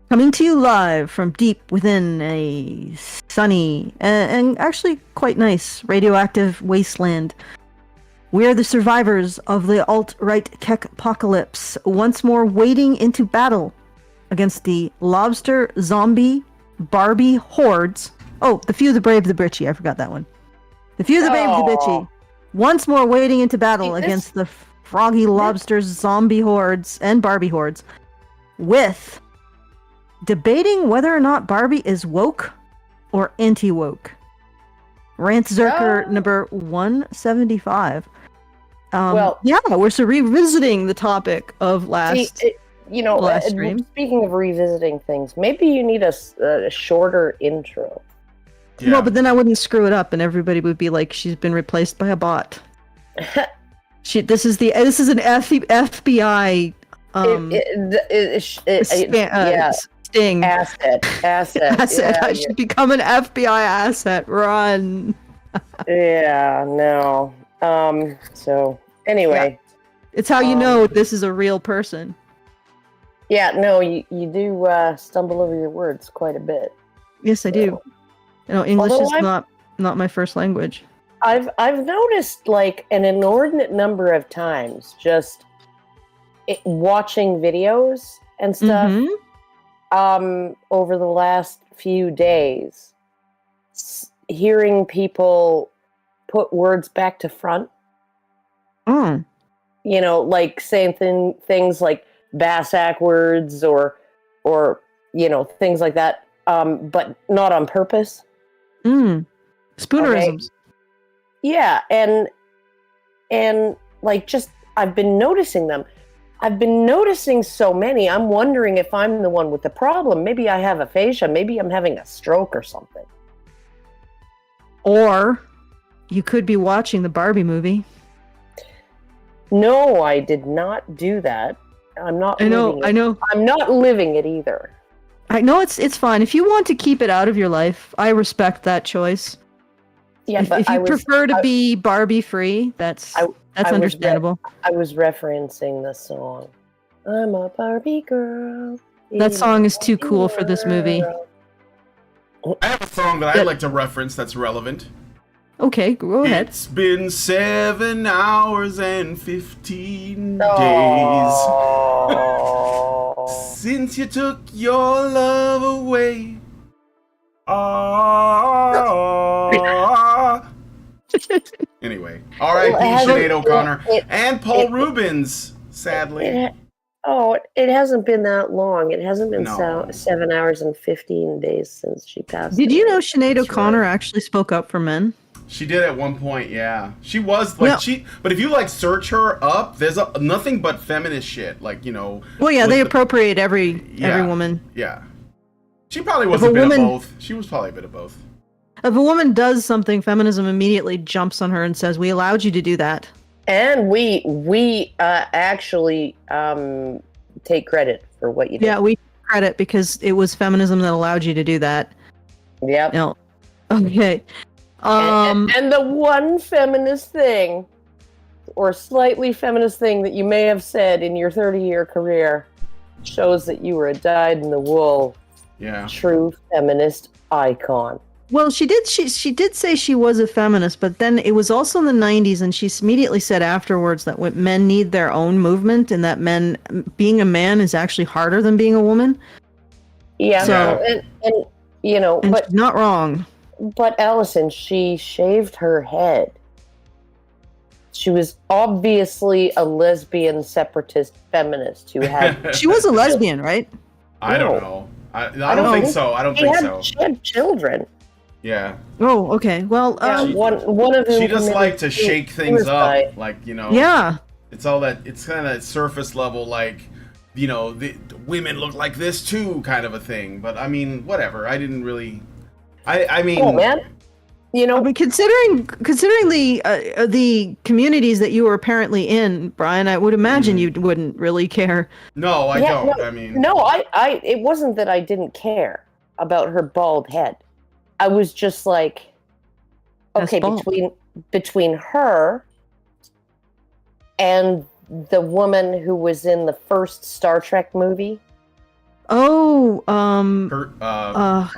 Coming to you live from deep within a sunny and actually quite nice radioactive wasteland. We are the survivors of the alt-right tech apocalypse, once more wading into battle against the lobster, zombie, Barbie hordes. Oh, the few, the brave, the bitchy. I forgot that one. The few, the brave, the bitchy. Once more wading into battle against the froggy lobsters, zombie hordes, and Barbie hordes, with debating whether or not Barbie is woke or anti-woke. Fundzerker number 175. We're revisiting the topic of last stream. Speaking of revisiting things, maybe you need a shorter intro. Yeah. No, but then I wouldn't screw it up, and everybody would be like, "She's been replaced by a bot." This is an FBI sting asset. Yeah, I should become an FBI asset. Run. Yeah. No. So anyway, it's how you know this is a real person. Yeah. No. You do stumble over your words quite a bit. Yes, I do. English is not my first language. I've noticed like an inordinate number of times just watching videos and stuff over the last few days, hearing people put words back to front. Like saying things like Bassac words or things like that, but not on purpose. Spoonerisms. Okay? Yeah, and like just I've been noticing them. I've been noticing so many. I'm wondering if I'm the one with the problem. Maybe I have aphasia. Maybe I'm having a stroke or something. Or you could be watching the Barbie movie. No, I did not do that. I'm not. I know. I'm not living it either. I know it's fine. If you want to keep it out of your life, I respect that choice. Yeah, if you prefer to be Barbie free, that's understandable. I was referencing the song. I'm a Barbie girl. That song is too cool for this movie. I have a song that I'd like to reference that's relevant. Okay, go ahead. It's been 7 hours and 15 days since you took your love away. Anyway, R.I.P. Sinead O'Connor and Paul Rubens, sadly. It hasn't been that long. It hasn't been 7 hours and 15 days since she passed. Did you know Sinead O'Connor actually spoke up for men? She did at one point, yeah. She was like but if you like search her up, there's nothing but feminist shit, like Well, yeah, they appropriate every woman. Yeah, she probably was a bit of both. She was probably a bit of both. If a woman does something, feminism immediately jumps on her and says, "We allowed you to do that." And we actually take credit for what you did. Yeah, we take credit because it was feminism that allowed you to do that. Yep. No. Okay. And the one feminist thing, or slightly feminist thing that you may have said in your 30-year career shows that you were a dyed-in-the-wool, true feminist icon. Well, she did say she was a feminist, but then it was also in the 90s, and she immediately said afterwards that men need their own movement, and that being a man is actually harder than being a woman. Yeah, so, and but she's not wrong. But Allison, she shaved her head. She was obviously a lesbian separatist feminist who had... She was a lesbian, right? I don't know. I don't think so. I don't think so. She had children. Yeah. Oh, okay. Well, one of them. She just liked to shake things up, like Yeah. It's all that. It's kind of that surface level, like the women look like this too, kind of a thing. But I mean, whatever. I didn't really. I mean. Oh man. I mean, considering the communities that you were apparently in, Brian, I would imagine you wouldn't really care. No, I don't. I mean, no, I. It wasn't that I didn't care about her bald head. I was just like, okay, between her and the woman who was in the first Star Trek movie. Oh, I don't know.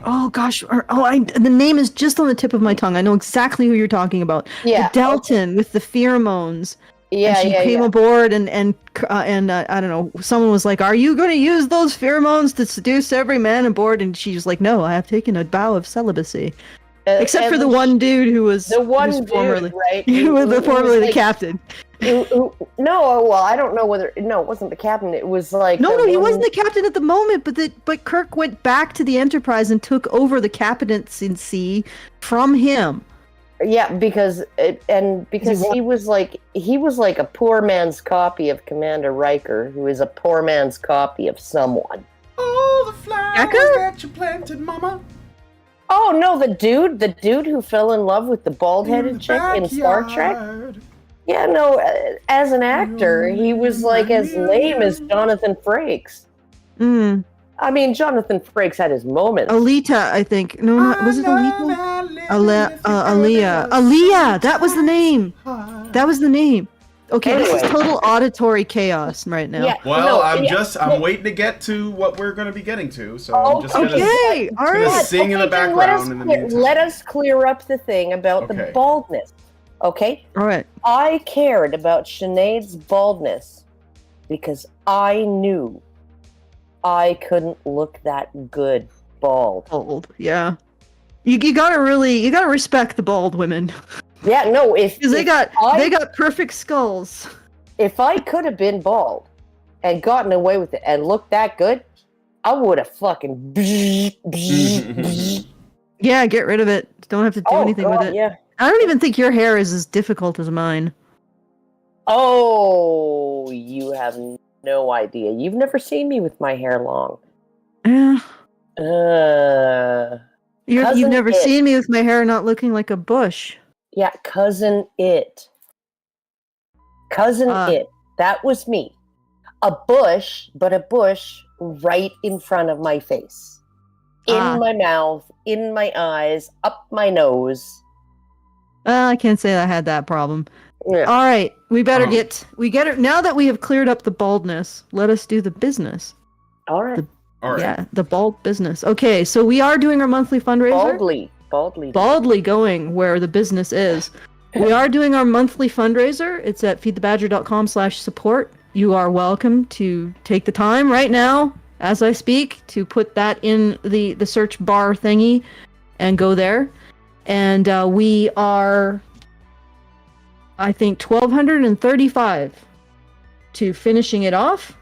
Oh gosh, the name is just on the tip of my tongue. I know exactly who you're talking about. Yeah, the Delton with the pheromones. Yeah, and she came aboard, and I don't know. Someone was like, "Are you going to use those pheromones to seduce every man aboard?" And she's like, "No, I have taken a vow of celibacy." Except for the one dude who was formerly, right? Who was formerly the captain. No, well, I don't know whether it wasn't the captain. It was like no, he wasn't the captain at the moment. But Kirk went back to the Enterprise and took over the captaincy from him. Yeah, because he was like a poor man's copy of Commander Riker, who is a poor man's copy of someone. Oh, the flowers that you planted, Mama. Oh no, the dude who fell in love with the bald-headed chick in Star Trek. Yeah, no, as an actor, he was like as lame as Jonathan Frakes. Mm. I mean, Jonathan Frakes had his moments. Alita, I think. No, was it Alita? Aaliyah. That was the name. Okay, anyway. This is total auditory chaos right now. Yeah, well, I'm waiting to get to what we're going to be getting to, so I'm just gonna sing in the background. Let us clear up the thing about the baldness. Okay? All right. I cared about Sinead's baldness because I knew I couldn't look that good bald. Bald, yeah. You gotta respect the bald women. Yeah, no, because they got perfect skulls. If I could have been bald and gotten away with it and looked that good, I would have fucking. Yeah, get rid of it. Don't have to do anything with it. Yeah. I don't even think your hair is as difficult as mine. Oh, you have no idea. You've never seen me with my hair long. Yeah. You've never It. seen me with my hair not looking like a bush. Yeah, Cousin It. It. That was me. A bush, but a bush right in front of my face. In my mouth, in my eyes, up my nose. I can't say I had that problem. Yeah. All right, we get it. Now that we have cleared up the baldness, let us do the business. All right. All right. Yeah, the bald business. Okay, so we are doing our monthly fundraiser. Baldly going where the business is. We are doing our monthly fundraiser. It's at feedthebadger.com/support. You are welcome to take the time right now, as I speak, to put that in the search bar thingy and go there. And we are, I think, 1,235 to finishing it off.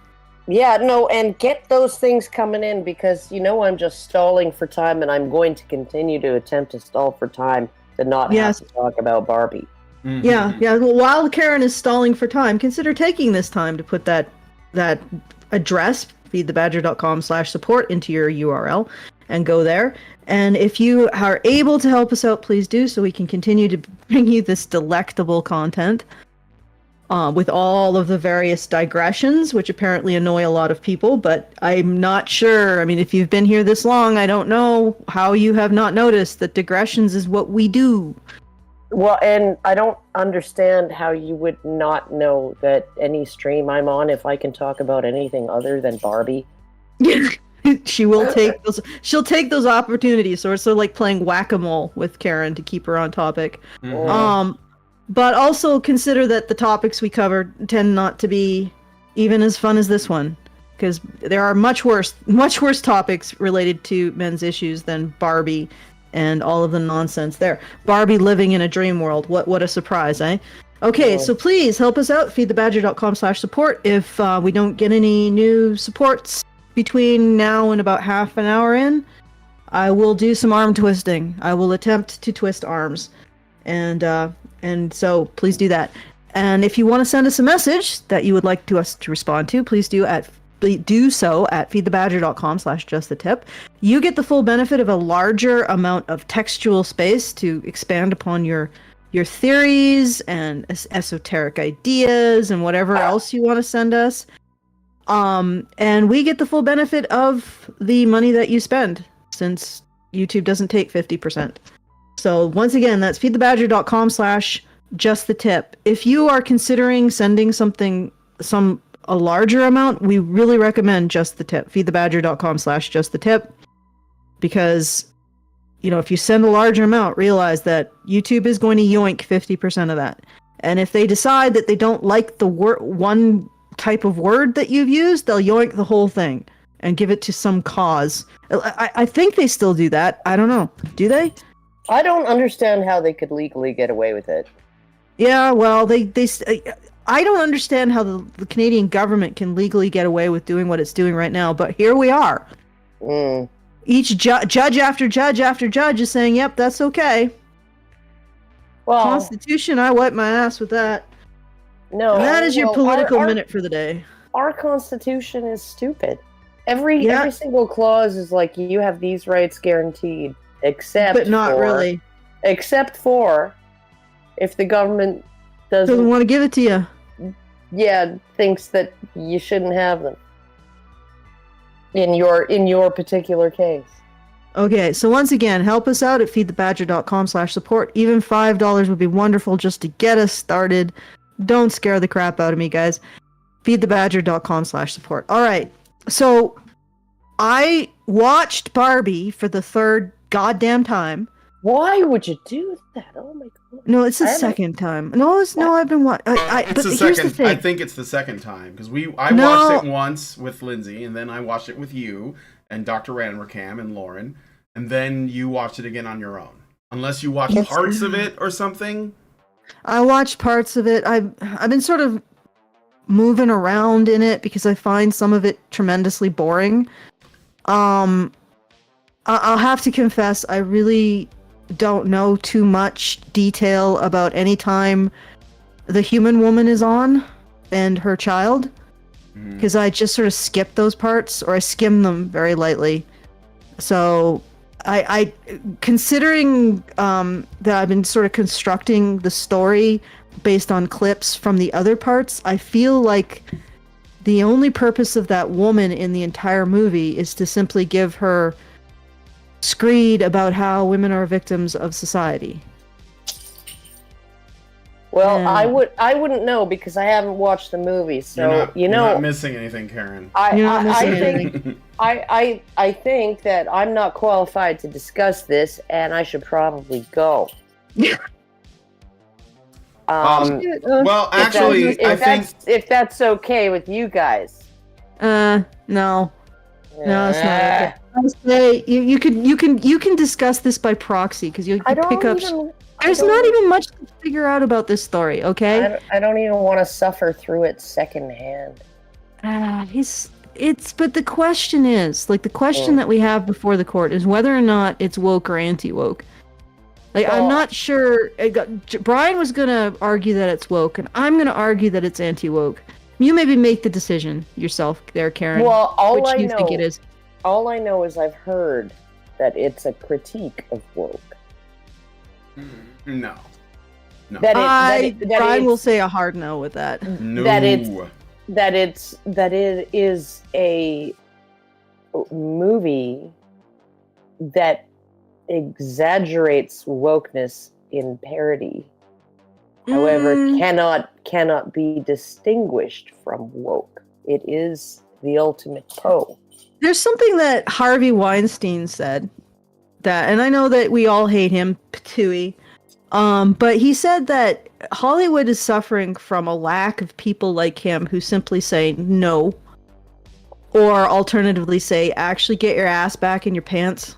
Yeah, no, and get those things coming in because, I'm just stalling for time and I'm going to continue to attempt to stall for time to not have to talk about Barbie. Mm-hmm. Yeah. Well, while Karen is stalling for time, consider taking this time to put that address, feedthebadger.com/support, into your URL and go there. And if you are able to help us out, please do, so we can continue to bring you this delectable content with all of the various digressions, which apparently annoy a lot of people, but I'm not sure. I mean, if you've been here this long, I don't know how you have not noticed that digressions is what we do. Well, and I don't understand how you would not know that any stream I'm on, if I can talk about anything other than Barbie. She will take those. She'll take those opportunities. So it's sort of like playing whack-a-mole with Karen to keep her on topic. Mm-hmm. But also consider that the topics we cover tend not to be even as fun as this one, because there are much worse topics related to men's issues than Barbie and all of the nonsense there. Barbie living in a dream world. What a surprise, eh? Okay, so please help us out. Feedthebadger.com/support. If we don't get any new supports between now and about half an hour in, I will do some arm twisting. I will attempt to twist arms. And so please do that. And if you want to send us a message that you would like us to respond to, please do so at feedthebadger.com/justthetip. You get the full benefit of a larger amount of textual space to expand upon your theories and esoteric ideas and whatever else you want to send us. And we get the full benefit of the money that you spend, since YouTube doesn't take 50%. So once again, that's feedthebadger.com/justthetip. If you are considering sending some a larger amount, we really recommend Just the Tip. feedthebadger.com/justthetip. Because, if you send a larger amount, realize that YouTube is going to yoink 50% of that. And if they decide that they don't like the one type of word that you've used, they'll yoink the whole thing and give it to some cause. I think they still do that. I don't know. Do they? I don't understand how they could legally get away with it. Yeah, well, I don't understand how the Canadian government can legally get away with doing what it's doing right now, but here we are. Each judge after judge after judge is saying, yep, that's okay. Well, Constitution, I wipe my ass with that. No. And that is your political minute for the day. Our Constitution is stupid. Every single clause is like, you have these rights guaranteed, but not really. Except for if the government doesn't want to give it to you. Yeah, thinks that you shouldn't have them. In your particular case. Okay, so once again, help us out at feedthebadger.com/support. Even $5 would be wonderful just to get us started. Don't scare the crap out of me, guys. feedthebadger.com/support. All right, so I watched Barbie for the third goddamn time. Why would you do that? Oh my god! No, it's the second time. No, I've been watching. It's the second. I think it's the second time because I watched it once with Lindsay, and then I watched it with you and Dr. Ranwerkam and Lauren, and then you watched it again on your own. Unless you watched parts of it or something. I watched parts of it. I've been sort of moving around in it because I find some of it tremendously boring. I'll have to confess, I really don't know too much detail about any time the human woman is on and her child, because I just sort of skip those parts, or I skim them very lightly. So I considering that I've been sort of constructing the story based on clips from the other parts, I feel like the only purpose of that woman in the entire movie is to simply give her screed about how women are victims of society. Well, I wouldn't know because I haven't watched the movie, so you're not missing anything, Karen. I think that I'm not qualified to discuss this, and I should probably go. Well, actually, I think if that's okay with you guys. No, it's not okay. I say you can discuss this by proxy because you can pick up. There's not even much to figure out about this story, okay? I don't even want to suffer through it secondhand. But the question is, like, the question that we have before the court is whether or not it's woke or anti-woke. Like, I'm not sure. Brian was gonna argue that it's woke, and I'm gonna argue that it's anti-woke. You maybe make the decision yourself there, Karen. Well, which you think it is. All I know is I've heard that it's a critique of woke. No. Brian will say a hard no with that. No. That it is a movie that exaggerates wokeness in parody. However, cannot be distinguished from woke. It is the ultimate Poe. There's something that Harvey Weinstein said and I know that we all hate him, Patooey, but he said that Hollywood is suffering from a lack of people like him who simply say no, or alternatively say, actually get your ass back in your pants.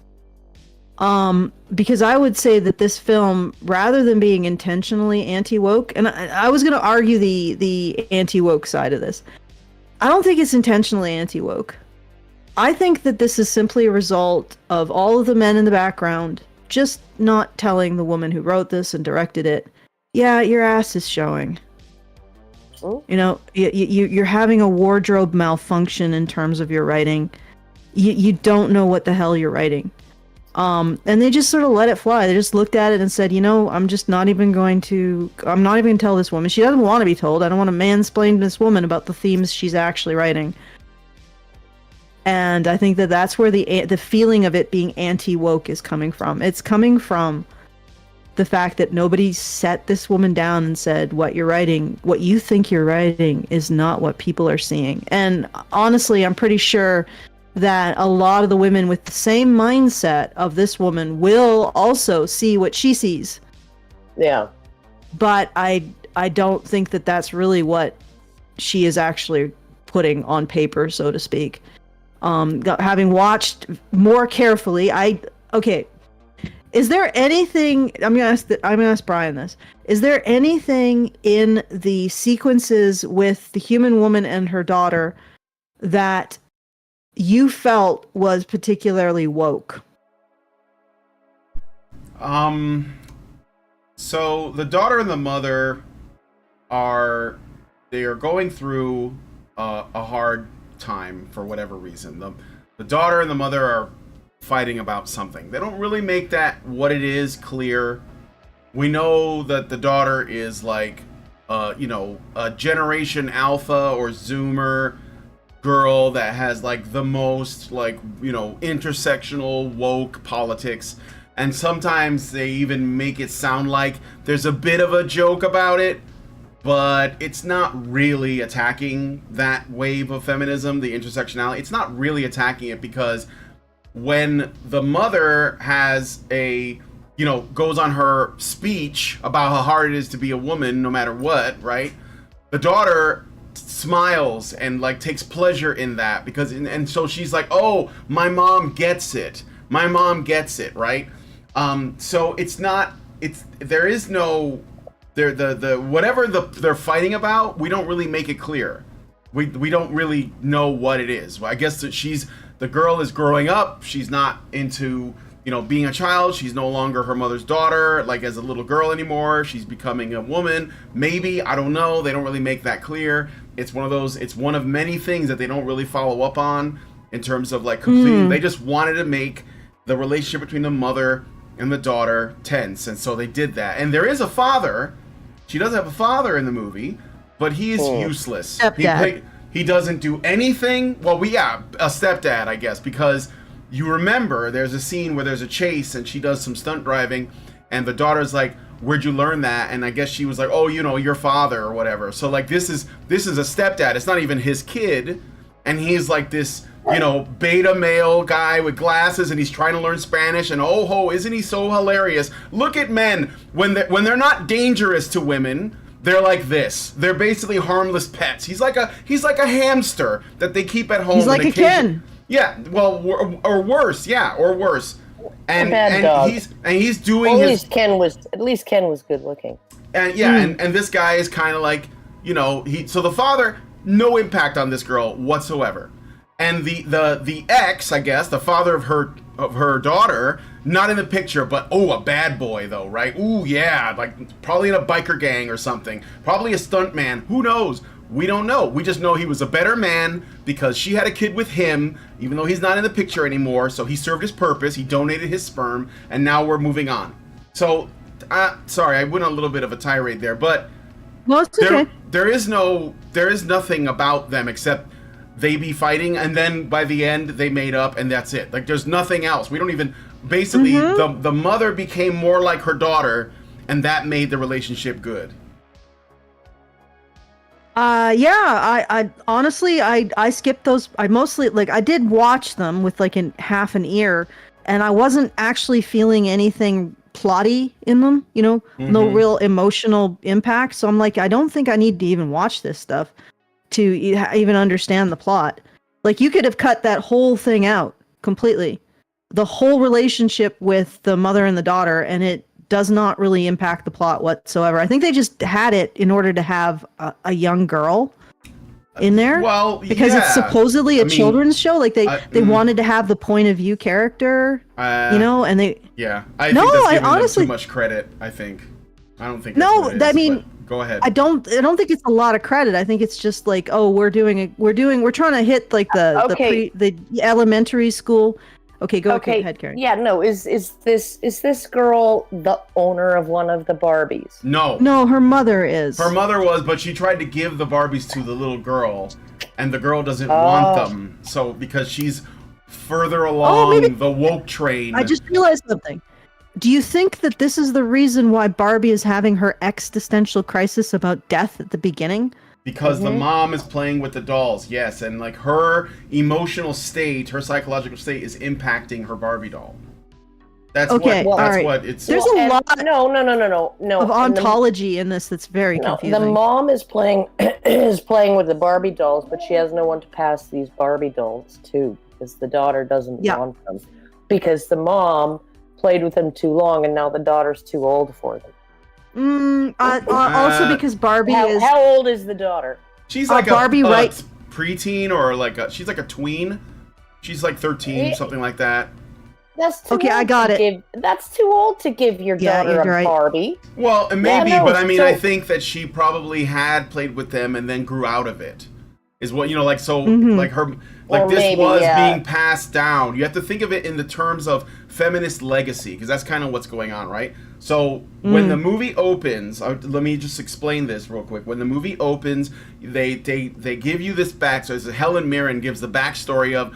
Because I would say that this film, rather than being intentionally anti-woke, and I was going to argue the anti-woke side of this, I don't think it's intentionally anti-woke. I think that this is simply a result of all of the men in the background just not telling the woman who wrote this and directed it, yeah, your ass is showing. Oh. You're having a wardrobe malfunction in terms of your writing. You don't know what the hell you're writing. And they just sort of let it fly. They just looked at it and said, I'm not even going to tell this woman. She doesn't want to be told. I don't want to mansplain this woman about the themes she's actually writing. And I think that that's where the feeling of it being anti-woke is coming from. It's coming from the fact that nobody set this woman down and said, what you think you're writing is not what people are seeing. And honestly, I'm pretty sure that a lot of the women with the same mindset of this woman will also see what she sees. Yeah. But I don't think that that's really what she is actually putting on paper, so to speak. Having watched more carefully, is there anything? I'm gonna ask Brian this. Is there anything in the sequences with the human woman and her daughter that you felt was particularly woke? So the daughter and the mother are going through a hard time for whatever reason. The daughter and the mother are fighting about something. They don't really make that what it is clear. We know that the daughter is like a Generation Alpha or Zoomer girl that has like the most intersectional woke politics, and sometimes they even make it sound like there's a bit of a joke about it, but it's not really attacking that wave of feminism, the intersectionality. It's not really attacking it, because when the mother has goes on her speech about how hard it is to be a woman no matter what, right? The daughter smiles and like takes pleasure in that, because and so she's like, oh, my mom gets it, right? So there is no whatever they're fighting about, we don't really make it clear. We don't really know what it is. Well, I guess that the girl is growing up. She's not into being a child. She's no longer her mother's daughter, like as a little girl anymore. She's becoming a woman. Maybe, I don't know. They don't really make that clear. It's one of many things that they don't really follow up on in terms of like completing. They just wanted to make the relationship between the mother and the daughter tense, and so they did that. And there is a father. She does have a father in the movie, but he is useless. He doesn't do anything. Well, a stepdad, I guess, because you remember there's a scene where there's a chase and she does some stunt driving, and the daughter's like, where'd you learn that? And I guess she was like, oh, your father or whatever. So like this is a stepdad. It's not even his kid, and he's like this beta male guy with glasses, and he's trying to learn Spanish, and isn't he so hilarious? Look at men when they're not dangerous to women. They're like this. They're basically harmless pets. He's like a hamster that they keep at home. He's like a Ken. Yeah, well, or worse. Yeah, or worse. And he's doing his. At least Ken was good looking. And and this guy is kind of like so the father, no impact on this girl whatsoever. And the ex, I guess, the father of her daughter, not in the picture, but a bad boy though, right? Ooh, yeah, like probably in a biker gang or something. Probably a stunt man. Who knows? We don't know. We just know he was a better man because she had a kid with him, even though he's not in the picture anymore. So he served his purpose. He donated his sperm, and now we're moving on. So, sorry, I went on a little bit of a tirade there, but okay. There is nothing about them except they be fighting, and then by the end they made up, and that's it. Like there's nothing else. We don't even basically the mother became more like her daughter, and that made the relationship good. I honestly I skipped those. I mostly I did watch them with like half an ear, and I wasn't actually feeling anything plotty in them, no real emotional impact. So I'm like, I don't think I need to even watch this stuff to even understand the plot. Like you could have cut that whole thing out completely, the whole relationship with the mother and the daughter, and it does not really impact the plot whatsoever. I think they just had it in order to have a young girl in there. Well, because it's supposedly a children's show. Like they wanted to have the point of view character, and they. Yeah, I think that's giving them too much credit. I don't think. That's what it is, go ahead. I don't think it's a lot of credit. I think it's just like, we're trying to hit like the elementary school. Okay, go ahead, Karen. Yeah, no, is this girl the owner of one of the Barbies? No, her mother is. Her mother was, but she tried to give the Barbies to the little girl, and the girl doesn't want them. So because she's further along the woke train. I just realized something. Do you think that this is the reason why Barbie is having her existential crisis about death at the beginning? Because the mom is playing with the dolls, yes, and like her emotional state, her psychological state is impacting her Barbie doll. That's okay, what it's. There's a lot no of ontology in this that's very confusing. The mom is playing with the Barbie dolls, but she has no one to pass these Barbie dolls to because the daughter doesn't want them. Because the mom played with them too long, and now the daughter's too old for them. Also because Barbie is... How old is the daughter? She's like Barbie, a right? Preteen, or she's like a tween. She's like 13, something like that. That's too okay. I got it. That's too old to give your daughter a Barbie. Well, maybe, but I mean, I think that she probably had played with them and then grew out of it. Is what like like her this was being passed down. You have to think of it in the terms of feminist legacy, because that's kind of what's going on, right? So when the movie opens, let me just explain this real quick. When the movie opens, they give you this back. So Helen Mirren gives the backstory of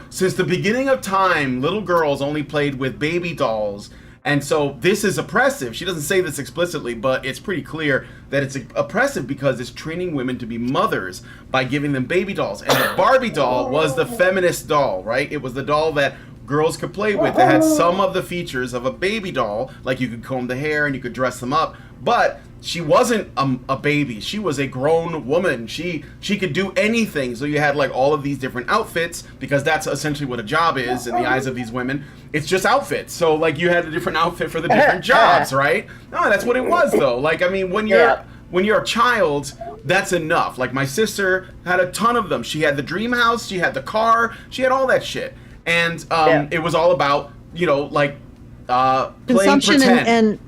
since the beginning of time, little girls only played with baby dolls. And so this is oppressive. She doesn't say this explicitly, but it's pretty clear that it's oppressive because it's training women to be mothers by giving them baby dolls. And the Barbie doll was the feminist doll, right? It was the doll that girls could play with. It had some of the features of a baby doll, like you could comb the hair and you could dress them up, but she wasn't a baby. She was a grown woman. She could do anything. So you had like all of these different outfits, because that's essentially what a job is in the eyes of these women. It's just outfits. So like you had a different outfit for the different jobs, right? No, that's what it was though. Like, I mean, when you're a child, that's enough. Like my sister had a ton of them. She had the dream house, she had the car, she had all that shit. And it was all about, playing pretend.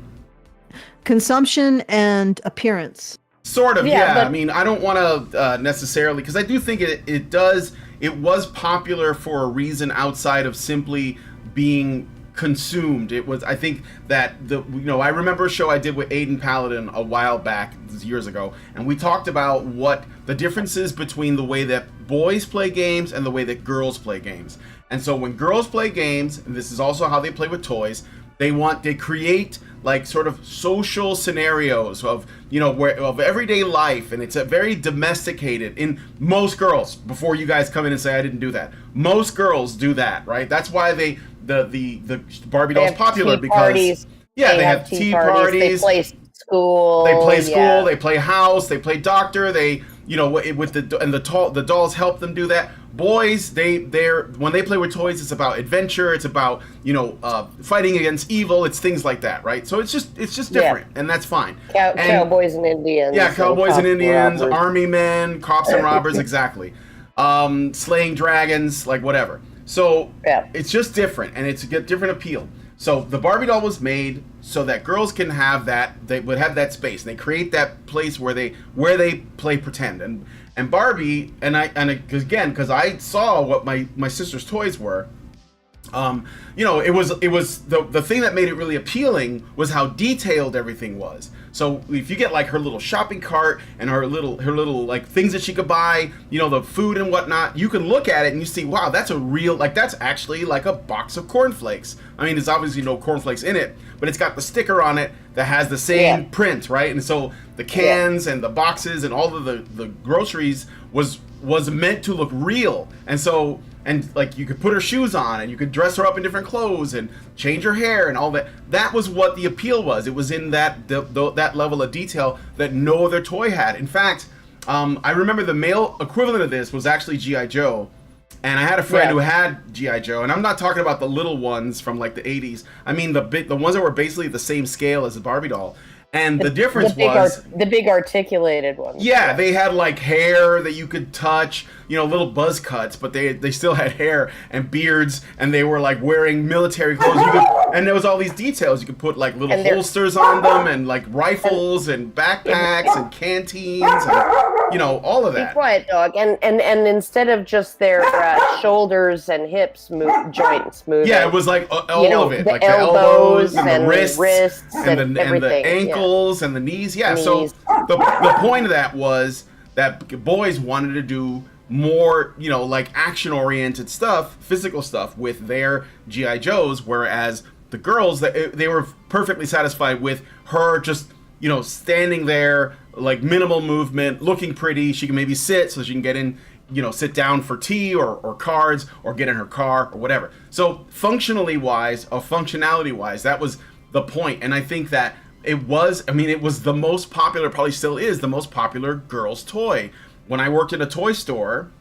Consumption and appearance. Sort of, yeah. I mean, I don't want to necessarily, because I do think it was popular for a reason outside of simply being consumed. It was, I think that I remember a show I did with Aiden Paladin a while back, years ago, and we talked about what the differences between the way that boys play games and the way that girls play games. And so when girls play games, and this is also how they play with toys, they create like sort of social scenarios of of everyday life, and it's a very domesticated in most girls. Before you guys come in and say I didn't do that, most girls do that, right? That's why the Barbie doll is popular, because they have tea parties, they play school, they play house, they play doctor, they with the dolls help them do that. Boys, when they play with toys, it's about adventure, it's about fighting against evil, it's things like that, right? So it's just different, and that's fine. Cowboys and Indians. Yeah, cowboys and Indians, army men, cops and robbers, exactly. Slaying dragons, like whatever. So it's just different, and it's a different appeal. So the Barbie doll was made so that girls can have that, they would have that space, and they create that place where they play pretend. And Barbie, because I saw what my sister's toys were, it was the thing that made it really appealing was how detailed everything was. So if you get like her little shopping cart and her little like things that she could buy, the food and whatnot, you can look at it and you see, wow, that's that's actually like a box of cornflakes. I mean, there's obviously no cornflakes in it, but it's got the sticker on it that has the same print, right? And so the cans and the boxes and all of the groceries was meant to look real. And so, and like you could put her shoes on and you could dress her up in different clothes and change her hair and all that. That was what the appeal was. It was in that level of detail that no other toy had. In fact, I remember the male equivalent of this was actually G.I. Joe. And I had a friend who had G.I. Joe, and I'm not talking about the little ones from like the 80s. I mean the ones that were basically the same scale as the Barbie doll. And the difference was the big articulated ones. Yeah, they had like hair that you could touch, little buzz cuts, but they still had hair and beards, and they were like wearing military clothes. And there was all these details. You could put like little holsters on them, and like rifles and backpacks and canteens, and all of that. Be quiet, dog. And instead of just their shoulders and hips joints moving. Yeah, it was like all of it, like the elbows and the wrists and the ankles and the knees. Yeah, so the point of that was that boys wanted to do more, like action-oriented stuff, physical stuff with their G.I. Joes, whereas the girls, that they were perfectly satisfied with her just, you know, standing there, like minimal movement, looking pretty. She can maybe sit so she can get in, you know, sit down for tea or cards or get in her car or whatever. So functionality wise, that was the point. And I think that it was the most popular, probably still is the most popular girls' toy. When I worked at a toy store,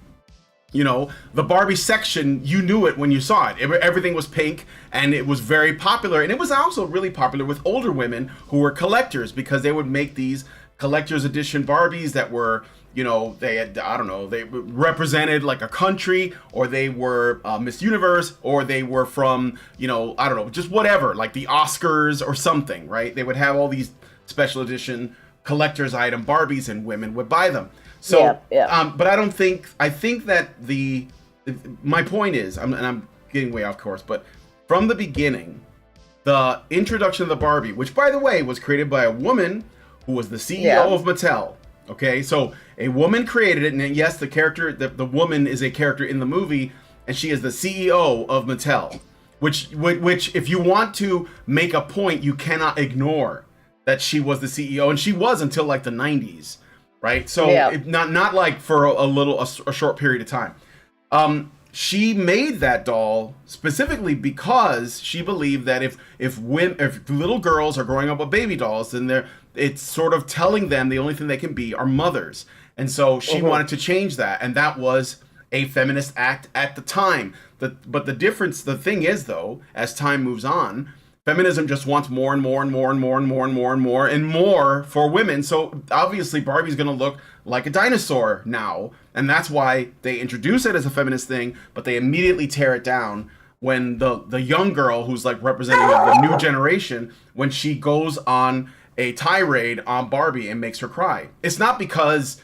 you know, the Barbie section, you knew it when you saw it. Everything was pink, and it was very popular. And it was also really popular with older women who were collectors, because they would make these collector's edition Barbies that were, you know, they had, I don't know, they represented like a country, or they were Miss Universe, or they were from, you know, I don't know, just whatever, like the Oscars or something, right? They would have all these special edition collector's item Barbies, and women would buy them. So, but I think that my point is, and I'm getting way off course, but from the beginning, the introduction of the Barbie, which by the way was created by a woman who was the CEO of Mattel. Okay, so a woman created it, and yes, the woman is a character in the movie, and she is the CEO of Mattel. Which, if you want to make a point, you cannot ignore that she was the CEO, and she was until like the 90s. Right, so not like for a short period of time. She made that doll specifically because she believed that if little girls are growing up with baby dolls, then it's sort of telling them the only thing they can be are mothers, and so she wanted to change that, and that was a feminist act at the time. But the thing is, though, as time moves on, feminism just wants more and more and more and more and more and more and more and more for women. So obviously Barbie's going to look like a dinosaur now. And that's why they introduce it as a feminist thing, but they immediately tear it down when the young girl who's like representing the new generation, when she goes on a tirade on Barbie and makes her cry. It's not because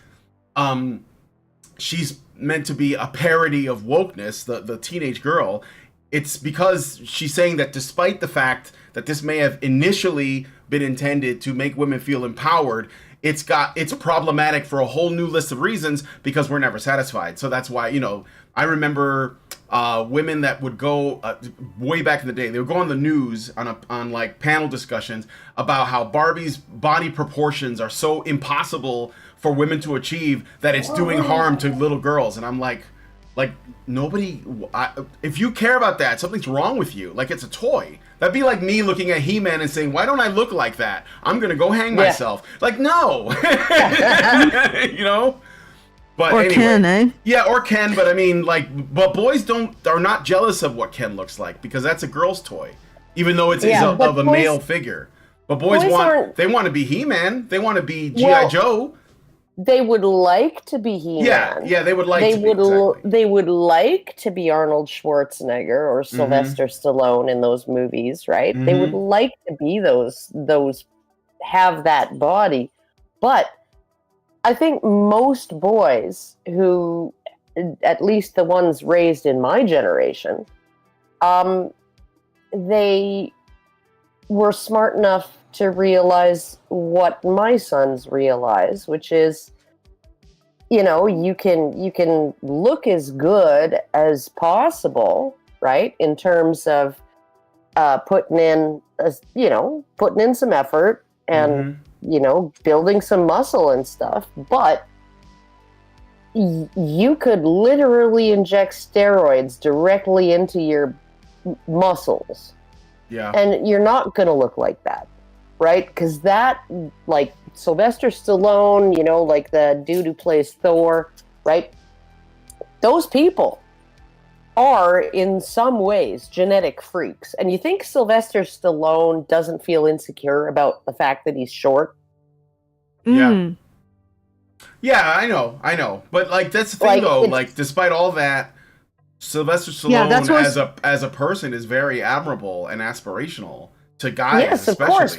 she's meant to be a parody of wokeness, the teenage girl. It's because she's saying that despite the fact that this may have initially been intended to make women feel empowered, it's problematic for a whole new list of reasons, because we're never satisfied. So that's why, you know, I remember women that would go way back in the day, they would go on the news on like panel discussions about how Barbie's body proportions are so impossible for women to achieve that it's doing harm to little girls. And I'm like nobody, if you care about that, something's wrong with you. Like, it's a toy. That'd be like me looking at He-Man and saying, why don't I look like that? I'm gonna go hang myself. Like, no. You know? But or anyway, Ken, eh? Yeah, or Ken, but I mean, like, but boys are not jealous of what Ken looks like, because that's a girl's toy, even though it's of a male figure. But boys want to be He-Man. They want to be G.I. Joe. They would like to be He-Man. Yeah, they would like to be. Exactly. They would like to be Arnold Schwarzenegger or Sylvester Stallone in those movies, right? They would like to be those have that body. But I think most boys who, at least the ones raised in my generation, they were smart enough to realize what my sons realize, which is, you know, you can look as good as possible, right? In terms of putting in some effort and, you know, building some muscle and stuff. But you could literally inject steroids directly into your muscles. Yeah. And you're not going to look like that. Right? Because that, like Sylvester Stallone, you know, like the dude who plays Thor, right? Those people are in some ways genetic freaks. And you think Sylvester Stallone doesn't feel insecure about the fact that he's short? Yeah. Yeah, I know. But like, that's the thing, though. Like, despite all that, Sylvester Stallone as a person is very admirable and aspirational. To guys, yes, especially. Of course,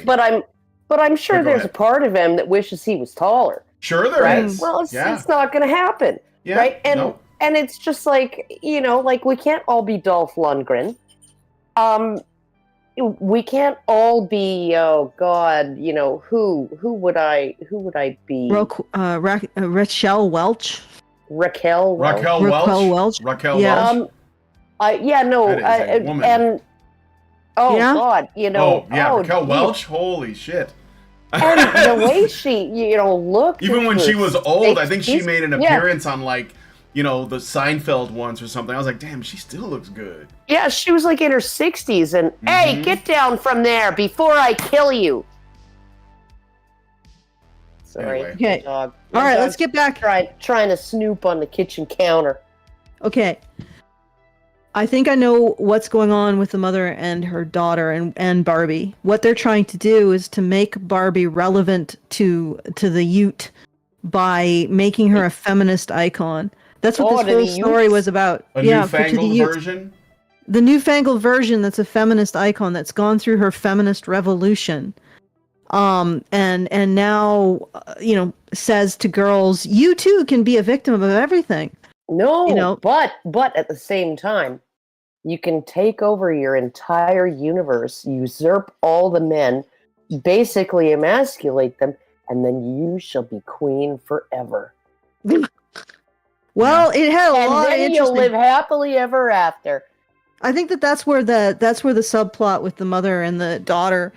but I'm sure there's a part of him that wishes he was taller. Sure, there is. Well, it's not going to happen, right? And it's just like, you know, like, we can't all be Dolph Lundgren. We can't all be. Oh God, you know, who would I be? Rachel Welch. Raquel Welch. Raquel Welch. And Oh Yeah? God, Raquel Welch, holy shit. And the way she, looked. Even when she was old, I think she made an yeah. appearance on the Seinfeld ones or something. I was like, damn, she still looks good. Yeah, she was like in her 60s, and hey, get down from there before I kill you. Sorry, Anyway. Okay. Dog. All right, let's get back. Trying to snoop on the kitchen counter. Okay. I think I know what's going on with the mother and her daughter and Barbie. What they're trying to do is to make Barbie relevant to the youth by making her a feminist icon. That's what this whole story was about. A newfangled version? The newfangled version that's a feminist icon that's gone through her feminist revolution. And now, says to girls, you too can be a victim of everything. No, but at the same time, you can take over your entire universe, usurp all the men, basically emasculate them, and then you shall be queen forever. Well, it had a lot of interesting... And then you'll live happily ever after. I think that's where the subplot with the mother and the daughter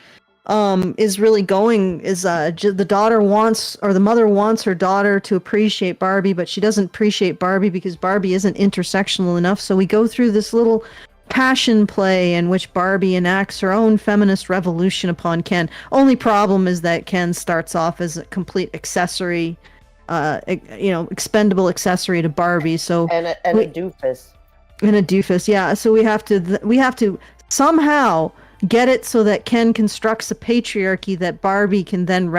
is really going. Is the mother wants her daughter to appreciate Barbie, but she doesn't appreciate Barbie because Barbie isn't intersectional enough. So we go through this little passion play in which Barbie enacts her own feminist revolution upon Ken. Only problem is that Ken starts off as a complete accessory, expendable accessory to Barbie. So a doofus. And a doofus, yeah. So we have to somehow get it so that Ken constructs a patriarchy that Barbie can then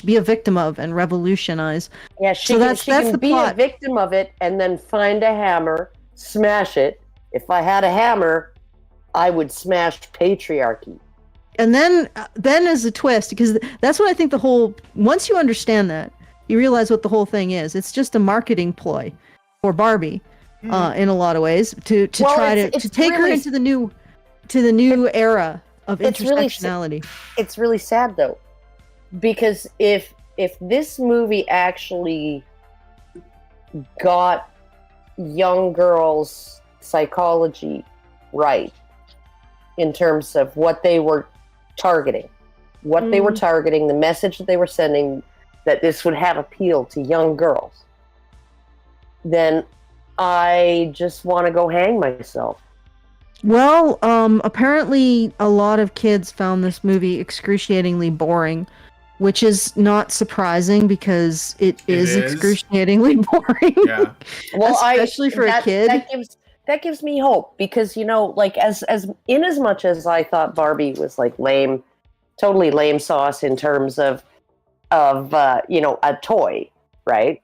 be a victim of and revolutionize. Yeah, she can be a victim of it and then find a hammer, smash it. If I had a hammer, I would smash patriarchy. And then as a twist, because that's what I think once you understand that, you realize what the whole thing is. It's just a marketing ploy for Barbie, in a lot of ways, to try to take her into the new era of intersectionality. It's really sad though, because if this movie actually got young girls' psychology right in terms of what they were targeting, the message that they were sending, that this would have appeal to young girls, then I just want to go hang myself. Well, apparently a lot of kids found this movie excruciatingly boring, which is not surprising because it is excruciatingly boring. Yeah. Well, especially for a kid. That gives me hope because, as much as I thought Barbie was like lame, totally lame sauce in terms of a toy, right?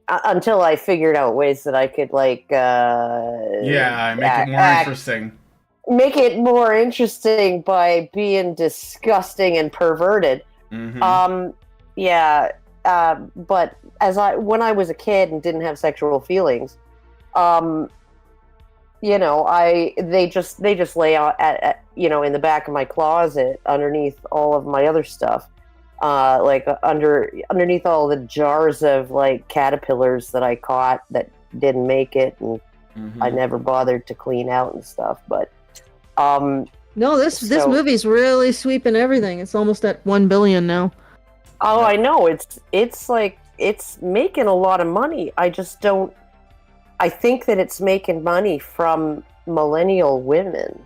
Until I figured out ways that I could make it more interesting. Make it more interesting by being disgusting and perverted. Mm-hmm. But when I was a kid and didn't have sexual feelings, they just lay out at in the back of my closet underneath all of my other stuff. Underneath all the jars of like caterpillars that I caught that didn't make it, and I never bothered to clean out and stuff. But no, this movie's really sweeping everything. It's almost at 1 billion now. Oh, I know. It's like it's making a lot of money. I just don't. I think that it's making money from millennial women.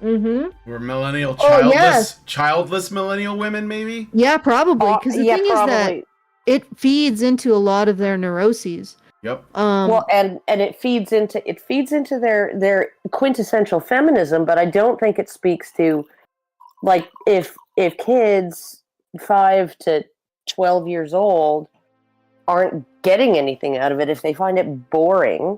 Mm-hmm. We're millennial childless millennial women, maybe? Yeah, probably. Because the thing is that it feeds into a lot of their neuroses. Yep. And it feeds into their quintessential feminism, but I don't think it speaks to, like, if kids 5 to 12 years old aren't getting anything out of it, if they find it boring,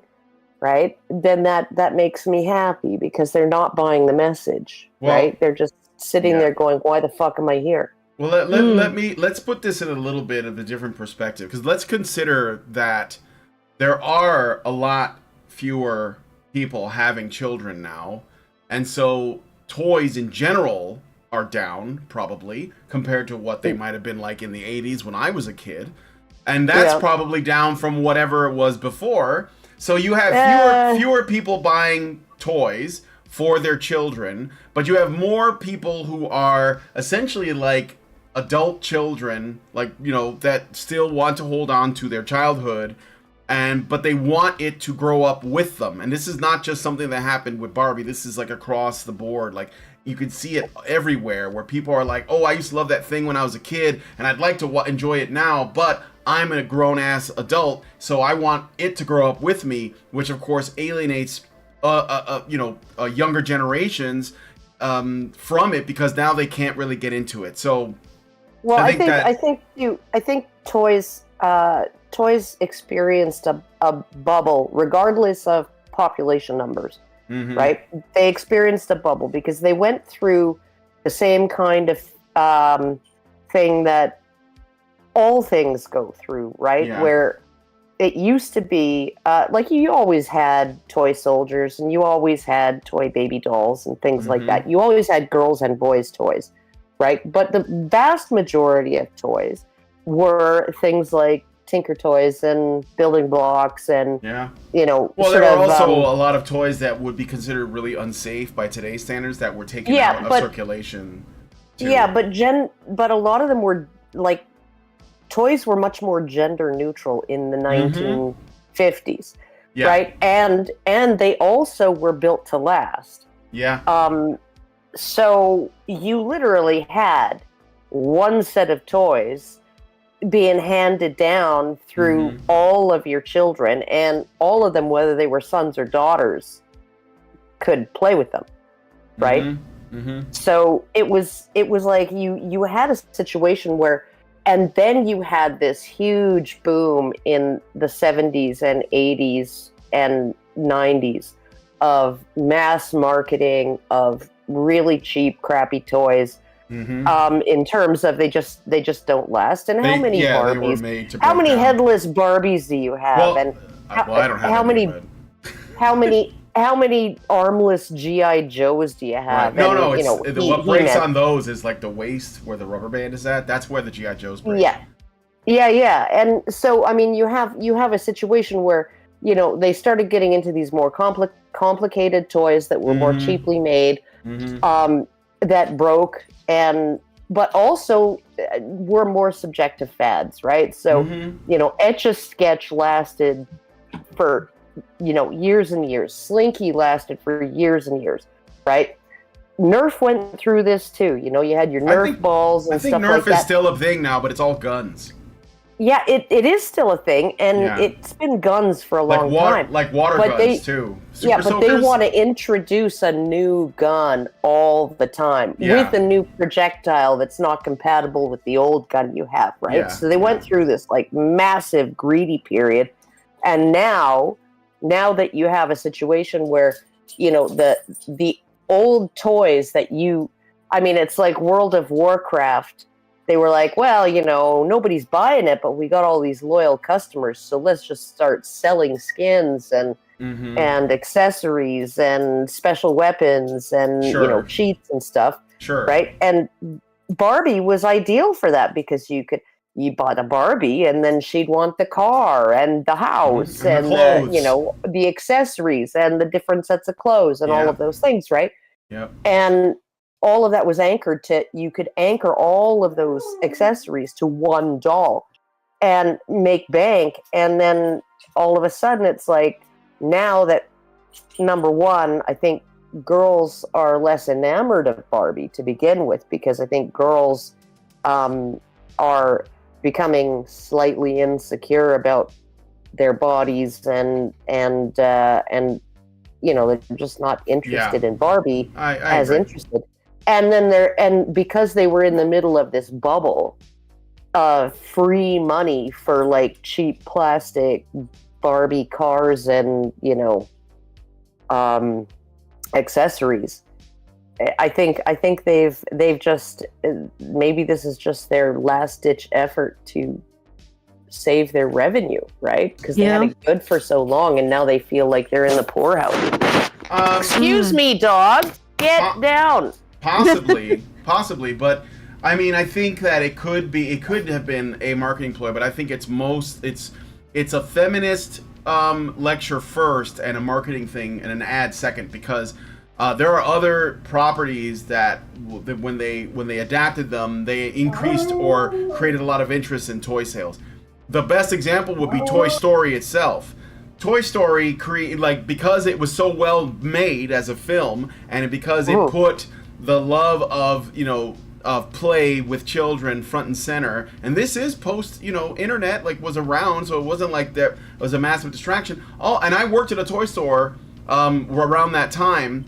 right, then that makes me happy because they're not buying the message, right? They're just sitting there going, why the fuck am I here? Well, let's put this in a little bit of a different perspective, because let's consider that there are a lot fewer people having children now, and so toys in general are down, probably, compared to what they might have been like in the 80s when I was a kid. And that's probably down from whatever it was before. So you have fewer people buying toys, for their children, but you have more people who are essentially like adult children, like, you know, that still want to hold on to their childhood, but they want it to grow up with them. And this is not just something that happened with Barbie. This is like across the board. Like, you can see it everywhere where people are like, oh, I used to love that thing when I was a kid and I'd like to enjoy it now, but I'm a grown-ass adult, so I want it to grow up with me, which of course alienates younger generations from it, because now they can't really get into it. So well, I think toys experienced a bubble regardless of population numbers. Mm-hmm. Right? They experienced a bubble because they went through the same kind of thing that all things go through, right? Yeah. Where it used to be, like, you always had toy soldiers and you always had toy baby dolls and things Mm-hmm. like that. You always had girls and boys toys, right? But the vast majority of toys were things like Tinker Toys and building blocks and, you know, well, there are also a lot of toys that would be considered really unsafe by today's standards that were taken out of circulation too. Yeah, but a lot of them were like, toys were much more gender neutral in the 1950s, right? And they also were built to last. So you literally had one set of toys being handed down through all of your children, and all of them, whether they were sons or daughters, could play with them, right? So it was like you had a situation where, and then you had this huge boom in the 70s and 80s and 90s of mass marketing of really cheap, crappy toys. In terms of they just don't last. And how many Barbies? How many headless Barbies do you have? Well, and I don't have how many armless GI Joes do you have? Right. And, what breaks on those is like the waist where the rubber band is at. That's where the GI Joes break. Yeah. And so I mean, you have a situation where, you know, they started getting into these more complicated toys that were more cheaply made, that broke, but also were more subjective fads, right? So, you know, Etch-a-Sketch lasted for, you know, years and years. Slinky lasted for years and years, right? Nerf went through this too. You know, you had your Nerf balls and stuff like that. I think Nerf is still a thing now, but it's all guns. Yeah, it is still a thing, and it's been guns for a long time. Like water guns too. Super soldiers? They want to introduce a new gun all the time with a new projectile that's not compatible with the old gun you have, right? Yeah, so they went through this like massive greedy period, and now that you have a situation where, you know, the old toys that it's like World of Warcraft. They were like, well, you know, nobody's buying it, but we got all these loyal customers, so let's just start selling skins and accessories and special weapons and you know, cheats and stuff. Right? And Barbie was ideal for that, because you bought a Barbie and then she'd want the car and the house and the, you know, the accessories and the different sets of clothes and all of those things, right? Yep. And all of that was anchored to, you could anchor all of those accessories to one doll and make bank. And then all of a sudden it's like, now that, number one, I think girls are less enamored of Barbie to begin with, because I think girls are becoming slightly insecure about their bodies and you know, they're just not interested in Barbie as interested. And then because they were in the middle of this bubble of free money for like cheap plastic Barbie cars and, you know, accessories. I think they've just, maybe this is just their last ditch effort to save their revenue, right? Because they had it good for so long, and now they feel like they're in the poorhouse. Excuse me, dog. Get down. Possibly, but I mean, I think that it could have been a marketing ploy, but I think it's a feminist lecture first and a marketing thing and an ad second, because There are other properties that when they adapted them, they increased or created a lot of interest in toy sales. The best example would be Toy Story itself. Toy Story because it was so well made as a film, and because it put the love of of play with children front and center. And this is post internet, was around, so it wasn't like there was a massive distraction. And I worked at a toy store around that time.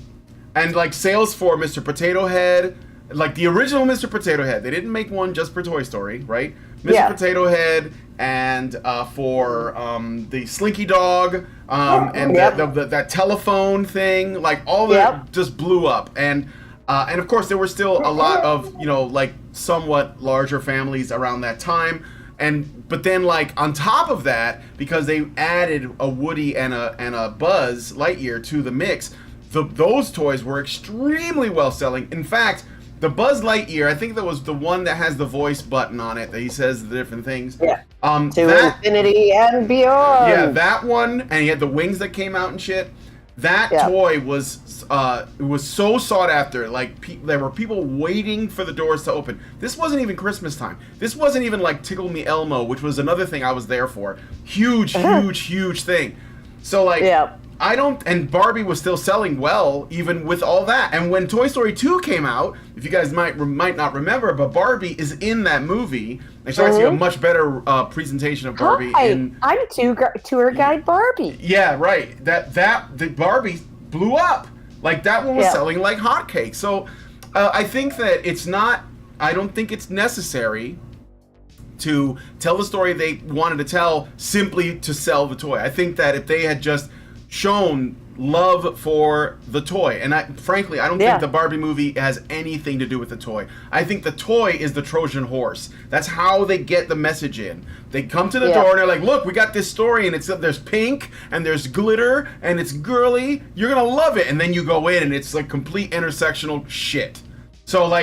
And sales for Mr. Potato Head, the original Mr. Potato Head, they didn't make one just for Toy Story, right? Mr. Potato Head, and for the Slinky Dog, and that telephone thing, all that just blew up. And of course there were still a lot of somewhat larger families around that time. But then on top of that, because they added a Woody and a Buzz Lightyear to the mix. Those toys were extremely well selling. In fact, the Buzz Lightyear, I think that was the one that has the voice button on it that he says the different things. Yeah. To infinity and beyond. Yeah, that one, and he had the wings that came out and shit. That toy was so sought after. There were people waiting for the doors to open. This wasn't even Christmas time. This wasn't even Tickle Me Elmo, which was another thing I was there for. Huge thing. So and Barbie was still selling well, even with all that. And when Toy Story 2 came out, if you guys might not remember, but Barbie is in that movie. And so I see a much better presentation of Barbie. I'm tour guide Barbie. Yeah, right. The Barbie blew up. That one was selling like hotcakes. So I think that I don't think it's necessary to tell the story they wanted to tell simply to sell the toy. I think that if they had just shown love for the toy, and frankly I don't think the Barbie movie has anything to do with the toy. I think the toy is the Trojan horse. That's how they get the message in. They come to the door and they're like, look, we got this story, and there's pink and there's glitter and it's girly, you're gonna love it. And then you go in and it's complete intersectional shit. So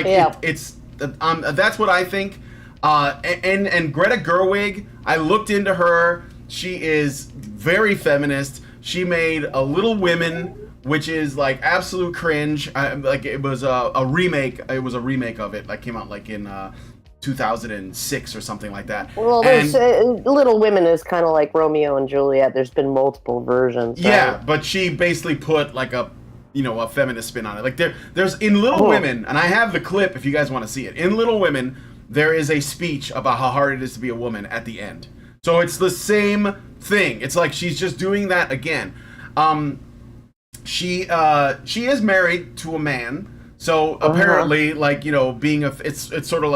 it's that's what I think. And Greta Gerwig, I looked into her. She is very feminist. She made a Little Women, which is absolute cringe. It was a remake. It was a remake of it. Came out in 2006 or something like that. Well, Little Women is kind of like Romeo and Juliet. There's been multiple versions. Yeah, but she basically put a feminist spin on it. There's in Little Women, and I have the clip if you guys want to see it. In Little Women, there is a speech about how hard it is to be a woman at the end. So it's the same thing. It's she's just doing that again. She is married to a man. So apparently, being it's sort of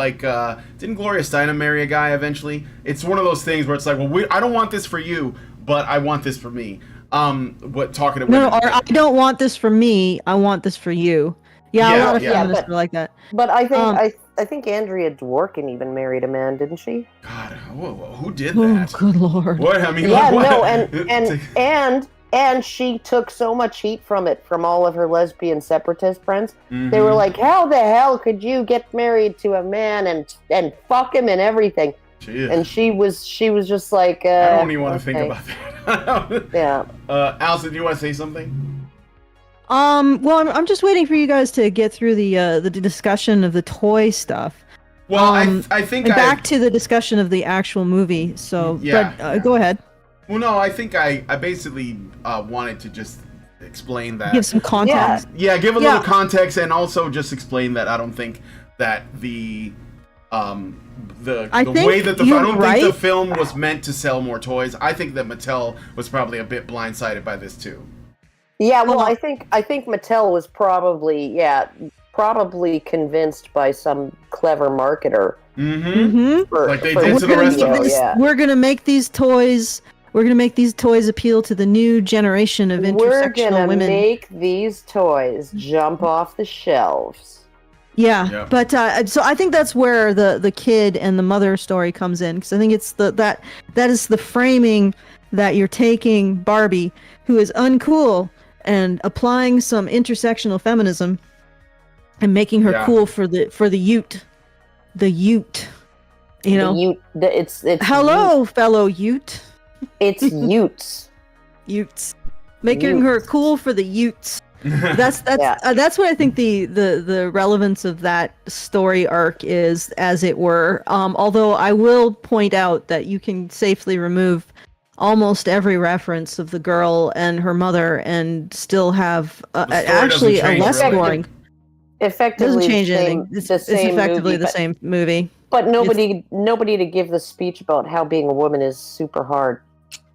didn't Gloria Steinem marry a guy eventually? It's one of those things where it's I don't want this for you, but I want this for me. Talking to women. No, or I don't want this for me. I want this for you. Yeah, a lot of feminists are like that. But I think I think Andrea Dworkin even married a man, didn't she? God, who did that? Oh, good lord! What I mean? Yeah, what? and she took so much heat from it from all of her lesbian separatist friends. Mm-hmm. They were like, "How the hell could you get married to a man and fuck him and everything?" Jeez. And she was just like, I don't even want to think about that. Yeah. Allison, do you want to say something? Well, I'm just waiting for you guys to get through the discussion of the toy stuff. Well, I think back to the discussion of the actual movie. So, go ahead. Well, no, I think I basically wanted to just explain that. Give some context. Yeah, give a little context, and also just explain that I don't think that I don't think the film was meant to sell more toys. I think that Mattel was probably a bit blindsided by this too. Yeah, well, I think Mattel was probably convinced by some clever marketer. Mm-hmm. Like they did to the rest of us. We're gonna make these toys. We're gonna make these toys appeal to the new generation of intersectional women. We're gonna make these toys jump off the shelves. Yeah. But so I think that's where the kid and the mother story comes in, because I think it's that is the framing that you're taking Barbie, who is uncool, and applying some intersectional feminism and making her cool for the Ute. The Ute. You know. It's hello, Ute. Fellow Ute. It's Utes. Utes. Making her cool for the Utes. That's what I think the relevance of that story arc is, as it were. Although I will point out that you can safely remove almost every reference of the girl and her mother and still have actually a less boring. Effectively, doesn't change anything. It's effectively the same movie. But nobody to give the speech about how being a woman is super hard.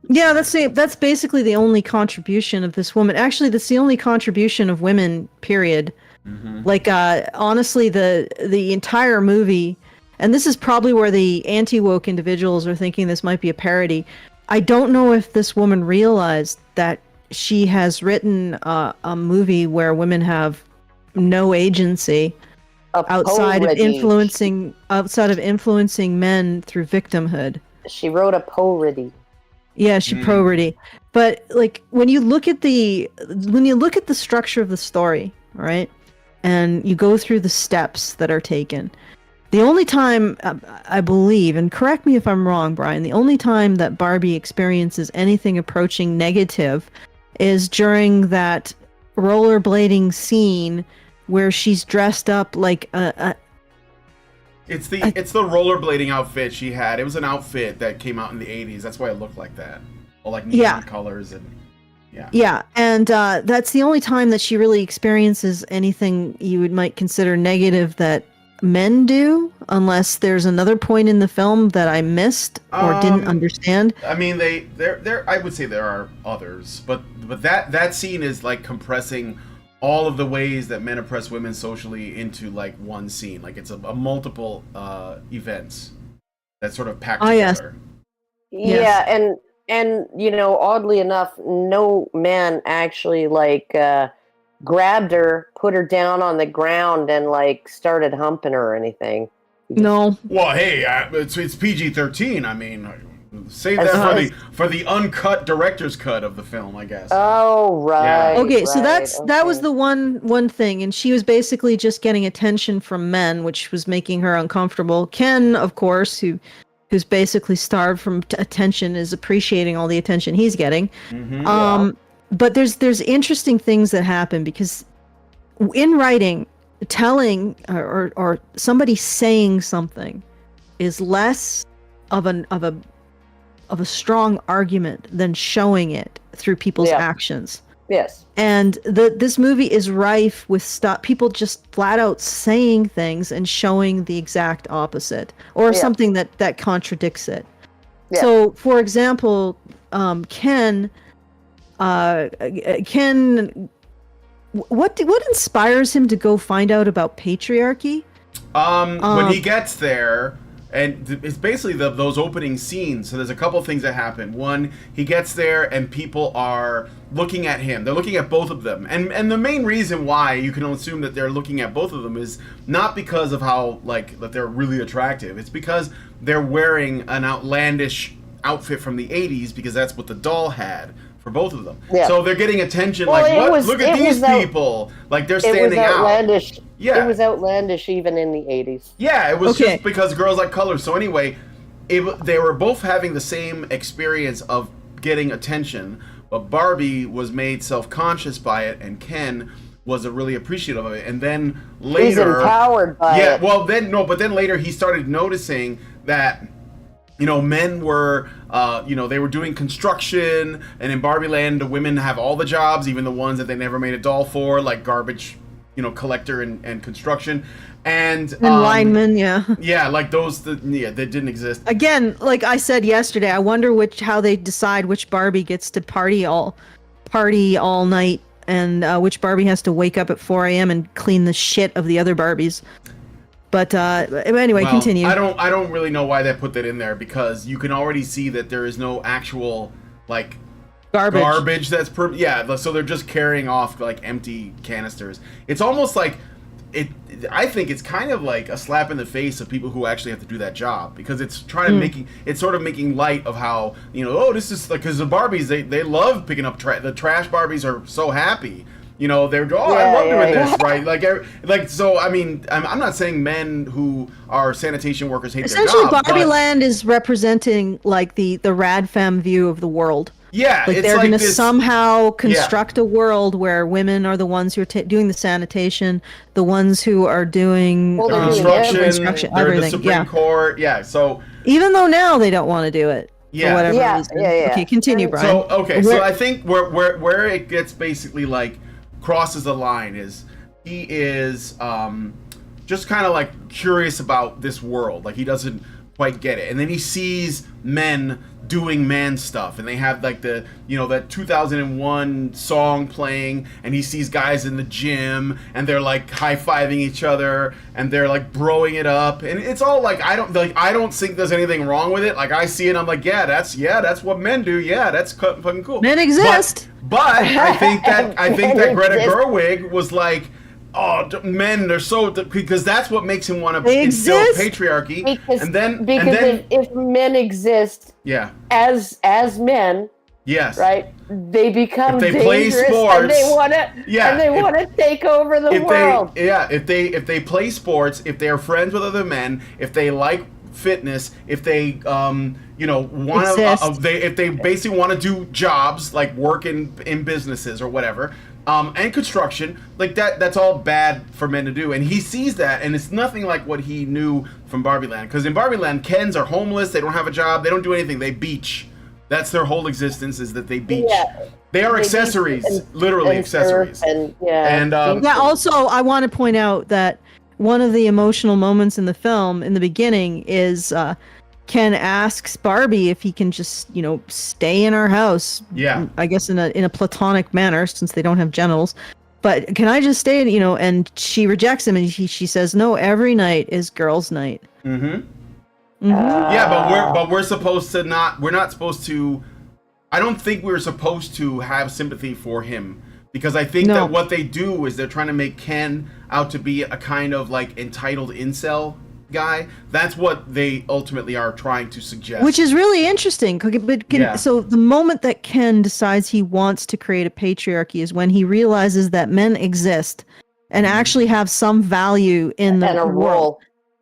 Yeah, that's basically the only contribution of this woman. Actually, that's the only contribution of women, period. Mm-hmm. Like, honestly, the entire movie, and this is probably where the anti-woke individuals are thinking this might be a parody. I don't know if this woman realized that she has written a movie where women have no agency outside of influencing men through victimhood. She wrote a parody. Yeah, she parody. But like when you look at the structure of the story, right, and you go through the steps that are taken, the only time I believe, and correct me if I'm wrong, Brian, the only time that Barbie experiences anything approaching negative is during that rollerblading scene where she's dressed up like It's the rollerblading outfit she had. It was an outfit that came out in the 80s. That's why it looked like that. All like neon colors and yeah. Yeah, and that's the only time that she really experiences anything you might consider negative that men do, unless there's another point in the film that I missed or didn't understand. I mean, I would say there are others, but that scene is like compressing all of the ways that men oppress women socially into like one scene. Like it's a multiple events that sort of packed together. Yes. Yeah, and you know, oddly enough, no man actually like grabbed her, put her down on the ground, and like started humping her or anything. No. Well, hey, it's PG-13. I mean, save that for the uncut director's cut of the film, I guess. Oh, right. Yeah. Okay, so that was the one thing, and she was basically just getting attention from men, which was making her uncomfortable. Ken, of course, who's basically starved from attention, is appreciating all the attention he's getting. Mm-hmm, But there's interesting things that happen because in writing, telling or somebody saying something is less of a strong argument than showing it through people's actions. Yes. And this movie is rife with people just flat out saying things and showing the exact opposite or something that contradicts it. Yeah. So, for example, Ken, what inspires him to go find out about patriarchy? When he gets there, and it's basically those opening scenes. So there's a couple things that happen. One, he gets there and people are looking at him. They're looking at both of them. And the main reason why you can assume that they're looking at both of them is not because of how, like, that they're really attractive. It's because they're wearing an outlandish outfit from the 80s because that's what the doll had for both of them. Yeah. So they're getting attention, look at these people. Like, they're standing outlandish. out. Yeah. It was outlandish even in the 80s. Yeah, it was just because girls like colors. So anyway, they were both having the same experience of getting attention, but Barbie was made self-conscious by it, and Ken was really appreciative of it. And then later... He's empowered by it. Yeah, well, then later he started noticing that, you know, men were, they were doing construction, and in Barbie Land, the women have all the jobs, even the ones that they never made a doll for, like garbage, collector and construction. And linemen, yeah, like those, that didn't exist. Again, like I said yesterday, I wonder how they decide which Barbie gets to party all night, and which Barbie has to wake up at 4 a.m. and clean the shit of the other Barbies. But anyway, continue. I don't really know why they put that in there, because you can already see that there is no actual like garbage that's so they're just carrying off like empty canisters. It's almost like I think it's kind of like a slap in the face of people who actually have to do that job, because it's trying to it's sort of making light of how, this is like, because the Barbies, they love picking up the trash. Barbies are so happy. They're I love doing this, right? So I mean, I'm not saying men who are sanitation workers hate their job. Essentially, Barbie Land is representing like the rad femme view of the world. Yeah, like it's they're like going to this, somehow construct a world where women are the ones who are doing the sanitation, the ones who are doing Well, the they're doing construction, they're in the everything. Supreme Court. Yeah, so Even though now they don't want to do it for whatever reason. Okay, continue, Brian. So I think where it gets basically like crosses the line is he is just kind of like curious about this world, like he doesn't quite get it, and then he sees men doing man stuff, and they have like the that 2001 song playing, and he sees guys in the gym and they're like high-fiving each other and they're like broing it up, and it's all like I don't think there's anything wrong with it. Like I see it, I'm like, that's what men do. Yeah, that's fucking cool. Men exist. But I think that Greta Gerwig was like, oh, men, they're so, because that's what makes him want to instill patriarchy. Because if men exist, as men, yes, right, they become if they dangerous, play sports, and they want to take over the world. If they play sports, if they are friends with other men, if they like fitness, if they want to, if they basically want to do jobs like work in businesses or whatever. And construction, like that's all bad for men to do. And he sees that, and it's nothing like what he knew from Barbie Land. Because in Barbie Land, Kens are homeless, they don't have a job, they don't do anything, they beach. That's their whole existence, is that they beach. Yeah. They are accessories, literally accessories. Also, I want to point out that one of the emotional moments in the film, in the beginning, is Ken asks Barbie if he can just, stay in our house. Yeah. I guess in a platonic manner, since they don't have genitals. But can I just stay, and she rejects him, and she says, no, every night is girls' night. Yeah, but we're supposed to we're not supposed to, I don't think we're supposed to have sympathy for him. Because I think that what they do is they're trying to make Ken out to be a kind of like entitled incel guy. That's what they ultimately are trying to suggest, which is really interesting. So the moment that Ken decides he wants to create a patriarchy is when he realizes that men exist and actually have some value in the world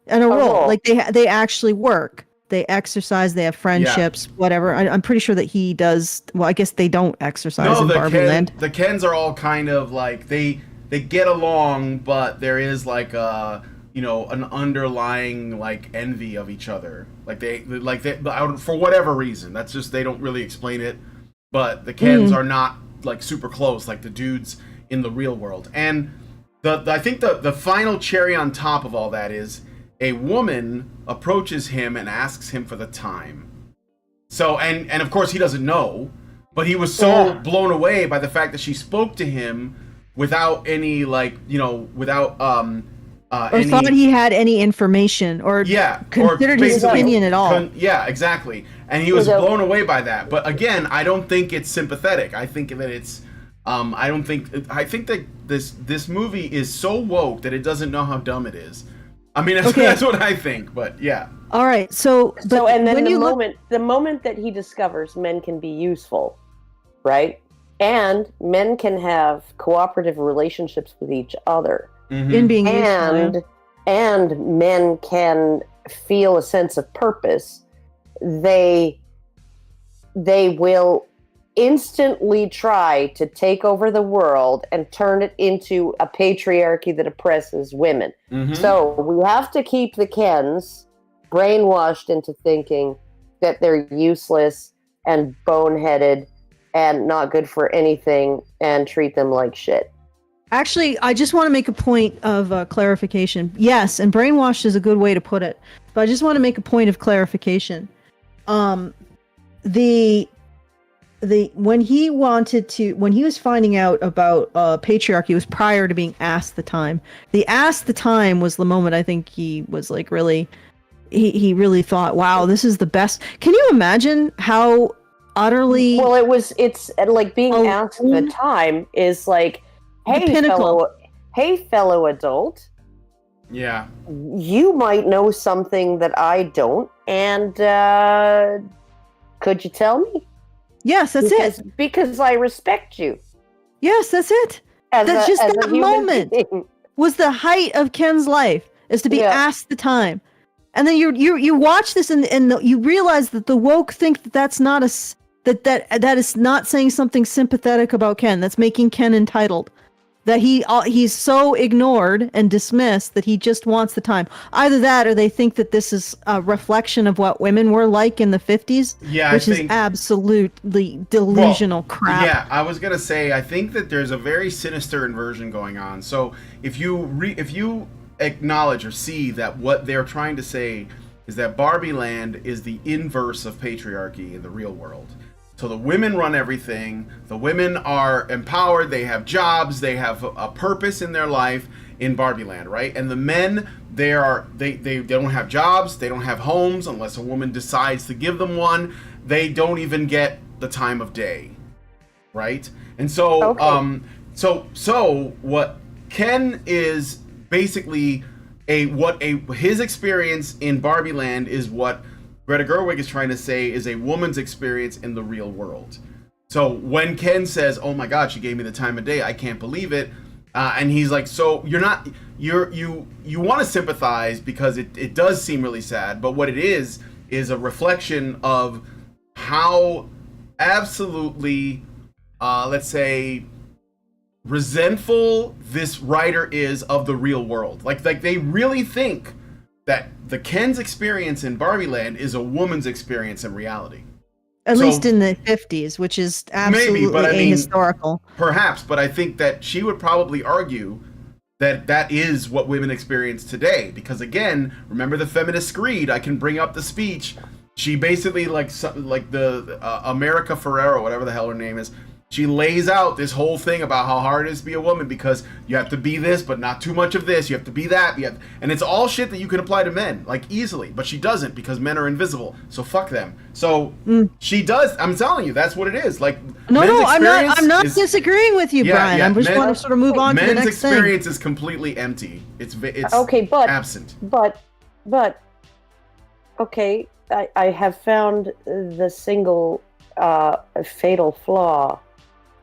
and a role. Like they actually work, they exercise, they have friendships, whatever. I'm pretty sure that he does. Well, I guess they don't exercise in Barbie Land. The Kens are all kind of like they get along, but there is like an underlying like envy of each other. Like they for whatever reason. That's just, they don't really explain it. But the Kens are not like super close like the dudes in the real world. And I think the final cherry on top of all that is a woman approaches him and asks him for the time. So and of course he doesn't know, but he was so blown away by the fact that she spoke to him without any without thought he had any information or considered his opinion at all. Exactly. And he was blown away by that. But again, I don't think it's sympathetic. I think that it's I think that this movie is so woke that it doesn't know how dumb it is. I mean, that's what I think, but yeah. All right. And then the moment that he discovers men can be useful, right? And men can have cooperative relationships with each other. In being useful, and men can feel a sense of purpose, they will instantly try to take over the world and turn it into a patriarchy that oppresses women. So we have to keep the Kens brainwashed into thinking that they're useless and boneheaded and not good for anything and treat them like shit. Actually, I just want to make a point of clarification. Yes, and brainwashed is a good way to put it. But I just want to make a point of clarification. When he was finding out about patriarchy, was prior to being asked the time. The asked the time was the moment I think he was like really, he really thought, wow, this is the best. Can you imagine how utterly? Well, it's like being asked the time is like, hey fellow adult. Yeah. You might know something that I don't, and could you tell me? Yes, that's it. Because I respect you. Yes, that's it. That moment was the height of Ken's life, is to be asked the time. And then you watch this and you realize that the woke think that that's not That is not saying something sympathetic about Ken. That's making Ken entitled. That he's so ignored and dismissed that he just wants the time. Either that, or they think that this is a reflection of what women were like in the 50s, which is absolutely delusional crap. Yeah, I was gonna say, I think that there's a very sinister inversion going on. So if you acknowledge or see that what they're trying to say is that Barbie Land is the inverse of patriarchy in the real world. So the women run everything. The women are empowered. They have jobs. They have a purpose in their life in Barbie Land, right? And the men, they don't have jobs. They don't have homes unless a woman decides to give them one. They don't even get the time of day, right? And so, so what Ken is basically his experience in Barbie Land is what Greta Gerwig is trying to say is a woman's experience in the real world. So when Ken says, "Oh my God, she gave me the time of day. I can't believe it," and he's like, "So you want to sympathize because it does seem really sad, but what it is a reflection of how absolutely, let's say, resentful this writer is of the real world. Like they really think that the Ken's experience in Barbie Land is a woman's experience in reality. At least in the 50s, which is absolutely ahistorical. Perhaps, but I think that she would probably argue that is what women experience today. Because again, remember the feminist screed? I can bring up the speech. She basically, like the America Ferrero, whatever the hell her name is, she lays out this whole thing about how hard it is to be a woman because you have to be this, but not too much of this. You have to be that. And it's all shit that you can apply to men, like easily. But she doesn't because men are invisible. So fuck them. So she does. I'm telling you, that's what it is. Like I'm not disagreeing with you, Brian. I just want to sort of move on to the next thing. Men's experience is completely empty. It's absent. But okay, I have found the single fatal flaw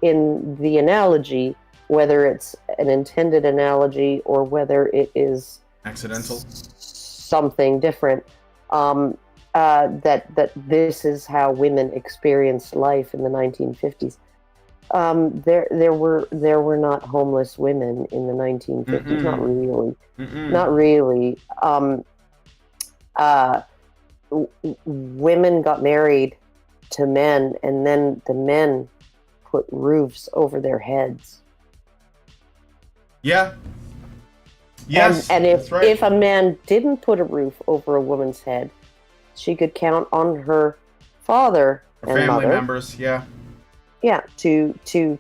in the analogy, whether it's an intended analogy or whether it is accidental, something different. That this is how women experienced life in the 1950s. There were not homeless women in the 1950s. Mm-mm. Not really. Women got married to men, and then the men put roofs over their heads. Yeah. Yes. And if a man didn't put a roof over a woman's head, she could count on her father and family mother, members. Yeah. Yeah, to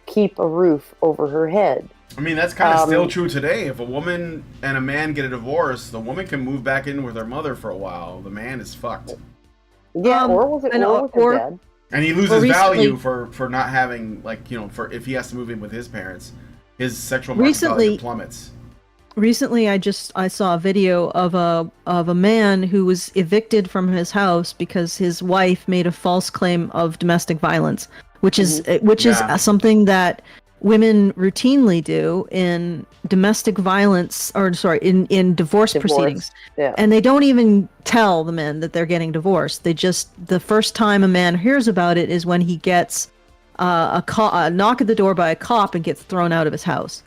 keep a roof over her head. I mean, that's kind of still true today. If a woman and a man get a divorce, the woman can move back in with her mother for a while. The man is fucked. Yeah, or with her dad. And he loses value for not having, for if he has to move in with his parents, his sexual market value plummets. Recently, I saw a video of a man who was evicted from his house because his wife made a false claim of domestic violence, which is something that women routinely do in domestic violence, in divorce proceedings. Yeah. And they don't even tell the men that they're getting divorced. The first time a man hears about it is when he gets a knock at the door by a cop and gets thrown out of his house.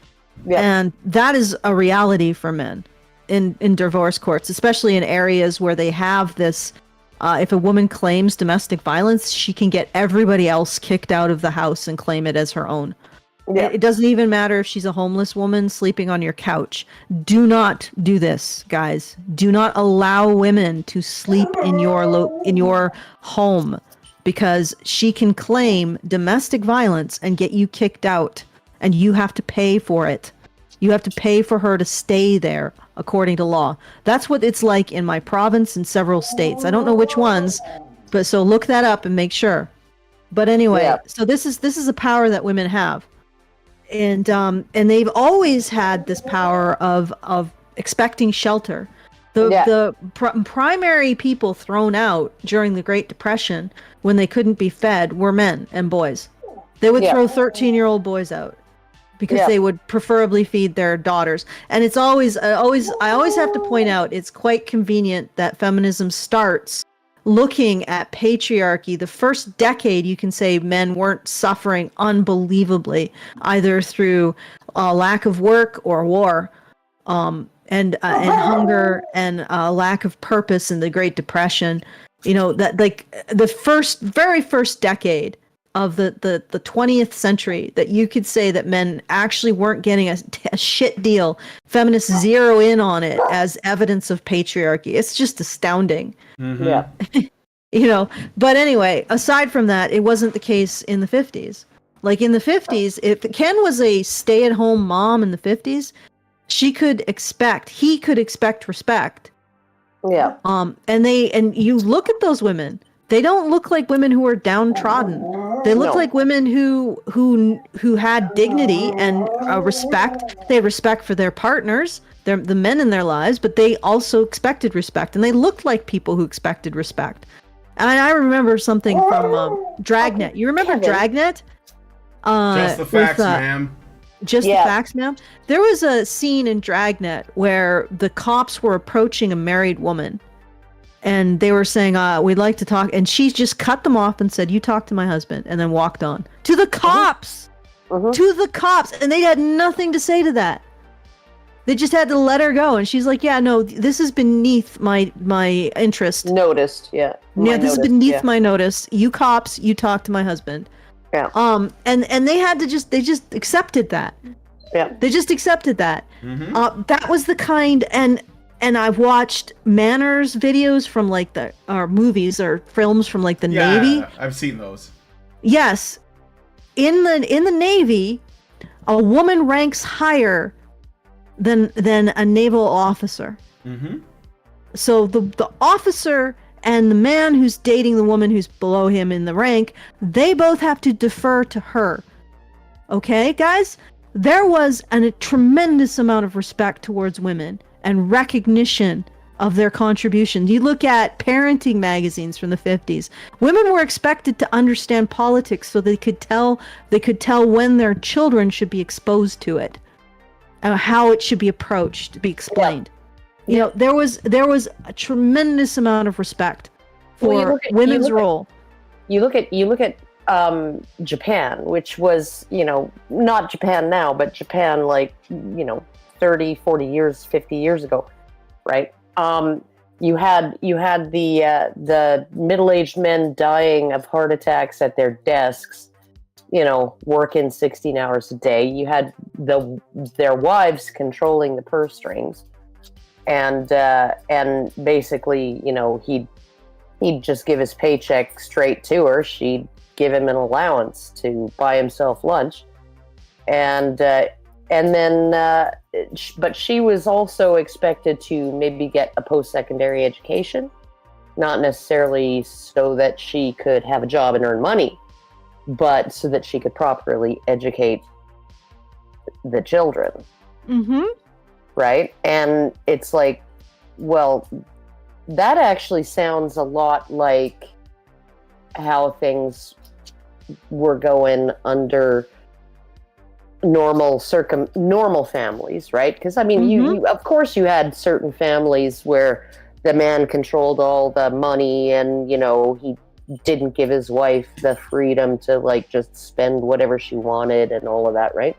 Yeah. And that is a reality for men in divorce courts, especially in areas where they have this. If a woman claims domestic violence, she can get everybody else kicked out of the house and claim it as her own. Yeah. It doesn't even matter if she's a homeless woman sleeping on your couch. Do not do this, guys. Do not allow women to sleep in your home, because she can claim domestic violence and get you kicked out, and you have to pay for it. You have to pay for her to stay there according to law. That's what it's like in my province and several states. I don't know which ones, but so look that up and make sure. But anyway, So this is a power that women have. And they've always had this power of expecting shelter. The primary people thrown out during the Great Depression when they couldn't be fed were men and boys. They would throw 13-year-old boys out because they would preferably feed their daughters. And it's I always have to point out, it's quite convenient that feminism starts looking at patriarchy, the first decade, you can say men weren't suffering unbelievably, either through lack of work or war, and hunger and lack of purpose in the Great Depression. That like the very first decade of the 20th century, that you could say that men actually weren't getting a shit deal. Feminists zero in on it as evidence of patriarchy. It's just astounding. Mm-hmm. Yeah. But anyway, aside from that, it wasn't the case in the 50s. Like in the 50s, if Ken was a stay-at-home mom in the 50s, he could expect respect. Yeah. And you look at those women, they don't look like women who are downtrodden. They look like women who had dignity and respect. They had respect for their partners, the men in their lives, but they also expected respect, and they looked like people who expected respect. And I remember something from Dragnet. You remember Dragnet? Just the facts, ma'am. Just the facts, ma'am. There was a scene in Dragnet where the cops were approaching a married woman, and they were saying, we'd like to talk. And she just cut them off and said, "You talk to my husband," and then walked on. To the cops! Mm-hmm. To the cops! And they had nothing to say to that. They just had to let her go. And she's like, "Yeah, no, this is beneath my interest." Noticed, yeah. This is beneath my notice. You cops, you talk to my husband. Yeah. And they had to they just accepted that. Yeah. They just accepted that. Mm-hmm. That was the kind, and I've watched manners videos from like or movies or films from like the Navy. I've seen those. Yes. In the Navy, a woman ranks higher than a naval officer. Mm-hmm. So the officer and the man who's dating the woman who's below him in the rank, they both have to defer to her. Okay, guys? There was a tremendous amount of respect towards women and recognition of their contributions. You look at parenting magazines from the 50s. Women were expected to understand politics so they could tell when their children should be exposed to it, how it should be approached, to be explained. Yeah. There was a tremendous amount of respect for women's role. You look at Japan, which was, not Japan now, but Japan 30, 40 years, 50 years ago, right? You had the middle-aged men dying of heart attacks at their desks, working 16 hours a day. You had their wives controlling the purse strings. And basically, he'd just give his paycheck straight to her. She'd give him an allowance to buy himself lunch, and then, but she was also expected to maybe get a post-secondary education, not necessarily so that she could have a job and earn money, but so that she could properly educate the children. Mm-hmm. Right? And it's like, well, that actually sounds a lot like how things were going under normal families, right? Because you of course you had certain families where the man controlled all the money, and he didn't give his wife the freedom to just spend whatever she wanted and all of that, right?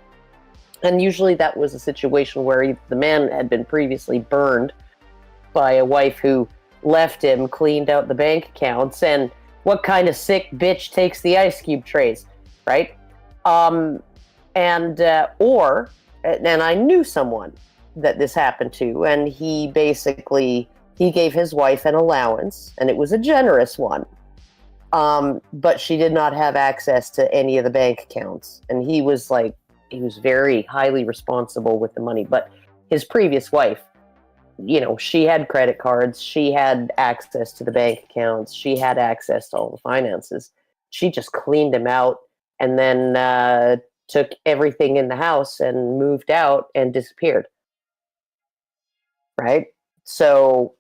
And usually that was a situation where the man had been previously burned by a wife who left him, cleaned out the bank accounts, and what kind of sick bitch takes the ice cube trays, right? And I knew someone that this happened to, and he gave his wife an allowance, and it was a generous one. But she did not have access to any of the bank accounts, and he was very highly responsible with the money. But his previous wife, she had credit cards, she had access to the bank accounts, she had access to all the finances. She just cleaned him out, and then took everything in the house and moved out and disappeared. Right? So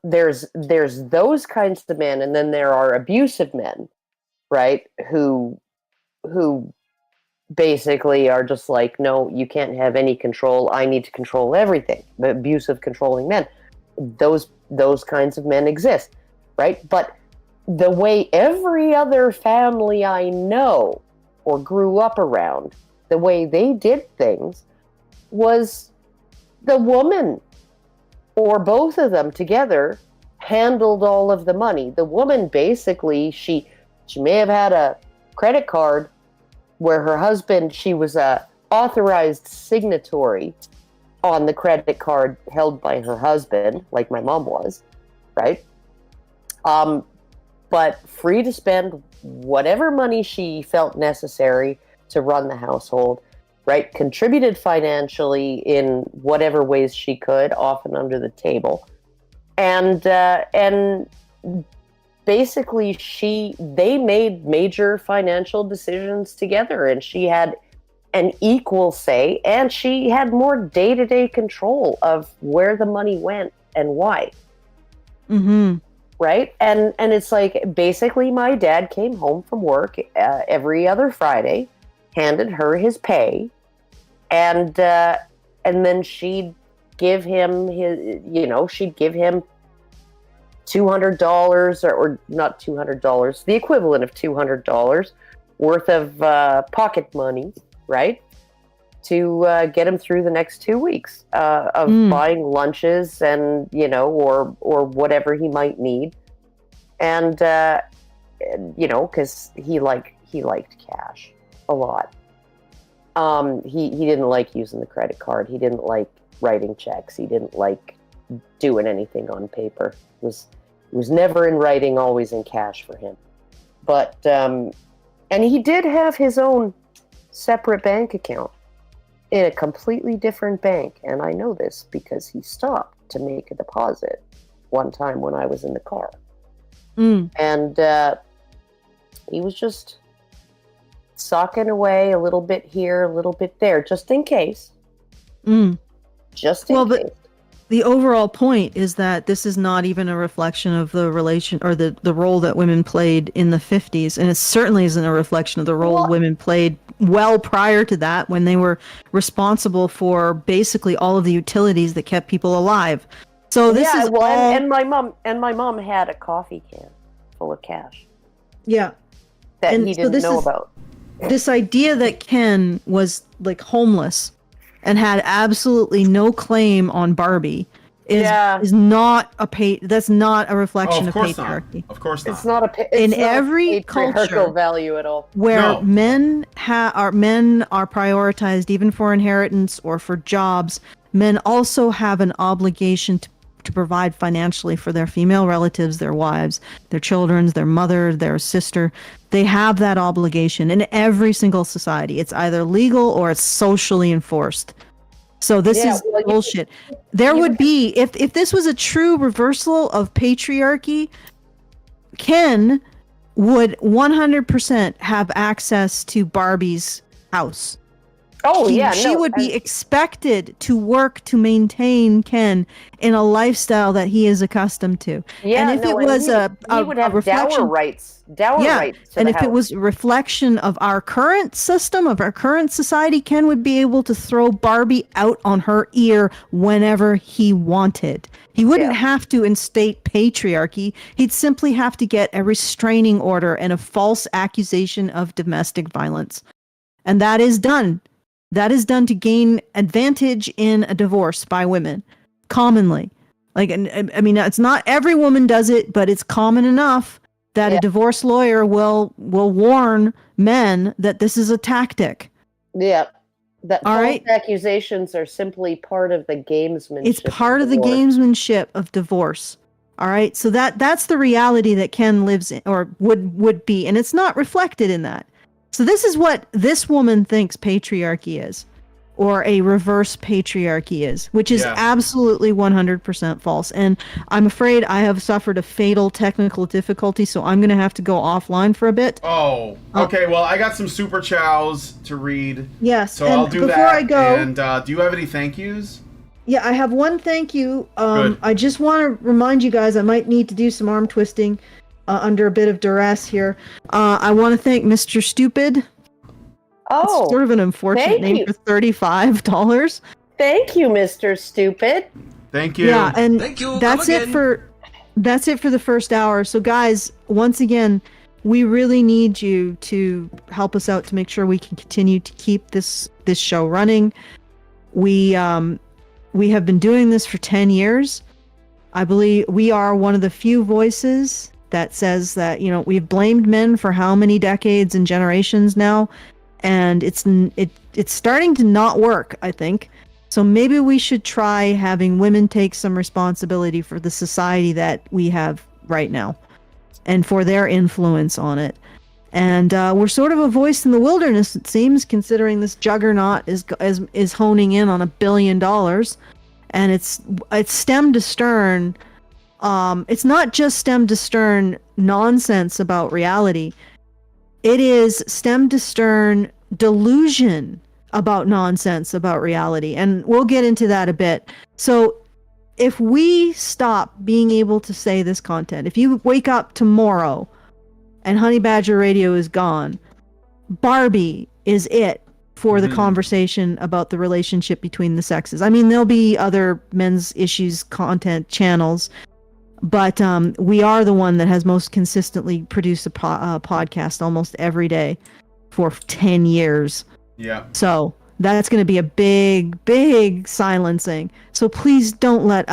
there's those kinds of men, and then there are abusive men, right? Who basically are just like, no, you can't have any control. I need to control everything. The abusive, controlling men. Those kinds of men exist, right? But the way every other family I know or grew up around, the way they did things was the woman or both of them together handled all of the money. The woman basically, she may have had a credit card where her husband, she was a authorized signatory on the credit card held by her husband, like my mom was, right? But free to spend whatever money she felt necessary to run the household, right? Contributed financially in whatever ways she could, often under the table. And basically they made major financial decisions together, and she had an equal say, and she had more day-to-day control of where the money went and why. Mm-hmm. Right? And it's like, basically my dad came home from work every other Friday, handed her his pay, and then she'd give him she'd give him $200 or not $200, the equivalent of $200 worth of pocket money, right? To get him through the next 2 weeks of buying lunches and, or whatever he might need. And, because he liked cash a lot. He didn't like using the credit card. He didn't like writing checks. He didn't like doing anything on paper. It was never in writing, always in cash for him. But, and he did have his own separate bank account in a completely different bank. And I know this because he stopped to make a deposit one time when I was in the car. And he was just socking away a little bit here, a little bit there, just in case. Just in case. But the overall point is that this is not even a reflection of the relation or the role that women played in the 50s. And it certainly isn't a reflection of the role women played well prior to that, when they were responsible for basically all of the utilities that kept people alive. So this is all... and my mom had a coffee can full of cash. Yeah. That he didn't know about. This idea that Ken was like homeless and had absolutely no claim on Barbie is not that's not a reflection of patriarchy. Of course not. It's not in every culture value at all. Where men are prioritized even for inheritance or for jobs. Men also have an obligation to provide financially for their female relatives, their wives, their children, their mother, their sister. They have that obligation in every single society. It's either legal or it's socially enforced. So this is bullshit. There would be, if this was a true reversal of patriarchy, Ken would 100% have access to Barbie's house. She would be expected to work to maintain Ken in a lifestyle that he is accustomed to. Yeah, and if it was he would have reflection, dower rights. Rights. And if it was a reflection of our current system, of our current society, Ken would be able to throw Barbie out on her ear whenever he wanted. He wouldn't have to instate patriarchy. He'd simply have to get a restraining order and a false accusation of domestic violence. And that is done. That is done to gain advantage in a divorce by women, commonly. Like, I mean, it's not every woman does it, but it's common enough that a divorce lawyer will warn men that this is a tactic. Yeah, that false accusations are simply part of the gamesmanship. It's part of the gamesmanship of divorce. All right, so that's the reality that Ken lives in, or would be, and it's not reflected in that. So this is what this woman thinks patriarchy is, or a reverse patriarchy is, which is absolutely 100% false. And I'm afraid I have suffered a fatal technical difficulty, so I'm going to have to go offline for a bit. Oh, okay. Well, I got some super chows to read. Yes. So I'll do that. Before I go, and do you have any thank yous? Yeah, I have one thank you. I just want to remind you guys I might need to do some arm twisting. Under a bit of duress here. I want to thank Mr. Stupid. Oh, it's sort of an unfortunate name for $35. Thank you, Mr. Stupid. Thank you. Yeah, and that's it for That's it for the first hour. So guys, once again, we really need you to help us out to make sure we can continue to keep this show running. We have been doing this for 10 years. I believe we are one of the few voices that says that, we've blamed men for how many decades and generations now, and it's starting to not work, I think. So maybe we should try having women take some responsibility for the society that we have right now and for their influence on it. And we're sort of a voice in the wilderness, it seems, considering this juggernaut is honing in on $1 billion. And it's stem to stern. It's not just stem to stern nonsense about reality. It is stem to stern delusion about nonsense about reality. And we'll get into that a bit. So if we stop being able to say this content, if you wake up tomorrow and Honey Badger Radio is gone, Barbie is it for the conversation about the relationship between the sexes. I mean, there'll be other men's issues content channels, but we are the one that has most consistently produced a podcast almost every day for 10 years. Yeah. So that's going to be a big silencing. So please don't let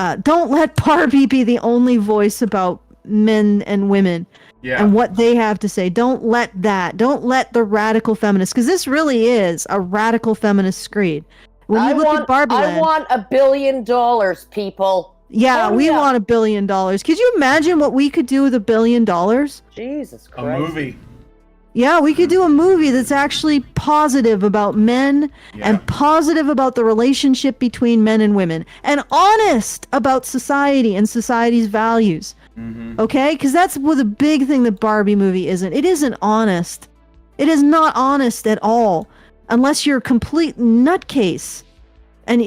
Barbie be the only voice about men and women and what they have to say. Don't let the radical feminists, because this really is a radical feminist screed. When you look at Barbie Land, I want $1 billion, people. Yeah, we want $1 billion. Could you imagine what we could do with $1 billion? Jesus Christ. A movie. Yeah, we could do a movie that's actually positive about men and positive about the relationship between men and women and honest about society and society's values. Okay? Because that's what the big thing that Barbie movie isn't. It isn't honest. It is not honest at all unless you're a complete nutcase. And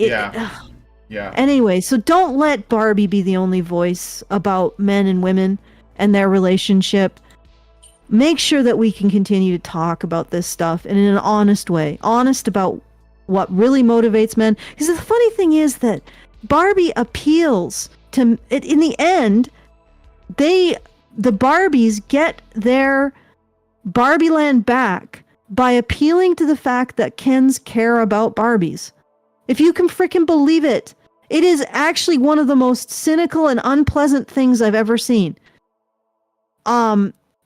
anyway, so don't let Barbie be the only voice about men and women and their relationship. Make sure that we can continue to talk about this stuff in an honest way. Honest about what really motivates men. Because the funny thing is that Barbie appeals to, in the end, the Barbies get their Barbie Land back by appealing to the fact that Kens care about Barbies. If you can freaking believe it. It is actually one of the most cynical and unpleasant things I've ever seen.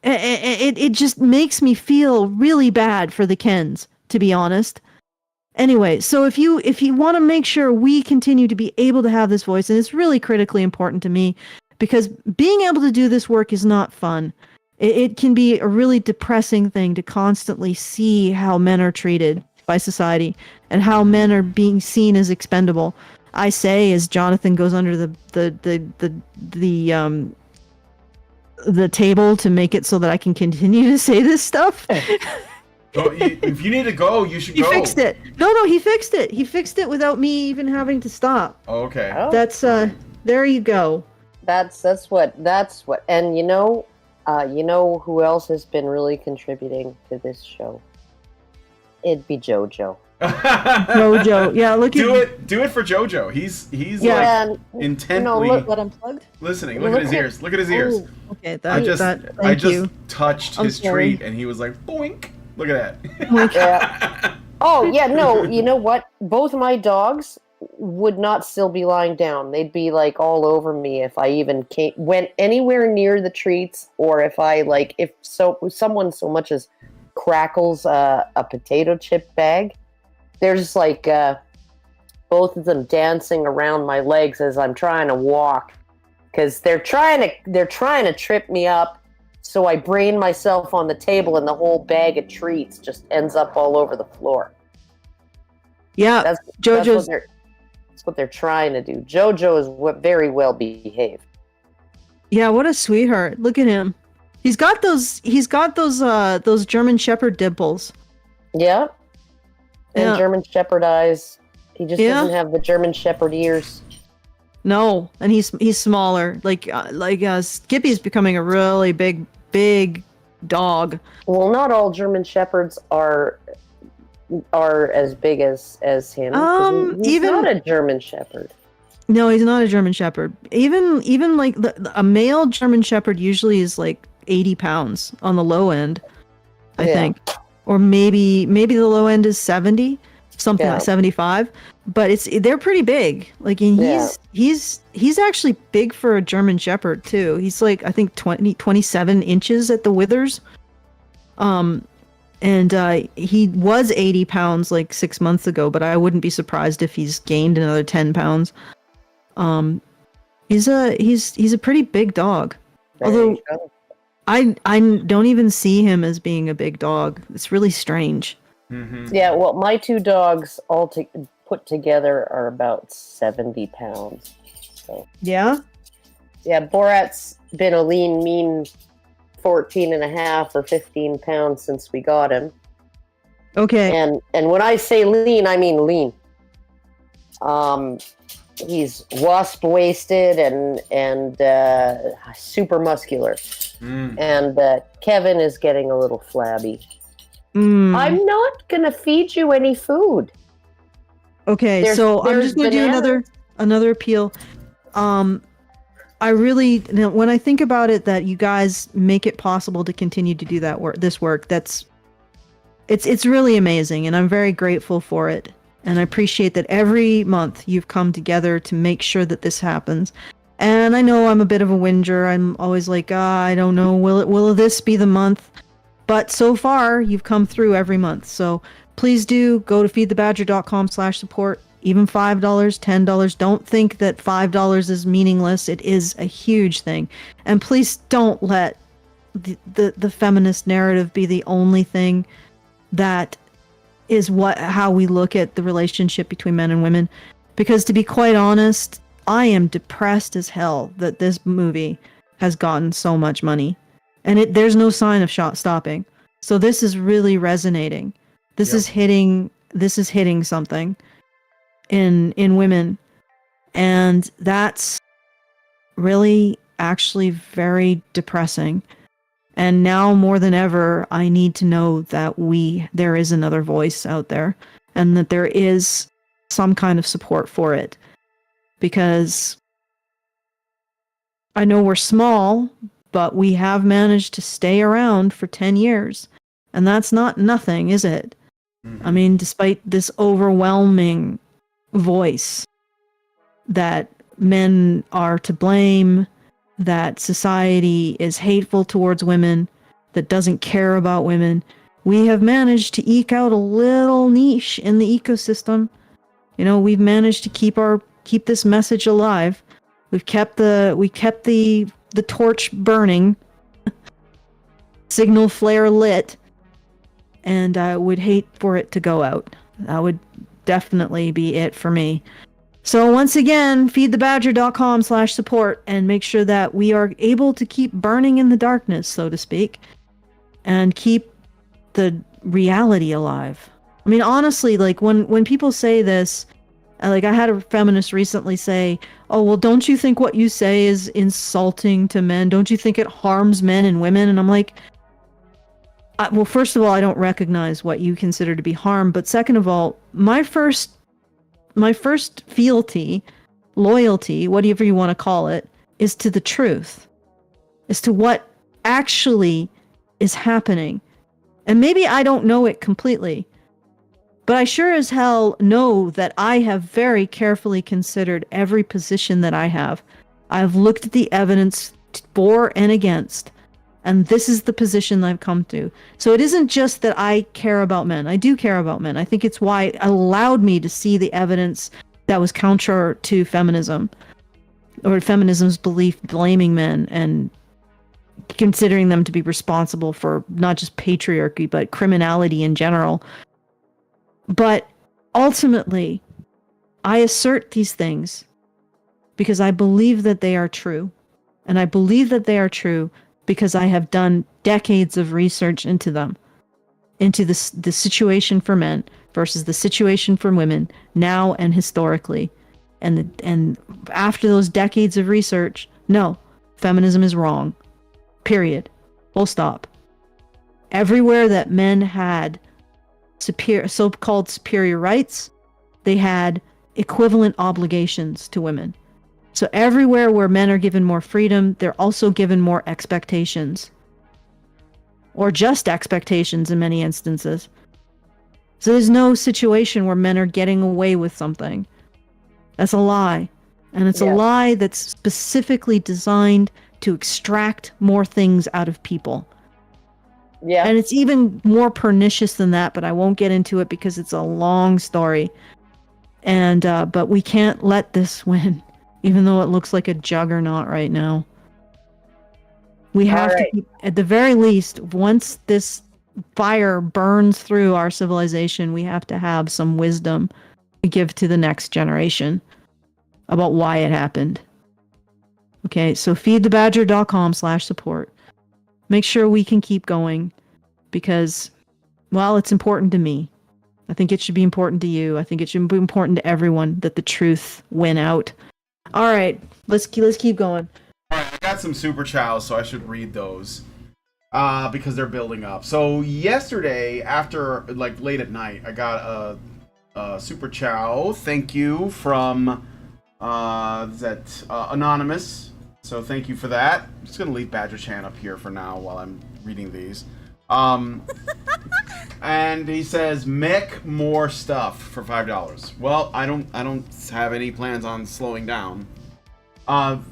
It just makes me feel really bad for the Kens, to be honest. Anyway, so if you want to make sure we continue to be able to have this voice, and it's really critically important to me, because being able to do this work is not fun. It can be a really depressing thing to constantly see how men are treated by society and how men are being seen as expendable. I say, as Jonathan goes under the table to make it so that I can continue to say this stuff. If you need to go, you should go. He fixed it. No, he fixed it. He fixed it without me even having to stop. Oh, okay. Oh. That's there you go. That's what. And you know who else has been really contributing to this show? It'd be JoJo. JoJo, yeah, do it for JoJo. He's like intently unplugged. Listening. Look at his ears. Look at his ears. Oh, okay, I just touched his treat and he was like, boink. Look at that. Yeah. Oh yeah, no. You know what? Both of my dogs would not still be lying down. They'd be like all over me if I even went anywhere near the treats, or if someone so much as crackles a potato chip bag. They're just like both of them dancing around my legs as I'm trying to walk, because they're trying to trip me up. So I brain myself on the table, and the whole bag of treats just ends up all over the floor. Yeah, that's what they're trying to do. JoJo is very well behaved. Yeah, what a sweetheart! Look at him. He's got those German Shepherd dimples. Yeah. And German Shepherd eyes. He just doesn't have the German Shepherd ears. No, and he's smaller. Like Skippy's becoming a really big dog. Well, not all German Shepherds are as big as him. He's not a German Shepherd. No, he's not a German Shepherd. Even like a male German Shepherd usually is like 80 pounds on the low end, I think. Or maybe the low end is 70, something like 75. But they're pretty big. Like, and he's actually big for a German Shepherd too. He's like, I think 27 inches at the withers. And he was 80 pounds like 6 months ago, but I wouldn't be surprised if he's gained another 10 pounds. He's a pretty big dog. Although I don't even see him as being a big dog. It's really strange. Mm-hmm. Yeah, well, my two dogs put together are about 70 pounds. So. Yeah? Yeah, Borat's been a lean, mean 14 and a half or 15 pounds since we got him. Okay. And when I say lean, I mean lean. He's wasp-waisted and super muscular. And Kevin is getting a little flabby. I'm not going to feed you any food. Okay, so I'm just going to do another appeal. I really, when I think about it, that you guys make it possible to continue to do this work, it's really amazing, and I'm very grateful for it. And I appreciate that every month you've come together to make sure that this happens. And I know I'm a bit of a whinger. I'm always like, I don't know, will this be the month? But so far, you've come through every month. So please do go to feedthebadger.com/support. Even $5, $10. Don't think that $5 is meaningless. It is a huge thing. And please don't let the feminist narrative be the only thing that is how we look at the relationship between men and women. Because to be quite honest, I am depressed as hell that this movie has gotten so much money. And there's no sign of stopping. So this is really resonating. This is hitting something in women. And that's really actually very depressing. And now more than ever, I need to know that there is another voice out there and that there is some kind of support for it. Because I know we're small, but we have managed to stay around for 10 years. And that's not nothing, is it? Mm-hmm. I mean, despite this overwhelming voice that men are to blame, that society is hateful towards women, that doesn't care about women, we have managed to eke out a little niche in the ecosystem. You know, we've managed to keep this message alive. We kept the torch burning, signal flare lit, and I would hate for it to go out. That would definitely be it for me. So once again, feedthebadger.com/support and make sure that we are able to keep burning in the darkness, so to speak, and keep the reality alive. I mean, honestly, like when people say this, like I had a feminist recently say, oh, well, don't you think what you say is insulting to men? Don't you think it harms men and women? And I'm like, well, first of all, I don't recognize what you consider to be harm. But second of all, my first fealty, loyalty, whatever you want to call it, is to the truth, is to what actually is happening. And maybe I don't know it completely, but I sure as hell know that I have very carefully considered every position that I have. I've looked at the evidence for and against, and this is the position I've come to. So it isn't just that I care about men. I do care about men. I think it's why it allowed me to see the evidence that was counter to feminism, or feminism's belief blaming men and considering them to be responsible for not just patriarchy, but criminality in general. But ultimately, I assert these things because I believe that they are true. And I believe that they are true because I have done decades of research into them, into the situation for men versus the situation for women now and historically. And after those decades of research, no, feminism is wrong. Period. Full stop. Everywhere that men had so-called superior rights, they had equivalent obligations to women. So everywhere where men are given more freedom, they're also given more expectations. Or just expectations in many instances. So there's no situation where men are getting away with something. That's a lie. And it's a lie that's specifically designed to extract more things out of people. Yeah. And it's even more pernicious than that, but I won't get into it because it's a long story. And but we can't let this win, even though it looks like a juggernaut right now. We have to keep, at the very least, once this fire burns through our civilization, we have to have some wisdom to give to the next generation about why it happened. Okay, so feedthebadger.com/support. Make sure we can keep going because, well, it's important to me. I think it should be important to you. I think it should be important to everyone that the truth win out. All right, let's keep going. All right, I got some super chows, so I should read those because they're building up. So yesterday, after like late at night, I got a super chow. Thank you from Anonymous. So thank you for that. I'm just gonna leave Badger Chan up here for now while I'm reading these. And he says, "Make more stuff for $5." Well, I don't have any plans on slowing down.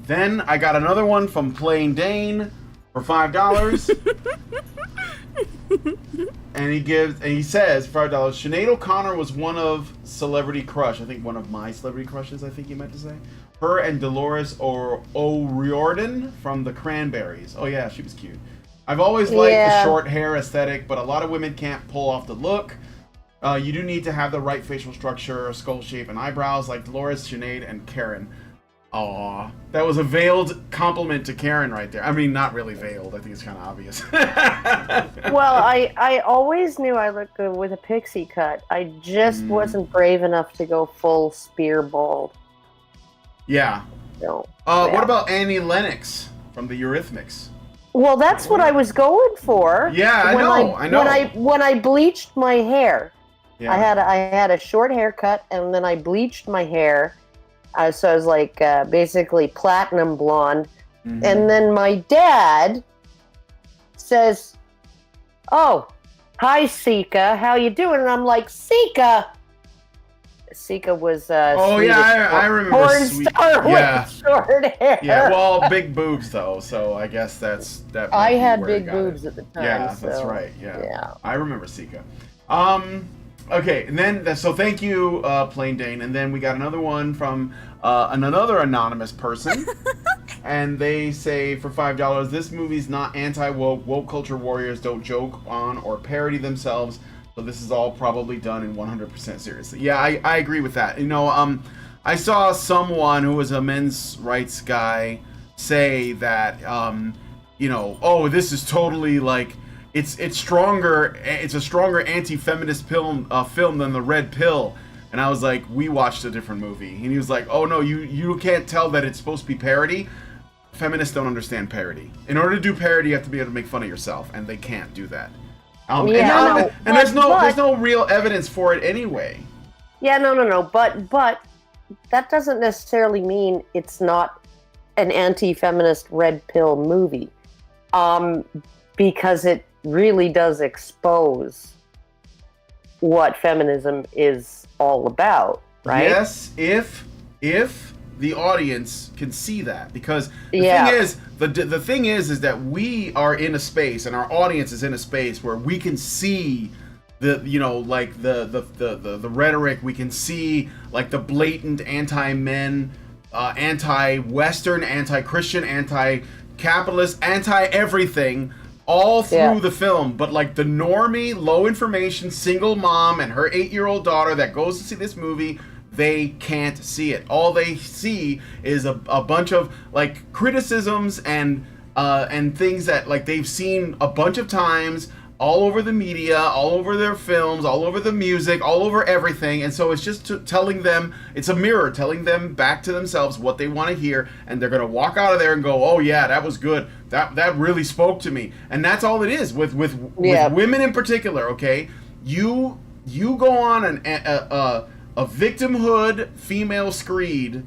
Then I got another one from Plain Dane for $5. And he says $5. Sinead O'Connor was one of Celebrity Crush. I think one of my celebrity crushes, I think you meant to say. Her and Dolores O'Riordan from the Cranberries. Oh yeah, she was cute. I've always liked the short hair aesthetic, but a lot of women can't pull off the look. You do need to have the right facial structure, skull shape, and eyebrows like Dolores, Sinead, and Karen. Aw, that was a veiled compliment to Karen right there. I mean, not really veiled. I think it's kind of obvious. Well, I always knew I looked good with a pixie cut. I just wasn't brave enough to go full spear bald. Yeah. No. What about Annie Lennox from the Eurythmics? Well, that's what I was going for. Yeah, I know. When I bleached my hair, yeah. I had a short haircut, and then I bleached my hair. So I was like basically platinum blonde. Mm-hmm. And then my dad says, "Oh, hi, Sika. How you doing?" And I'm like, "Sika." Sika was I remember porn star with short hair. Yeah, well, big boobs though, so I guess that. I had big boobs at the time. Yeah, so, that's right. Yeah, I remember Sika. Okay, and then so thank you, Plain Dane, and then we got another one from another anonymous person, and they say for $5, this movie's not anti-woke. Woke culture warriors don't joke on or parody themselves, so this is all probably done in 100% seriously. Yeah, I agree with that. You know, I saw someone who was a men's rights guy say that, you know, oh, this is totally like. It's stronger. It's a stronger anti-feminist film than The Red Pill. And I was like, we watched a different movie. And he was like, oh no, you can't tell that it's supposed to be parody. Feminists don't understand parody. In order to do parody, you have to be able to make fun of yourself, and they can't do that. There's no real evidence for it anyway. Yeah, no. But that doesn't necessarily mean it's not an anti-feminist Red Pill movie, because it really does expose what feminism is all about, right? Yes, if the audience can see that, because the thing is that we are in a space, and our audience is in a space where we can see the rhetoric. We can see like the blatant anti-men, anti-Western, anti-Christian, anti-capitalist, anti-everything all through the film. But like the normie, low information, single mom and her 8-year-old daughter that goes to see this movie, they can't see it. All they see is a bunch of like criticisms and things that like they've seen a bunch of times all over the media, all over their films, all over the music, all over everything. And so it's just telling them, it's a mirror telling them back to themselves what they want to hear, and they're going to walk out of there and go, oh yeah, that was good. That really spoke to me. And that's all it is with women in particular, okay? You go on a victimhood female screed,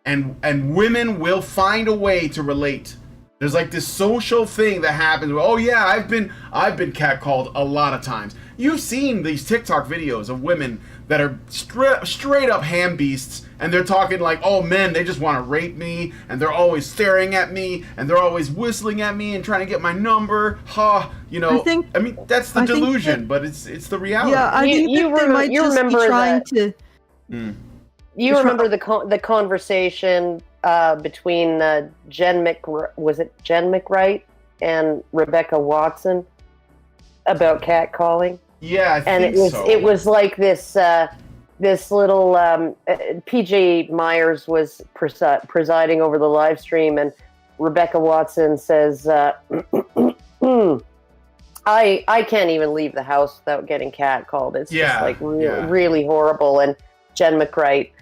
and women will find a way to relate. There's like this social thing that happens where, oh yeah, I've been catcalled a lot of times. You've seen these TikTok videos of women that are straight up ham beasts, and they're talking like, oh men, they just want to rape me, and they're always staring at me, and they're always whistling at me and trying to get my number. You know, I mean, that's the delusion, but it's the reality. Yeah, I think you remember trying to. You remember the conversation between Jen McWright and Rebecca Watson about catcalling? Yeah, I think so. It was like this little PJ Myers was presiding over the live stream, and Rebecca Watson says, I can't even leave the house without getting catcalled. It's just like really horrible. And Jen McWright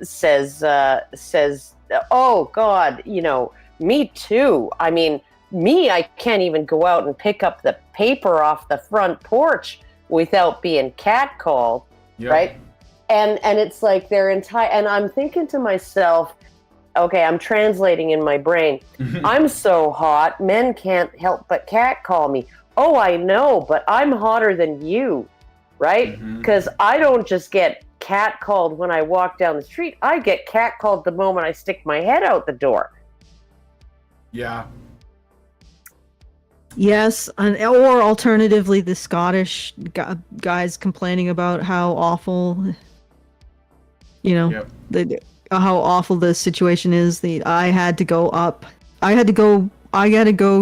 says, oh God, you know, me too. I mean, I can't even go out and pick up the paper off the front porch without being catcalled, right? And it's like their entire, and I'm thinking to myself, okay, I'm translating in my brain. I'm so hot, men can't help but catcall me. Oh, I know, but I'm hotter than you, right? Because I don't just get catcalled when I walk down the street. I get catcalled the moment I stick my head out the door. Yeah. Yes, or alternatively, the Scottish guys complaining about how awful, you know, how awful the situation is. I had to go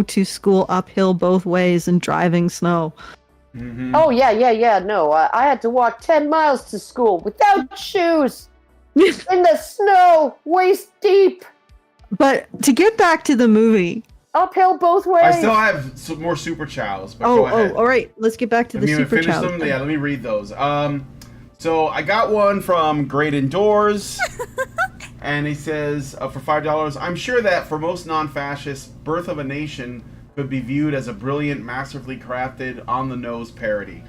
to school uphill both ways and driving snow. Oh yeah. No, I had to walk 10 miles to school without shoes in the snow, waist deep. But to get back to the movie. Uphill both ways. I still have some more super chows, but go ahead. All right. Let's get back to the super chows. Yeah, let me read those. So I got one from Great Indoors, and he says, for $5, I'm sure that for most non-fascists, Birth of a Nation could be viewed as a brilliant, masterfully crafted, on-the-nose parody.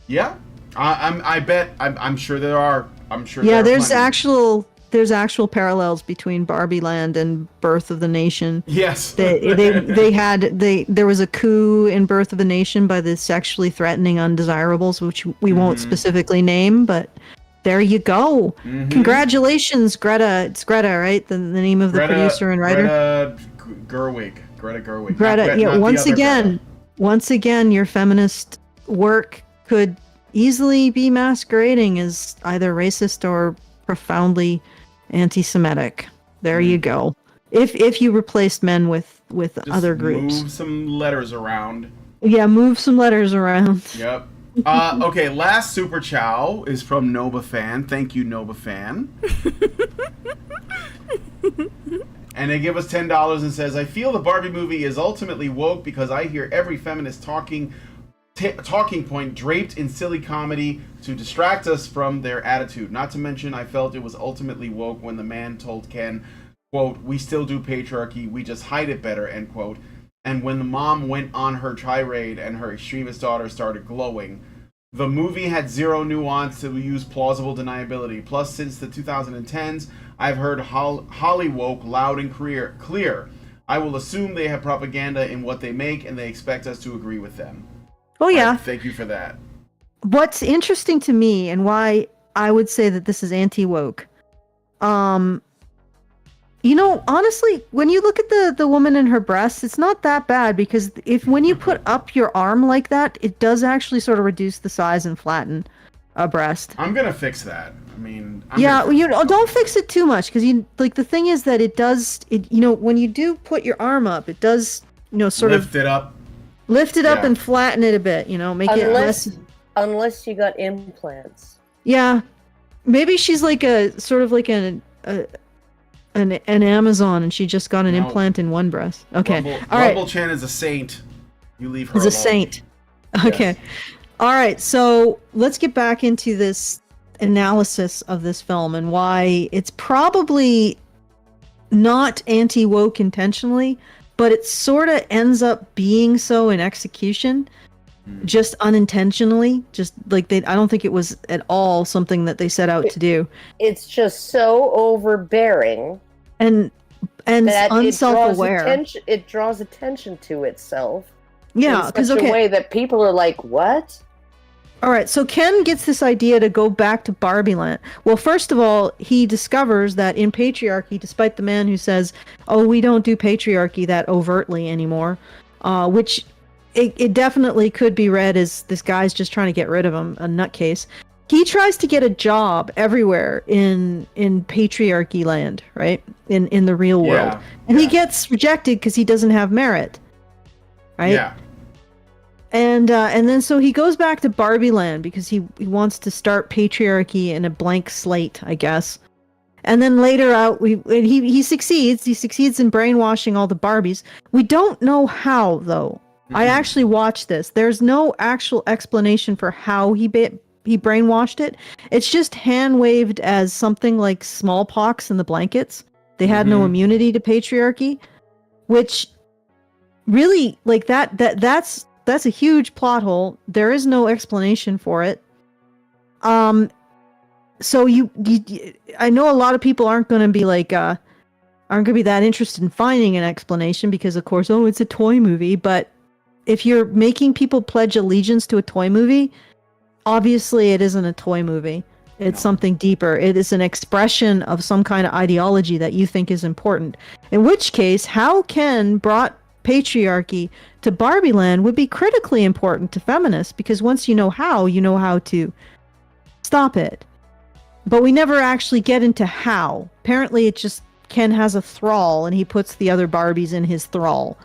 Yeah, I bet. I'm sure there are. I'm sure. Yeah, there are there's actual parallels between Barbie Land and Birth of the Nation. Yes. There was a coup in Birth of the Nation by the sexually threatening undesirables, which we won't specifically name, but there you go. Congratulations, Greta. It's Greta, right? The name of the producer and writer? Greta Gerwig. Once again, your feminist work could easily be masquerading as either racist or profoundly anti-Semitic. There you go. If you replaced men with just other groups. Move some letters around. Yeah, move some letters around. Yep. Okay, last super chow is from Nova Fan. Thank you, Nova Fan. And they give us $10 and says, I feel the Barbie movie is ultimately woke because I hear every feminist talking point draped in silly comedy to distract us from their attitude. Not to mention, I felt it was ultimately woke when the man told Ken, quote, we still do patriarchy, we just hide it better, end quote. And when the mom went on her tirade and her extremist daughter started glowing, the movie had zero nuance to use plausible deniability. Plus, since the 2010s, I've heard Hollywoke loud and clear. I will assume they have propaganda in what they make and they expect us to agree with them. Oh, yeah. Thank you for that. What's interesting to me and why I would say that this is anti-woke, you know, honestly, when you look at the woman in her breasts, it's not that bad because when you put up your arm like that, it does actually sort of reduce the size and flatten a breast. I'm going to fix that. I mean, don't fix it too much because the thing is that it when you do put your arm up, it does, sort of lift it up and flatten it a bit, make it less. Unless you got implants. Yeah. Maybe she's like an Amazon and she just got an implant in one breast. Okay. Rumble Chan is a saint. You leave her alone. Is a saint. Okay. Yes. All right. So let's get back into this analysis of this film and why it's probably not anti-woke intentionally, but it sort of ends up being so in execution. just unintentionally, just like I don't think it was at all something that they set out to do. It's just so overbearing and that unself-aware. It draws attention to itself. Yeah, in such a way that people are like, what? All right, so Ken gets this idea to go back to Barbie Land. Well, first of all, he discovers that in patriarchy, despite the man who says, oh, we don't do patriarchy that overtly anymore, which it definitely could be read as this guy's just trying to get rid of him, a nutcase. He tries to get a job everywhere in patriarchy land, right? In the real world. And he gets rejected because he doesn't have merit, right? Yeah. And then so he goes back to Barbie Land because he wants to start patriarchy in a blank slate, I guess. And then later out, he succeeds. He succeeds in brainwashing all the Barbies. We don't know how, though. Mm-hmm. I actually watched this. There's no actual explanation for how he brainwashed it. It's just hand-waved as something like smallpox in the blankets. They had no immunity to patriarchy, which really, like that's a huge plot hole. There is no explanation for it. So you I know a lot of people aren't going to be like aren't going to be that interested in finding an explanation because of course, oh, it's a toy movie, but if you're making people pledge allegiance to a toy movie, obviously it isn't a toy movie. It's something deeper. It is an expression of some kind of ideology that you think is important. In which case, how Ken brought patriarchy to Barbie Land would be critically important to feminists, because once you know how to stop it. But we never actually get into how. Apparently it just Ken has a thrall and he puts the other Barbies in his thrall.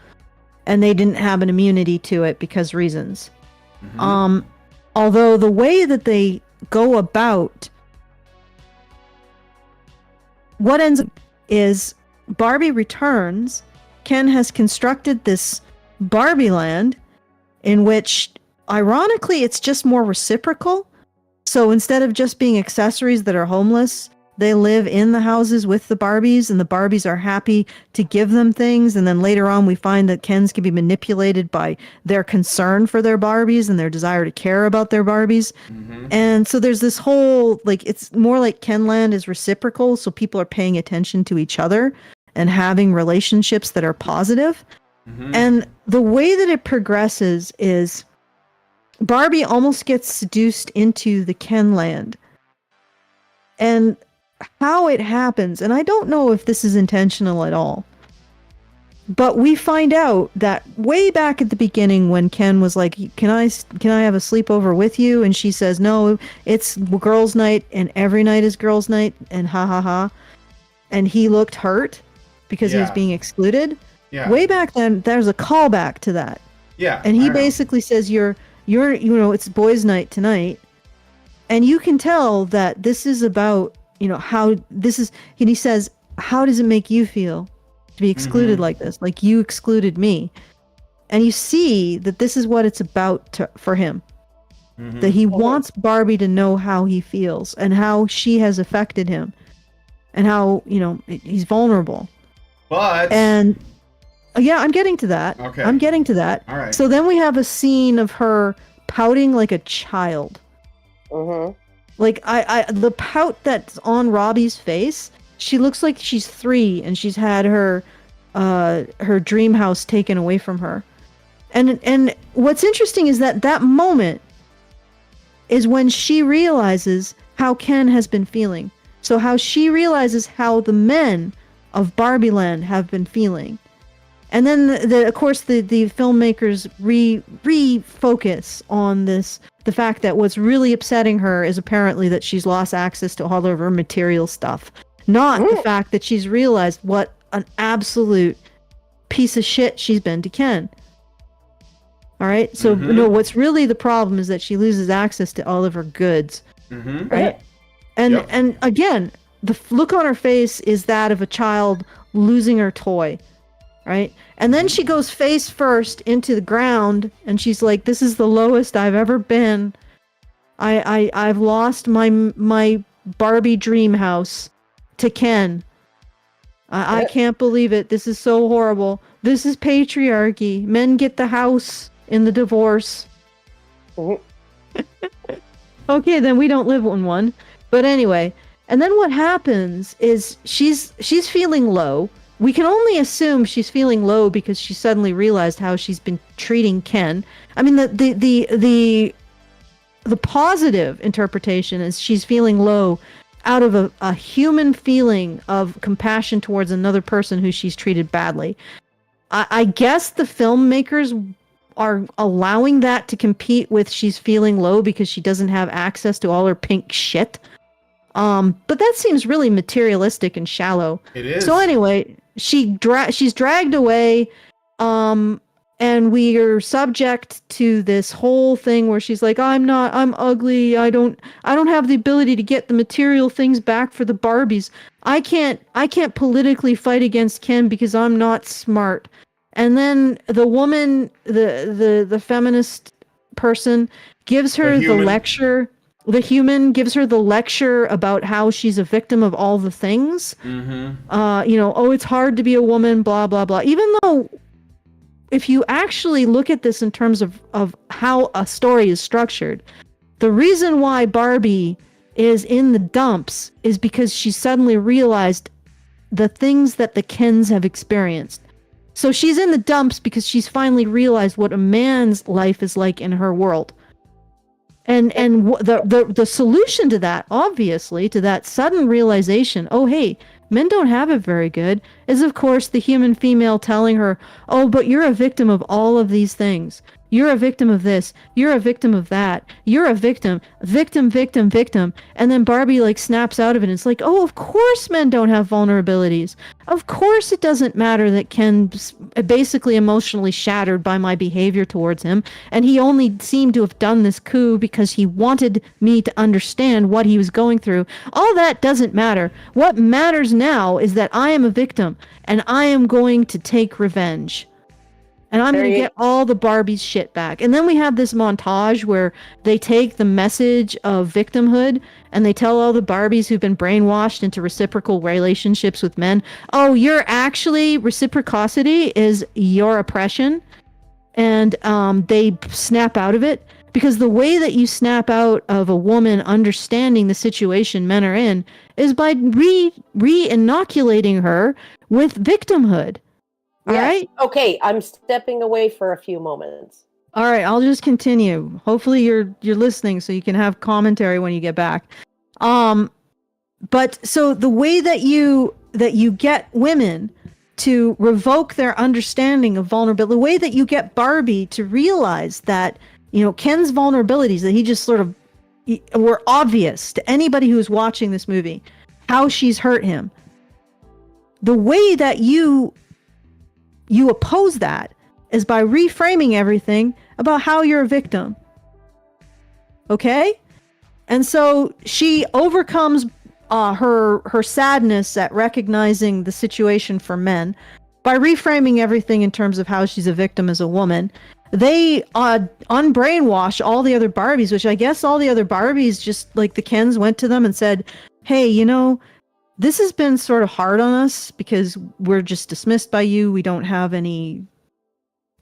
And they didn't have an immunity to it because reasons. Although the way that they go about what ends up is Barbie returns. Ken has constructed this Barbie Land in which, ironically, it's just more reciprocal. So instead of just being accessories that are homeless, they live in the houses with the Barbies, and the Barbies are happy to give them things. And then later on, we find that Kens can be manipulated by their concern for their Barbies and their desire to care about their Barbies. And so there's this whole, like, it's more like Kenland is reciprocal. So people are paying attention to each other and having relationships that are positive. And the way that it progresses is Barbie almost gets seduced into the Kenland. And how it happens, and I don't know if this is intentional at all, but we find out that way back at the beginning when Ken was like, can I have a sleepover with you? And she says, no, it's girls' night and every night is girls' night, and ha ha ha. And he looked hurt because he was being excluded. Way back then, there's a callback to that. And he basically says, you're it's boys' night tonight. And you can tell that this is about, how this is, and he says, how does it make you feel to be excluded like this? Like you excluded me. And you see that this is what it's about for him. That he wants Barbie to know how he feels and how she has affected him and how, he's vulnerable. And yeah, I'm getting to that. Okay. I'm getting to that. All right. So then we have a scene of her pouting like a child. Like the pout that's on Robbie's face, she looks like she's 3 and she's had her dream house taken away from her. And what's interesting is that moment is when she realizes how Ken has been feeling. So how she realizes how the men of Barbie Land have been feeling. And then, of course, the filmmakers refocus on the fact that what's really upsetting her is apparently that she's lost access to all of her material stuff. Not the fact that she's realized what an absolute piece of shit she's been to Ken. All right? So, no, what's really the problem is that she loses access to all of her goods. Right? And again, the look on her face is that of a child losing her toy. Right? And then she goes face first into the ground and she's like, this is the lowest I've ever been. I've lost my Barbie dream house to Ken. I can't believe it. This is so horrible. This is patriarchy. Men get the house in the divorce. Okay, then we don't live in one. But anyway, and then what happens is she's feeling low. We can only assume she's feeling low because she suddenly realized how she's been treating Ken. I mean, the positive interpretation is she's feeling low out of a human feeling of compassion towards another person who she's treated badly. I guess the filmmakers are allowing that to compete with she's feeling low because she doesn't have access to all her pink shit. But that seems really materialistic and shallow. It is. So anyway, she's dragged away, and we are subject to this whole thing where she's like, I'm ugly. I don't have the ability to get the material things back for the Barbies. I can't politically fight against Ken because I'm not smart. And then the woman, the feminist person gives her the lecture. The human gives her the lecture about how she's a victim of all the things. It's hard to be a woman, blah, blah, blah. Even though if you actually look at this in terms of how a story is structured, the reason why Barbie is in the dumps is because she suddenly realized the things that the Kens have experienced. So she's in the dumps because she's finally realized what a man's life is like in her world. And the solution to that, obviously, to that sudden realization, oh, hey, men don't have it very good, is, of course, the human female telling her, oh, but you're a victim of all of these things. You're a victim of this. You're a victim of that. You're a victim. Victim, victim, victim. And then Barbie, snaps out of it and it's like, oh, of course men don't have vulnerabilities. Of course it doesn't matter that Ken's basically emotionally shattered by my behavior towards him. And he only seemed to have done this coup because he wanted me to understand what he was going through. All that doesn't matter. What matters now is that I am a victim and I am going to take revenge. And I'm going to get all the Barbie's shit back. And then we have this montage where they take the message of victimhood and they tell all the Barbies who've been brainwashed into reciprocal relationships with men, oh, you're actually, reciprocity is your oppression. And they snap out of it. Because the way that you snap out of a woman understanding the situation men are in is by re-inoculating her with victimhood. All right. Okay, I'm stepping away for a few moments. All right, I'll just continue. Hopefully you're listening so you can have commentary when you get back. But so the way that you get women to revoke their understanding of vulnerability, the way that you get Barbie to realize that, Ken's vulnerabilities, that he just sort of were obvious to anybody who was watching this movie, how she's hurt him. The way that you oppose that is by reframing everything about how you're a victim. Okay? And so she overcomes her sadness at recognizing the situation for men by reframing everything in terms of how she's a victim as a woman. They unbrainwash all the other Barbies, which I guess all the other Barbies, just like the Kens, went to them and said, hey, this has been sort of hard on us because we're just dismissed by you. We don't have any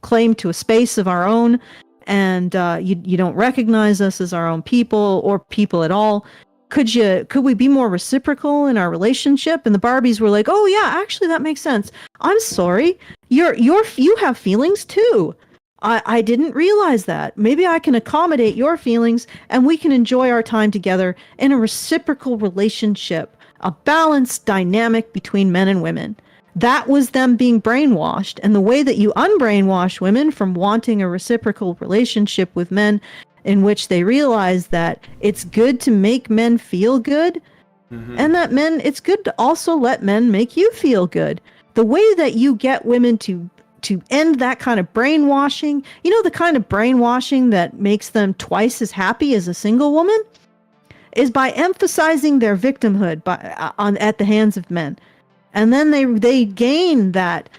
claim to a space of our own, and you don't recognize us as our own people or people at all. Could we be more reciprocal in our relationship? And the Barbies were like, oh yeah, actually that makes sense. I'm sorry. You have feelings too. I didn't realize that. Maybe I can accommodate your feelings and we can enjoy our time together in a reciprocal relationship. A balanced dynamic between men and women. That was them being brainwashed. And the way that you unbrainwash women from wanting a reciprocal relationship with men in which they realize that it's good to make men feel good, and that it's good to also let men make you feel good. The way that you get women to end that kind of brainwashing, the kind of brainwashing that makes them twice as happy as a single woman, is by emphasizing their victimhood at the hands of men. And then they gain that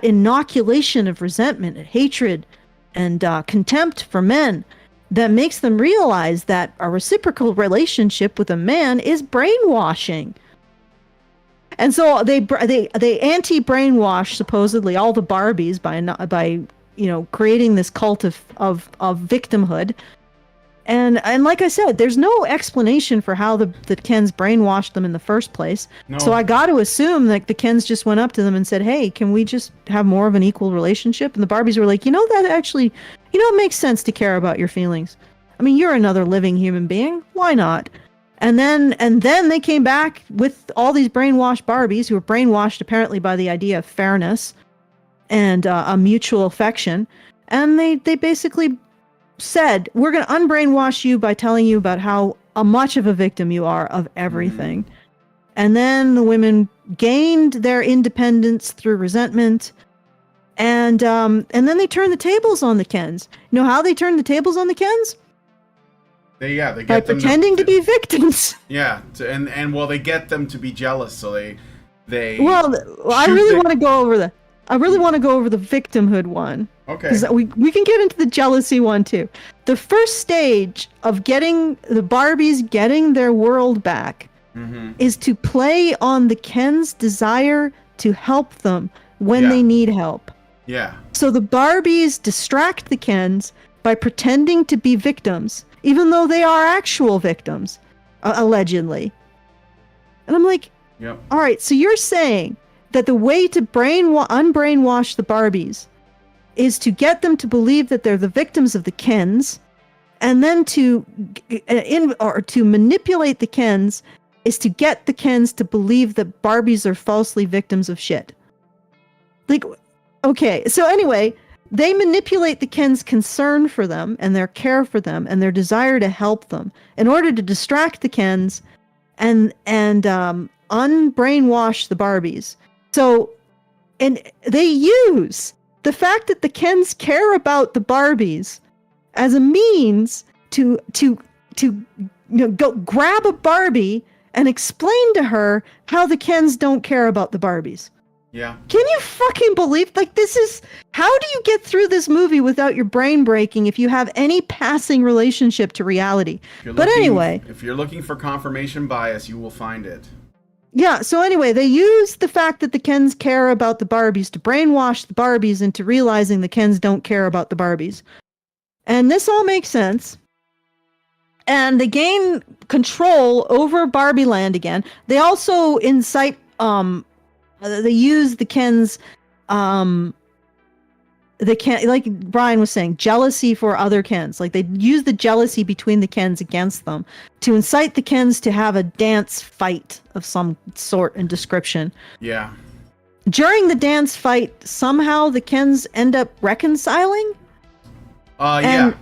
inoculation of resentment and hatred and contempt for men that makes them realize that a reciprocal relationship with a man is brainwashing. And so they anti-brainwash supposedly all the Barbies by creating this cult of victimhood. And like I said, there's no explanation for how the Kens brainwashed them in the first place. No. So I got to assume that the Kens just went up to them and said, "Hey, can we just have more of an equal relationship?" And the Barbies were like, that actually, it makes sense to care about your feelings. I mean, you're another living human being. Why not? And then they came back with all these brainwashed Barbies who were brainwashed apparently by the idea of fairness and a mutual affection. And they basically said, we're going to unbrainwash you by telling you about how much of a victim you are of everything. Mm-hmm. And then the women gained their independence through resentment. And then they turned the tables on the Kens. You know how they turned the tables on the Kens? They get by them pretending to be victims. Yeah, and they get them to be jealous, so they. Well, I really want to go over the. I really want to go over the victimhood one. Okay. Because we can get into the jealousy one too. The first stage of getting the Barbies getting their world back is to play on the Kens' desire to help them when they need help. Yeah. So the Barbies distract the Kens by pretending to be victims, even though they are actual victims, allegedly. And I'm like, yep. All right, so you're saying that the way to unbrainwash the Barbies is to get them to believe that they're the victims of the Kens, and then to manipulate the Kens is to get the Kens to believe that Barbies are falsely victims of shit. Like, okay, so anyway, they manipulate the Kens' concern for them and their care for them and their desire to help them in order to distract the Kens and unbrainwash the Barbies. So, and they use the fact that the Kens care about the Barbies as a means to go grab a Barbie and explain to her how the Kens don't care about the Barbies. Yeah. Can you fucking believe, this is, how do you get through this movie without your brain breaking if you have any passing relationship to reality? But anyway. If you're looking for confirmation bias, you will find it. Yeah, so anyway, they use the fact that the Kens care about the Barbies to brainwash the Barbies into realizing the Kens don't care about the Barbies. And this all makes sense. And they gain control over Barbie Land again. They also incite, they use the Kens, like Brian was saying, jealousy for other Kens. Like they use the jealousy between the Kens against them to incite the Kens to have a dance fight of some sort and description. Yeah. During the dance fight, somehow the Kens end up reconciling. Yeah.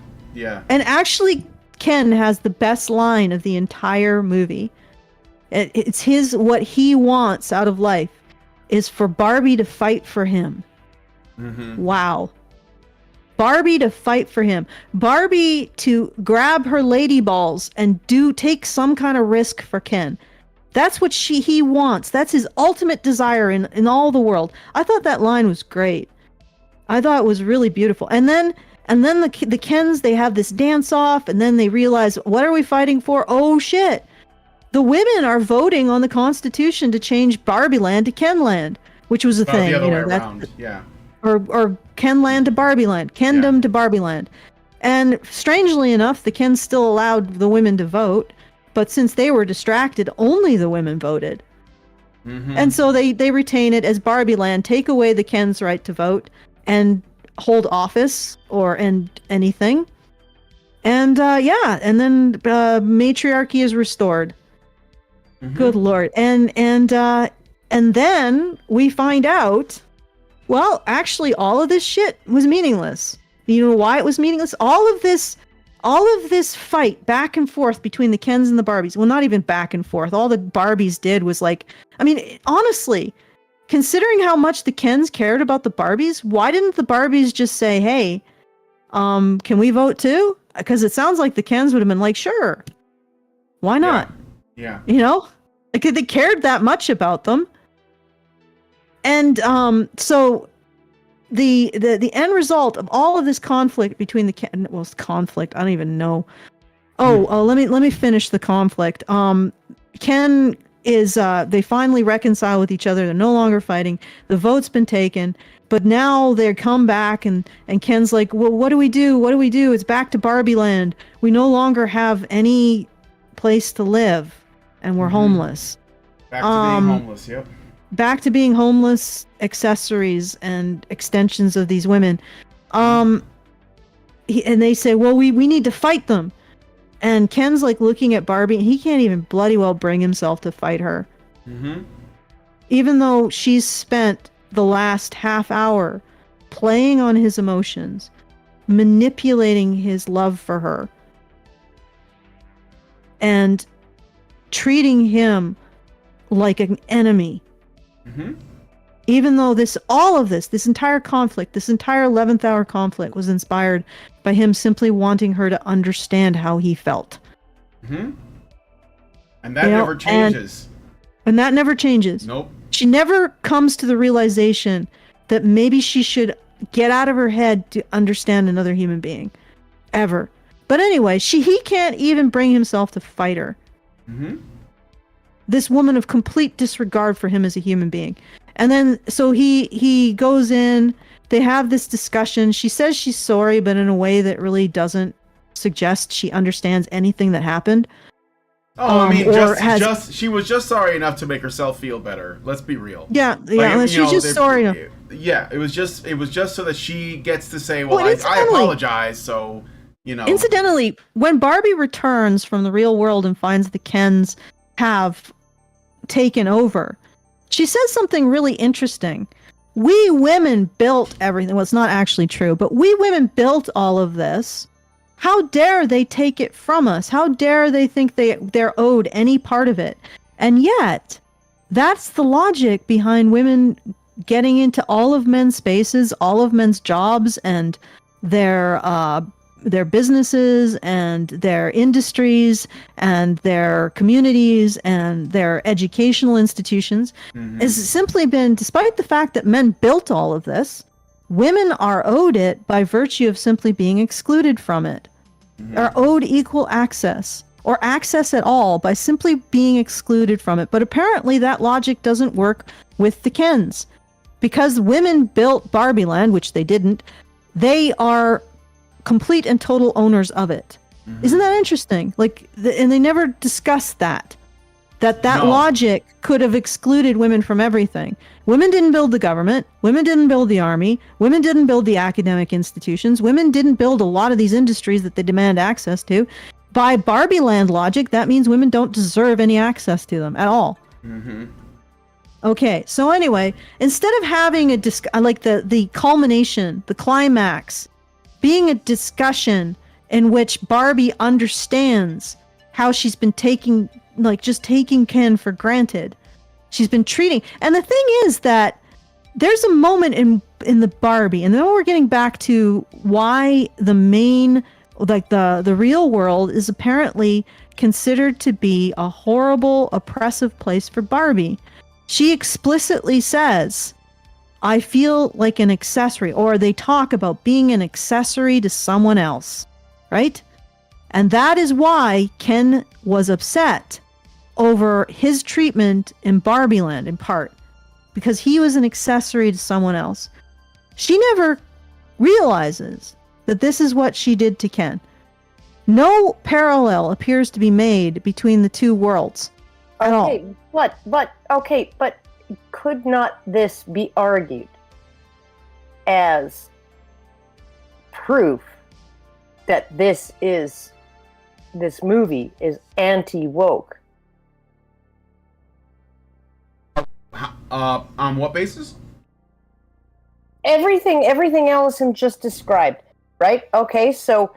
And actually, Ken has the best line of the entire movie. It's what he wants out of life is for Barbie to fight for him. Mm-hmm. Wow. Barbie to fight for him. Barbie to grab her lady balls and take some kind of risk for Ken. That's what he wants. That's his ultimate desire in all the world. I thought that line was great. I thought it was really beautiful. And then the Kens, they have this dance off, and then they realize, what are we fighting for? Oh shit. The women are voting on the Constitution to change Barbie Land to Ken Land, which was a thing. The other way around. Yeah. Or Ken Land to Barbie Land, Kendom to Barbie Land. And strangely enough, the Kens still allowed the women to vote, but since they were distracted, only the women voted. Mm-hmm. And so they retain it as Barbie Land, take away the Kens' right to vote and hold office and anything. And and then matriarchy is restored. Mm-hmm. Good Lord. And then we find out, well, actually all of this shit was meaningless. You know why it was meaningless? All of this fight back and forth between the Kens and the Barbies. Well, not even back and forth. All the Barbies did was honestly, considering how much the Kens cared about the Barbies, why didn't the Barbies just say, hey, can we vote too? Because it sounds like the Kens would have been like, sure. Why not? Yeah. They cared that much about them. And so the end result of all of this conflict between conflict, I don't even know. Let me finish the conflict. Ken is they finally reconcile with each other. They're no longer fighting. The vote's been taken. But now they come back and Ken's like, well, what do we do? What do we do? It's back to Barbie land. We no longer have any place to live and we're homeless. Back to being homeless, yep. Back to being homeless, accessories and extensions of these women. And they say, well, we need to fight them. And Ken's like looking at Barbie and he can't even bloody well bring himself to fight her. Mm-hmm. Even though she's spent the last half hour playing on his emotions, manipulating his love for her, and treating him like an enemy. Mm-hmm. Even though this entire conflict, this entire 11th hour conflict was inspired by him simply wanting her to understand how he felt. Mm-hmm. And that never changes. And that never changes. Nope. She never comes to the realization that maybe she should get out of her head to understand another human being. Ever. But anyway, he can't even bring himself to fight her. Mm-hmm. This woman of complete disregard for him as a human being. And then, so he goes in, they have this discussion. She says she's sorry, but in a way that really doesn't suggest she understands anything that happened. Oh, I mean, she was just sorry enough to make herself feel better. Let's be real. Yeah, she's just sorry enough. Yeah, it was just so that she gets to say, well, I apologize, so, you know. Incidentally, when Barbie returns from the real world and finds the Kens have taken over, she says something really interesting. We women built everything. Well, it's not actually true, but we women built all of this. How dare they take it from us? How dare they think they're owed any part of it? And yet, that's the logic behind women getting into all of men's spaces, all of men's jobs, and their businesses, and their industries, and their communities, and their educational institutions. Mm-hmm. Has simply been, despite the fact that men built all of this, women are owed it by virtue of simply being excluded from it. Mm-hmm. Are owed equal access, or access at all, by simply being excluded from it. But apparently that logic doesn't work with the Kens. Because women built Barbie Land, which they didn't, they are complete and total owners of it. Mm-hmm. Isn't that interesting? And they never discussed that. That logic could have excluded women from everything. Women didn't build the government. Women didn't build the army. Women didn't build the academic institutions. Women didn't build a lot of these industries that they demand access to. By Barbie Land logic, that means women don't deserve any access to them at all. Mm-hmm. Okay, so anyway, instead of having the culmination, the climax, being a discussion in which Barbie understands how she's been taking Ken for granted. She's been treating, and the thing is that there's a moment in the Barbie, and then we're getting back to why the main, the real world is apparently considered to be a horrible, oppressive place for Barbie. She explicitly says, I feel like an accessory, or they talk about being an accessory to someone else, right? And that is why Ken was upset over his treatment in Barbie Land, in part, because he was an accessory to someone else. She never realizes that this is what she did to Ken. No parallel appears to be made between the two worlds at all. But could not this be argued as proof that this movie is anti-woke? On what basis? Everything Allison just described, right? Okay, so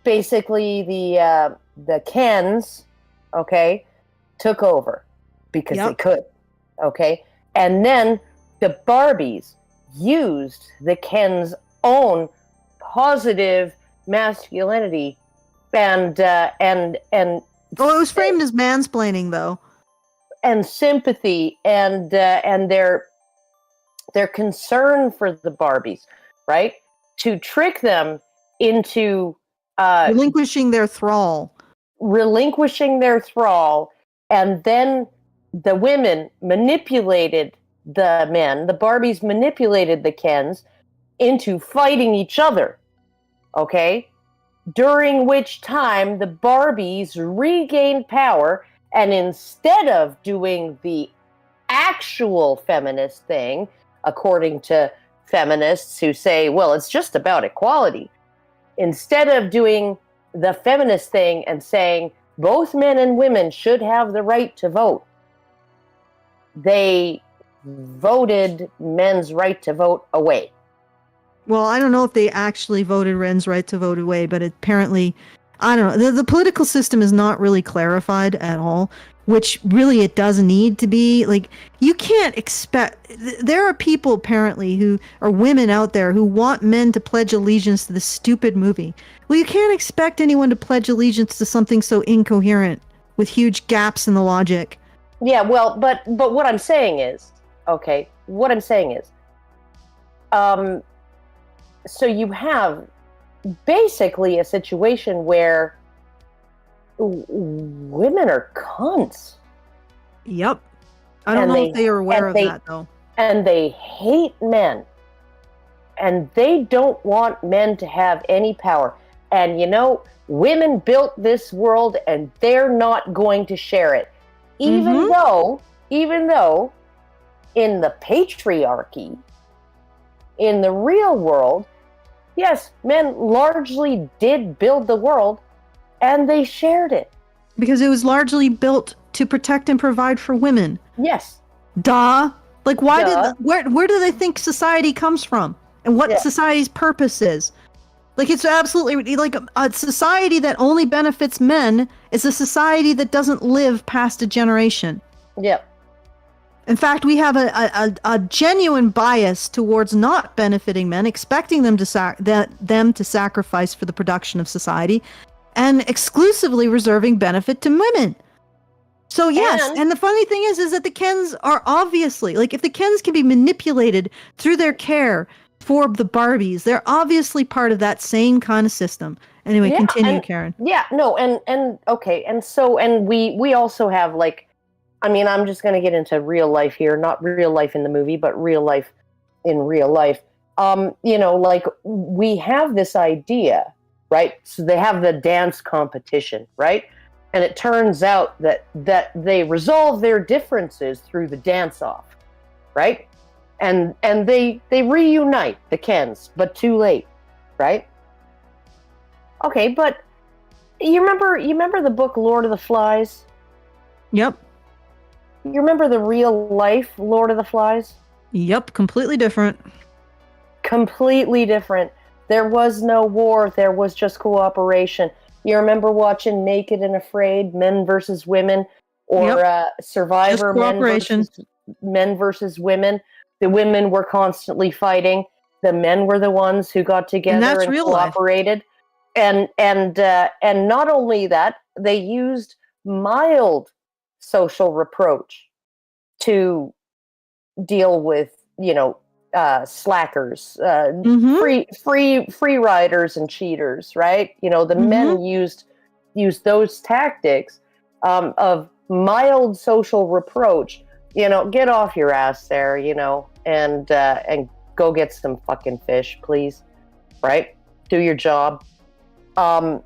basically the Kens, okay, took over because they could, okay, and then the Barbies used the Kens' own positive masculinity and it was framed as mansplaining, though. And sympathy and their concern for the Barbies, right? To trick them into relinquishing their thrall, and then the women manipulated the men. The Barbies manipulated the Kens into fighting each other. Okay? During which time the Barbies regained power, and instead of doing the actual feminist thing, according to feminists who say, well, it's just about equality, instead of doing the feminist thing and saying both men and women should have the right to vote, they voted men's right to vote away. Well, I don't know if they actually voted men's right to vote away, but apparently, I don't know. The political system is not really clarified at all, which really it does need to be. Like, you can't expect. There are people apparently who are women out there who want men to pledge allegiance to this stupid movie. Well, you can't expect anyone to pledge allegiance to something so incoherent with huge gaps in the logic. Yeah, well, but what I'm saying is, so you have basically a situation where women are cunts. Yep. I don't know if they are aware of that, though. And they hate men. And they don't want men to have any power. And, women built this world and they're not going to share it. Even though in the patriarchy, in the real world, yes, men largely did build the world, and they shared it. Because it was largely built to protect and provide for women. Yes. Duh. Like, where do they think society comes from? And what society's purpose is? Like, it's absolutely, like, a society that only benefits men is a society that doesn't live past a generation. Yep. In fact, we have a genuine bias towards not benefiting men, expecting them to sacrifice for the production of society, and exclusively reserving benefit to women. So yes, and the funny thing is that the Kens are obviously, like, if the Kens can be manipulated through their care for the Barbies, they're obviously part of that same kind of system. Anyway, continue, Karen. Yeah, no, and okay, and we also have, like, I mean, I'm just going to get into real life here, not real life in the movie, but real life in real life. Like, we have this idea, right? So they have the dance competition, right? And it turns out that they resolve their differences through the dance-off, right? And they reunite, the Kens, but too late, right? Okay, but you remember the book Lord of the Flies? Yep. You remember the real life Lord of the Flies? Yep, completely different. Completely different. There was no war, there was just cooperation. You remember watching Naked and Afraid, Men versus Women, or Survivor, men versus women. The women were constantly fighting. The men were the ones who got together and cooperated. And not only that, they used mild social reproach to deal with, slackers, free riders and cheaters, right? The men used those tactics of mild social reproach. Get off your ass there, and go get some fucking fish, please, right? Do your job. But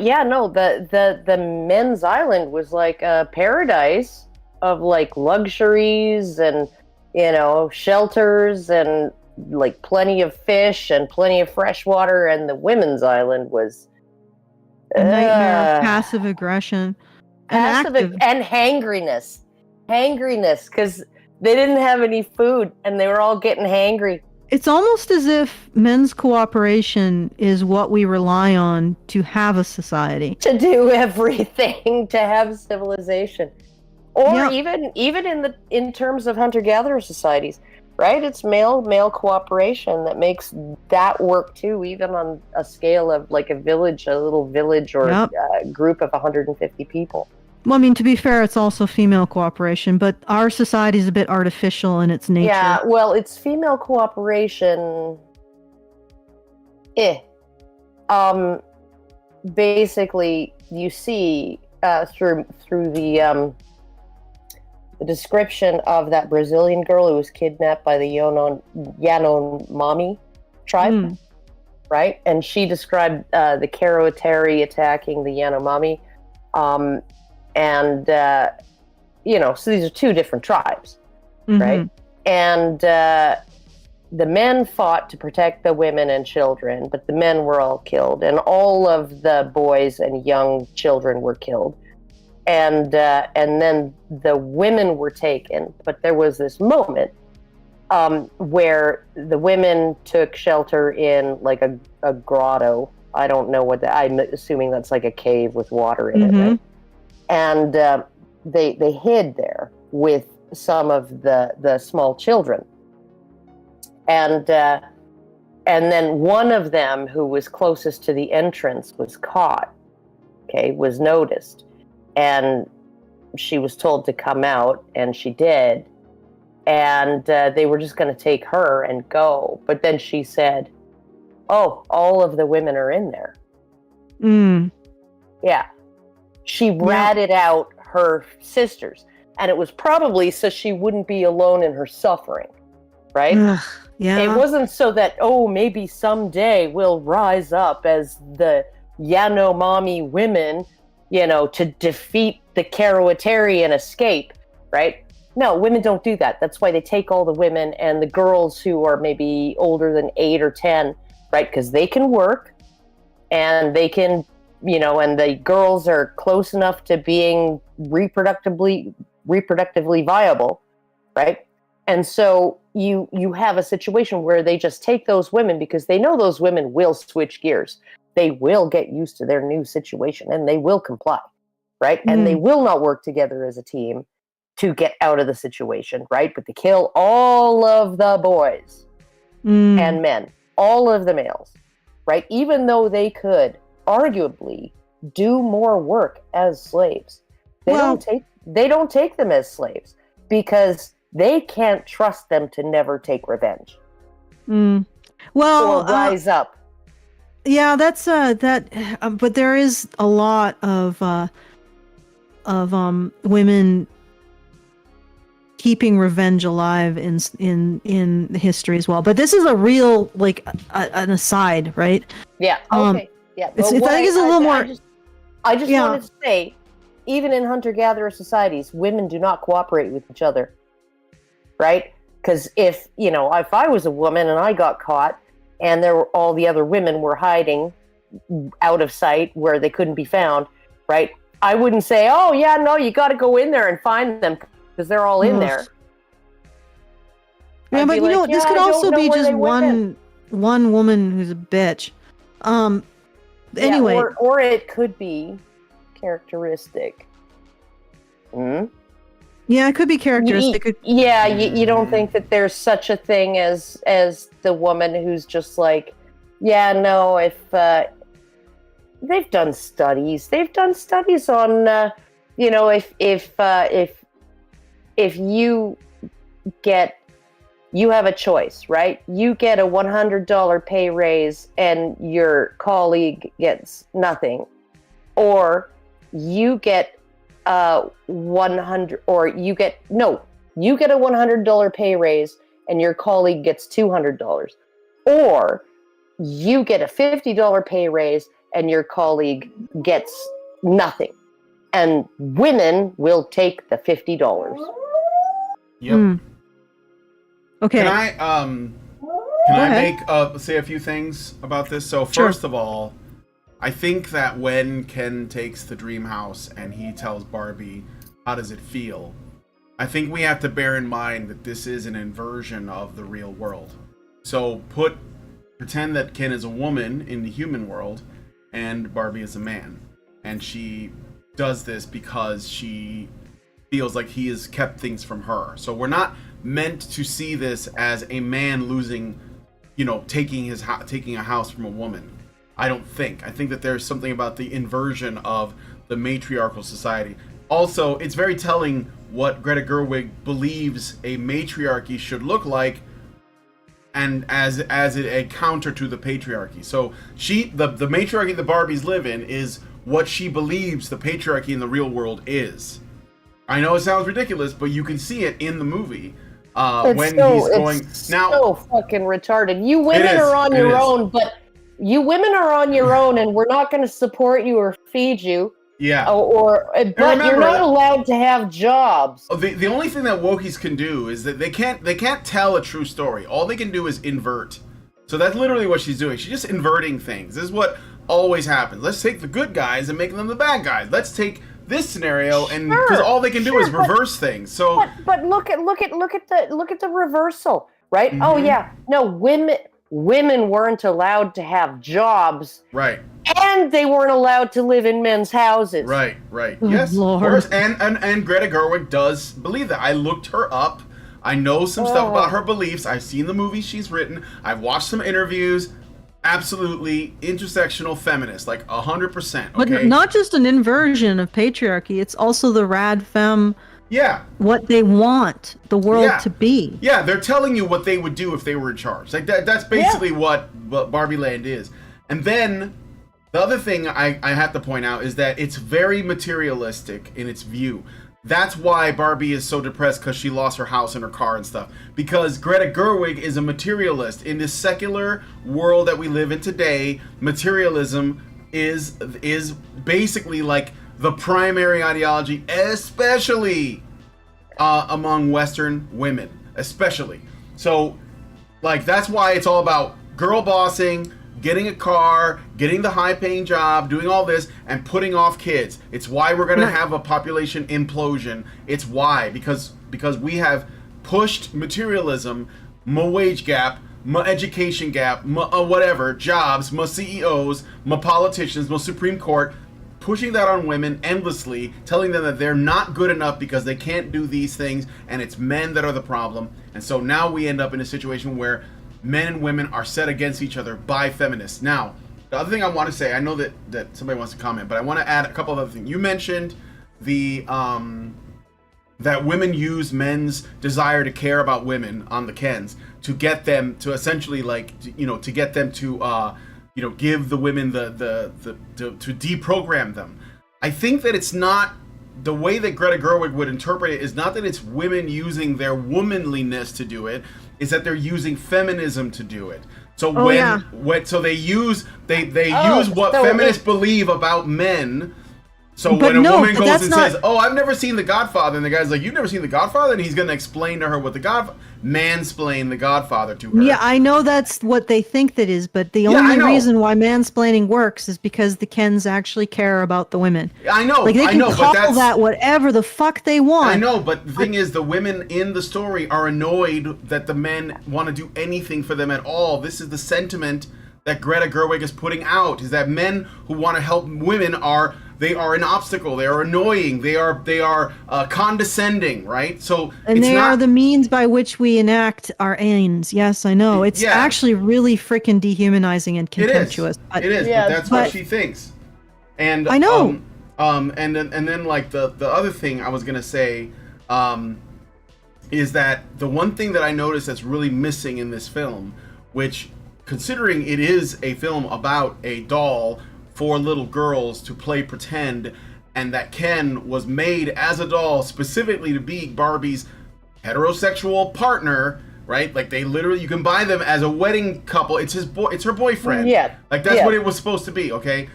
yeah, no, the men's island was like a paradise of, like, luxuries and, shelters and, like, plenty of fish and plenty of fresh water, and the women's island was a nightmare of passive aggression. And hangriness, because they didn't have any food and they were all getting hangry. It's almost as if men's cooperation is what we rely on to have a society. To do everything, to have civilization. Or even in terms of hunter-gatherer societies, right? It's male cooperation that makes that work too, even on a scale of, like, a little village or a group of 150 people. Well, I mean, to be fair, it's also female cooperation, but our society is a bit artificial in its nature. Yeah, well, it's female cooperation. Basically, you see through the the description of that Brazilian girl who was kidnapped by the Yanomami tribe, right? And she described the Karoateri attacking the Yanomami. So these are two different tribes, right? And the men fought to protect the women and children, but the men were all killed, and all of the boys and young children were killed. And then the women were taken, but there was this moment where the women took shelter in like a grotto. I don't know what I'm assuming that's like a cave with water in it, right? And they hid there with some of the small children. And then one of them, who was closest to the entrance, was caught, was noticed. And she was told to come out, and she did. And they were just going to take her and go. But then she said, oh, all of the women are in there. Yeah. She ratted out her sisters. And it was probably so she wouldn't be alone in her suffering, right? Yeah. It wasn't so that, maybe someday we'll rise up as the Yanomami women, to defeat the Karoateri and escape, right? No, women don't do that. That's why they take all the women and the girls who are maybe older than 8 or 10, right? Because they can work and they can, and the girls are close enough to being reproductively viable, right? And so you have a situation where they just take those women because they know those women will switch gears. They will get used to their new situation and they will comply, right? And they will not work together as a team to get out of the situation, right? But to kill all of the boys and men, all of the males, right? Even though they could arguably do more work as slaves. They don't take them as slaves because they can't trust them to never take revenge. Or rise up. Yeah, that's but there is a lot of women keeping revenge alive in history as well. But this is a real an aside, right? Yeah. Okay. Yeah. I think it's a little more. I just wanted to say, even in hunter-gatherer societies, women do not cooperate with each other, right? Because if I was a woman and I got caught, and all the other women were hiding out of sight where they couldn't be found, right? I wouldn't say, oh yeah, no, you got to go in there and find them because they're all in there. Yeah, but this could also be just one woman who's a bitch. Anyway, or it could be characteristic. Yeah, it could be characteristic. You don't think that there's such a thing as the woman who's just like, if they've done studies on, if you have a choice, right? You get a $100 pay raise and your colleague gets nothing, or you get you get a $100 pay raise and your colleague gets $200, or you get a $50 pay raise and your colleague gets nothing, and women will take the $50. Yep. Okay. Can I say a few things about this? So first of all, I think that when Ken takes the dream house and he tells Barbie, how does it feel? I think we have to bear in mind that this is an inversion of the real world. So pretend that Ken is a woman in the human world and Barbie is a man. And she does this because she feels like he has kept things from her. So we're not meant to see this as a man losing, taking a house from a woman. I don't think. I think that there's something about the inversion of the matriarchal society. Also, it's very telling what Greta Gerwig believes a matriarchy should look like, and as a counter to the patriarchy. So the matriarchy the Barbies live in is what she believes the patriarchy in the real world is. I know it sounds ridiculous, but you can see it in the movie. It's so fucking retarded. You women are on your own, but you women are on your own, and we're not going to support you or feed you. Yeah. But you're not allowed to have jobs. The only thing that wokies can do is that they can't tell a true story. All they can do is invert. So that's literally what she's doing. She's just inverting things. This is what always happens. Let's take the good guys and make them the bad guys. Let's take this scenario, and because all they can do is reverse things. So, but look at the reversal, right? Mm-hmm. Oh yeah, no, women weren't allowed to have jobs, right? And they weren't allowed to live in men's houses, right? Yes, Lord. Of course. And Greta Gerwig does believe that. I looked her up. I know some stuff about her beliefs. I've seen the movies she's written. I've watched some interviews. Absolutely intersectional feminist, like 100%. Okay? But not just an inversion of patriarchy, it's also the rad femme. Yeah. What they want the world to be. Yeah, they're telling you what they would do if they were in charge. Like that's basically what Barbie Land is. And then the other thing I have to point out is that it's very materialistic in its view. That's why Barbie is so depressed, because she lost her house and her car and stuff. Because Greta Gerwig is a materialist. In this secular world that we live in today, materialism is basically like the primary ideology, especially among Western women, especially. So, like, that's why it's all about girl bossing, getting a car, getting the high-paying job, doing all this, and putting off kids. It's why we're going to have a population implosion. It's why, because we have pushed materialism, my wage gap, my education gap, my whatever, jobs, my CEOs, my politicians, my Supreme Court, pushing that on women endlessly, telling them that they're not good enough because they can't do these things, and it's men that are the problem. And so now we end up in a situation where men and women are set against each other by feminists. Now, the other thing I want to say, I know that somebody wants to comment, but I want to add a couple of other things. You mentioned the that women use men's desire to care about women on the Kens to get them to essentially, like, to get them to give the women to deprogram them. I think that it's not the way that Greta Gerwig would interpret it is not that it's women using their womanliness to do it, is that they're using feminism to do it. So so they use what feminists believe about men. So when a woman goes and says, "Oh, I've never seen The Godfather," and the guy's like, "You've never seen The Godfather?" and he's going to explain to her what mansplain The Godfather to her. Yeah, I know that's what they think that is, but the only reason why mansplaining works is because the Kens actually care about the women. I know, like they can call that whatever the fuck they want. I know, but the thing is, the women in the story are annoyed that the men want to do anything for them at all. This is the sentiment that Greta Gerwig is putting out: is that men who want to help women are an obstacle. They are annoying. They are condescending, right? So are the means by which we enact our aims. Yes, I know. It's actually really freaking dehumanizing and contemptuous. It is. But that's what she thinks. And I know. And then like the other thing I was gonna say is that the one thing that I noticed that's really missing in this film, which, considering it is a film about a doll for little girls to play pretend, and that Ken was made as a doll specifically to be Barbie's heterosexual partner, right? Like, they literally, you can buy them as a wedding couple. It's it's her boyfriend. Yeah. Like, that's what it was supposed to be, okay?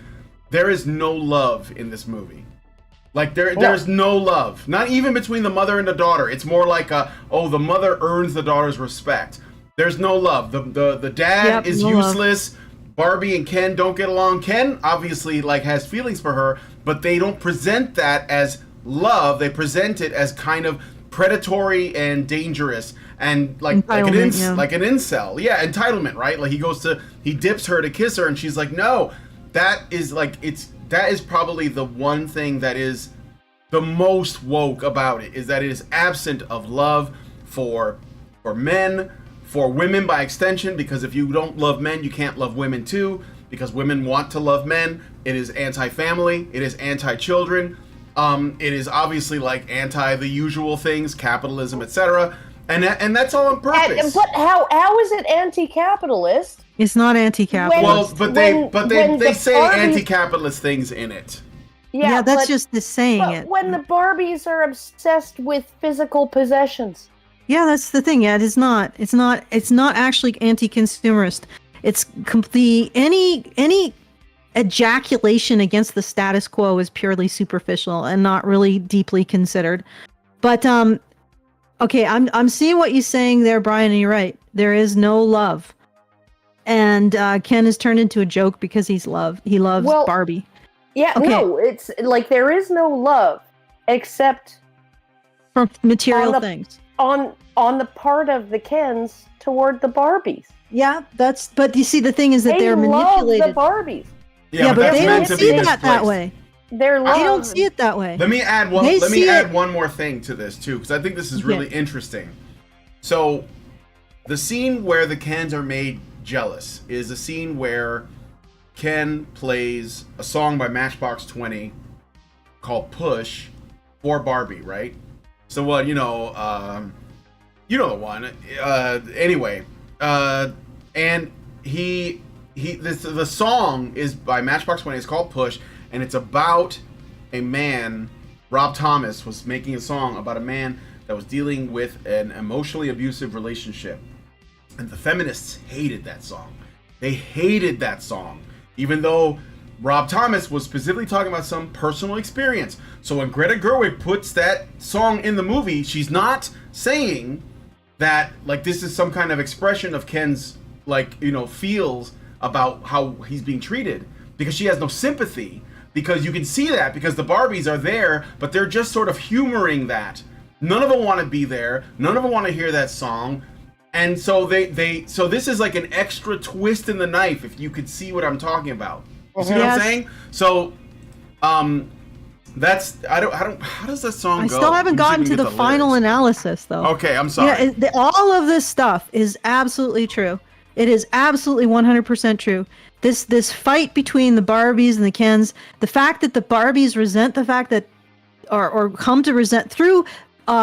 There is no love in this movie. Like, there's no love. Not even between the mother and the daughter. It's more like the mother earns the daughter's respect. There's no love. The dad is useless. Love. Barbie and Ken don't get along. Ken obviously has feelings for her, but they don't present that as love. They present it as kind of predatory and dangerous and like an incel. Yeah, entitlement, right? Like he dips her to kiss her and she's like, "No." That is probably the one thing that is the most woke about it, is that it is absent of love for men, for women by extension, because if you don't love men, you can't love women too, because women want to love men. It is anti-family. It is anti-children. It is obviously anti the usual things, capitalism, etc. And that's all on purpose. But how is it anti-capitalist? It's not anti-capitalist. Well, but they say anti-capitalist things in it. Yeah, that's just the saying but it. When the Barbies are obsessed with physical possessions. Yeah, that's the thing. Yeah, it's not actually anti-consumerist. It's any ejaculation against the status quo is purely superficial and not really deeply considered. But okay, I'm seeing what you're saying there, Brian, and you're right. There is no love. And Ken has turned into a joke because he loves Barbie. Yeah, okay. No, it's like there is no love except for material things. On the part of the Kens toward the Barbies. Yeah, but you see, the thing is that they're manipulated. Love the Barbies. Yeah, but they don't see that way. They don't see it that way. Let me add one more thing to this too, because I think this is really interesting. So, the scene where the Kens are made jealous is a scene where Ken plays a song by Matchbox 20 called "Push" for Barbie, right? So what you know the one. Anyway, and the song is by Matchbox 20. It's called "Push," and it's about a man. Rob Thomas was making a song about a man that was dealing with an emotionally abusive relationship, and the feminists hated that song. They hated that song, even though Rob Thomas was specifically talking about some personal experience. So when Greta Gerwig puts that song in the movie, she's not saying that like this is some kind of expression of Ken's feels about how he's being treated, because she has no sympathy, because you can see that because the Barbies are there, but they're just sort of humoring that. None of them want to be there. None of them want to hear that song. And so so this is like an extra twist in the knife, if you could see what I'm talking about. You see what I'm saying? So, that's how does that song go? I still haven't gotten to the final analysis, though. Okay, I'm sorry. Yeah, all of this stuff is absolutely true. It is absolutely 100% true. This fight between the Barbies and the Kens, the fact that the Barbies resent the fact that, or come to resent through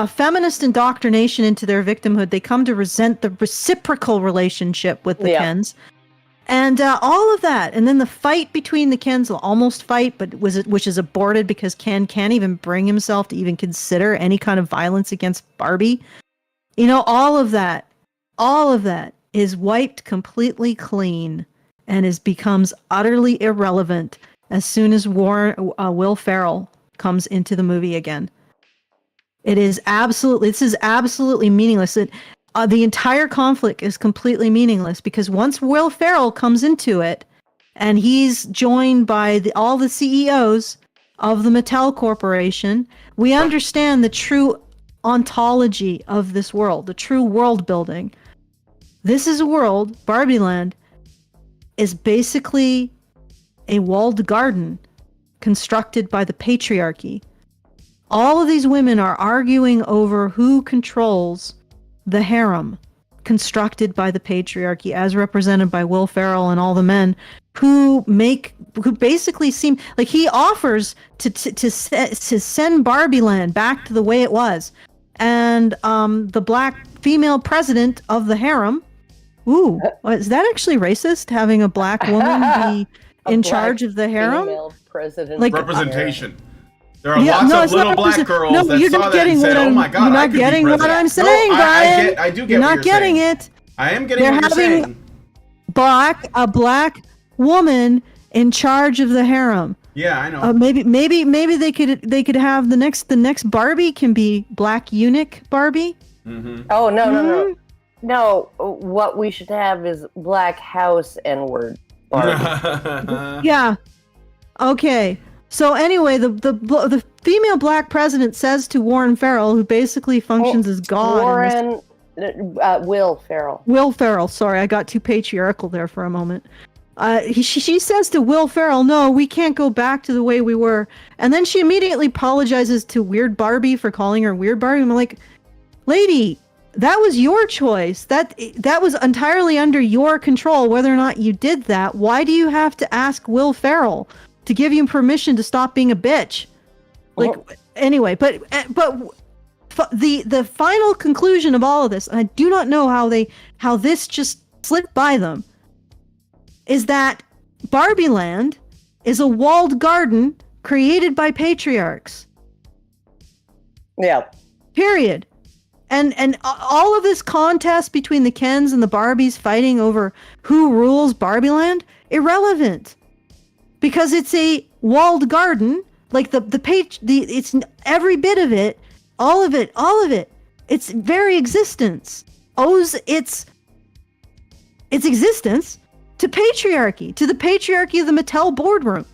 feminist indoctrination into their victimhood, they come to resent the reciprocal relationship with the Kens. And all of that, and then the fight between the Kens, almost fight, but which is aborted because Ken can't even bring himself to even consider any kind of violence against Barbie. You know, all of that is wiped completely clean and becomes utterly irrelevant as soon as Will Ferrell comes into the movie again. This is absolutely meaningless. The entire conflict is completely meaningless because once Will Ferrell comes into it and he's joined by all the CEOs of the Mattel Corporation, we understand the true ontology of this world, the true world building. This is a world, Barbie Land, is basically a walled garden constructed by the patriarchy. All of these women are arguing over who controls the harem constructed by the patriarchy, as represented by Will Ferrell and all the men who basically seem like he offers to send Barbie Land back to the way it was. And the black female president of the harem, is that actually racist, having a black woman be in charge of the harem? President, like representation. There are lots of little black girls that you're saw not that getting and said, "Oh my God, you're I not could getting be what president." I'm saying, Brian. I do get you're what not you're getting saying. it. I am getting what you're saying. A black woman in charge of the harem. Yeah, I know. Maybe they could have the next Barbie can be Black Eunuch Barbie. Mm-hmm. Oh no. No, what we should have is Black House N-word Barbie. Yeah. Okay. So anyway, the female black president says to Warren Ferrell, who basically functions as God. Will Ferrell. Will Ferrell. Sorry, I got too patriarchal there for a moment. She says to Will Ferrell, "No, we can't go back to the way we were." And then she immediately apologizes to Weird Barbie for calling her Weird Barbie. I'm like, lady, that was your choice. That was entirely under your control whether or not you did that. Why do you have to ask Will Ferrell to give you permission to stop being a bitch? Anyway, but the final conclusion of all of this, and I do not know how this just slipped by them, is that Barbie Land is a walled garden created by patriarchs. Yeah. Period. And all of this contest between the Kens and the Barbies fighting over who rules Barbie Land, irrelevant. Because it's a walled garden, like it's every bit of it, all of it. Its very existence owes its existence to patriarchy, to the patriarchy of the Mattel boardroom.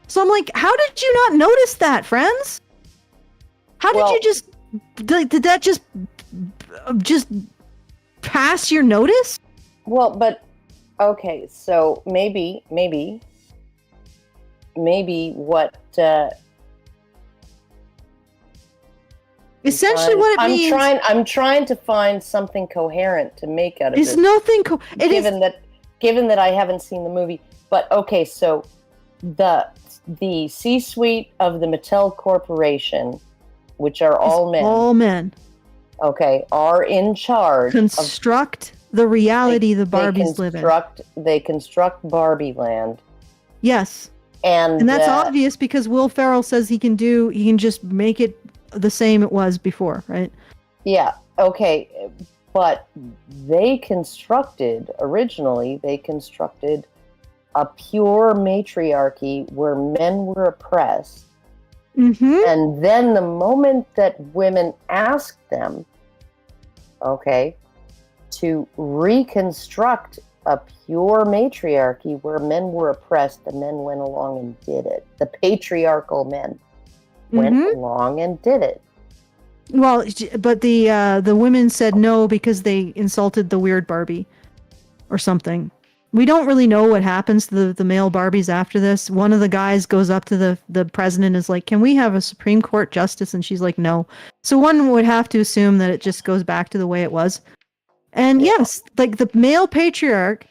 So I'm like, how did you not notice that, friends? How did you just did that just pass your notice? Well, but okay, so maybe what essentially what it means. I'm trying to find something coherent to make out of this. It's nothing given that I haven't seen the movie. But okay, so the C-suite of the Mattel Corporation, which are all men, okay, are in charge construct the reality the Barbies live in. They construct Barbie Land. Yes. And that's obvious because Will Ferrell says he can just make it the same it was before, right? Yeah. Okay. But originally they constructed a pure matriarchy where men were oppressed. Mm-hmm. And then the moment that women asked them, okay, to reconstruct a pure matriarchy where men were oppressed, the men went along and did it. The patriarchal men went along and did it. Well, but the women said no because they insulted the weird Barbie or something. We don't really know what happens to the male Barbies after this. One of the guys goes up to the president and is like, can we have a Supreme Court justice? And she's like, no. So one would have to assume that it just goes back to the way it was. And yes, like the male patriarch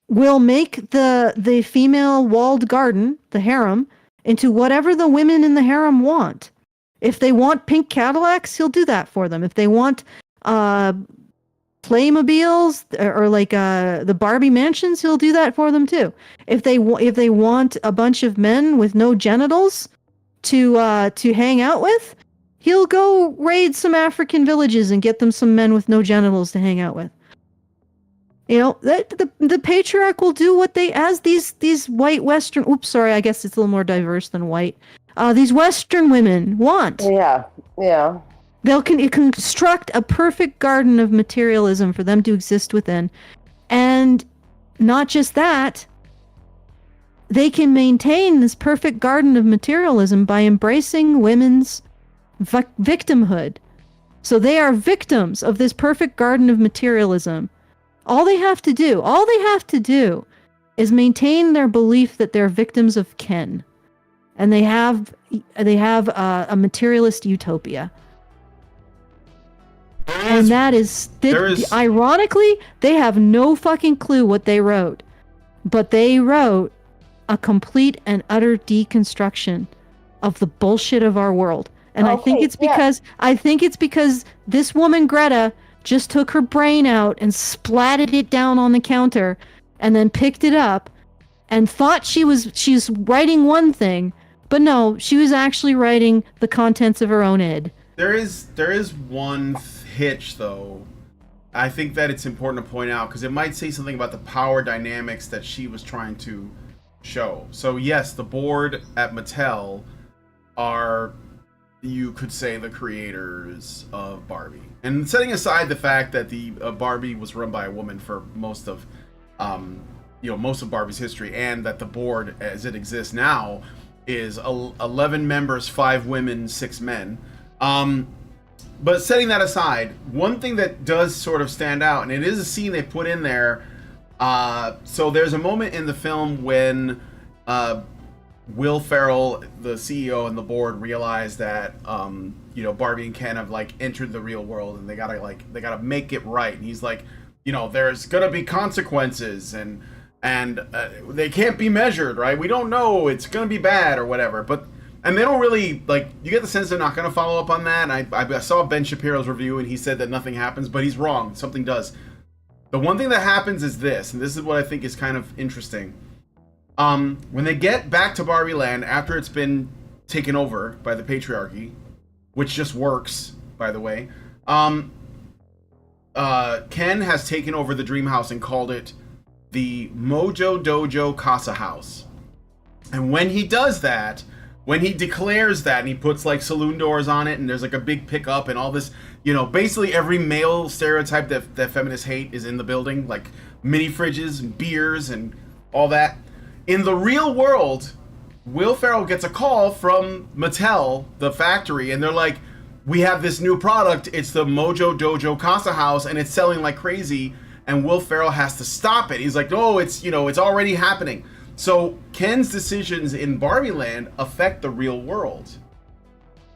will make the female walled garden, the harem, into whatever the women in the harem want. If they want pink Cadillacs, he'll do that for them. If they want Playmobiles or like the Barbie mansions, he'll do that for them too. If they want a bunch of men with no genitals to hang out with, he'll go raid some African villages and get them some men with no genitals to hang out with. You know, the patriarch will do what these white Western. Oops, sorry. I guess it's a little more diverse than white. These Western women want. Yeah. They'll construct a perfect garden of materialism for them to exist within. And not just that, they can maintain this perfect garden of materialism by embracing women's victimhood. So they are victims of this perfect garden of materialism. All they have to do is maintain their belief that they're victims of Ken. And they have a materialist utopia. And that is ironically, they have no fucking clue what they wrote. But they wrote a complete and utter deconstruction of the bullshit of our world. And I think it's because this woman Greta just took her brain out and splatted it down on the counter and then picked it up and thought she's writing one thing, but no, she was actually writing the contents of her own id. There is one hitch though. I think that it's important to point out because it might say something about the power dynamics that she was trying to show. So yes, the board at Mattel are, you could say, the creators of Barbie. And setting aside the fact that the Barbie was run by a woman for most of Barbie's history, and that the board as it exists now is 11 members, 5 women, 6 men. But setting that aside, one thing that does sort of stand out, and it is a scene they put in there. So there's a moment in the film when Will Ferrell, the CEO and the board, realize that Barbie and Ken have like entered the real world and they gotta make it right. And he's like, there's gonna be consequences and they can't be measured, right? We don't know, it's gonna be bad or whatever. And they don't really, like, you get the sense they're not going to follow up on that. And I saw Ben Shapiro's review, and he said that nothing happens, but he's wrong. Something does. The one thing that happens is this, and this is what I think is kind of interesting. When they get back to Barbie Land after it's been taken over by the patriarchy, which just works, by the way, Ken has taken over the dream house and called it the Mojo Dojo Casa House. And when he does that, when he declares that and he puts like saloon doors on it and there's like a big pickup and all this, basically every male stereotype that feminists hate is in the building, like mini fridges and beers and all that. In the real world, Will Ferrell gets a call from Mattel, the factory, and they're like, we have this new product. It's the Mojo Dojo Casa House, and it's selling like crazy. And Will Ferrell has to stop it. He's like, no, it's already happening. So Ken's decisions in Barbie Land affect the real world.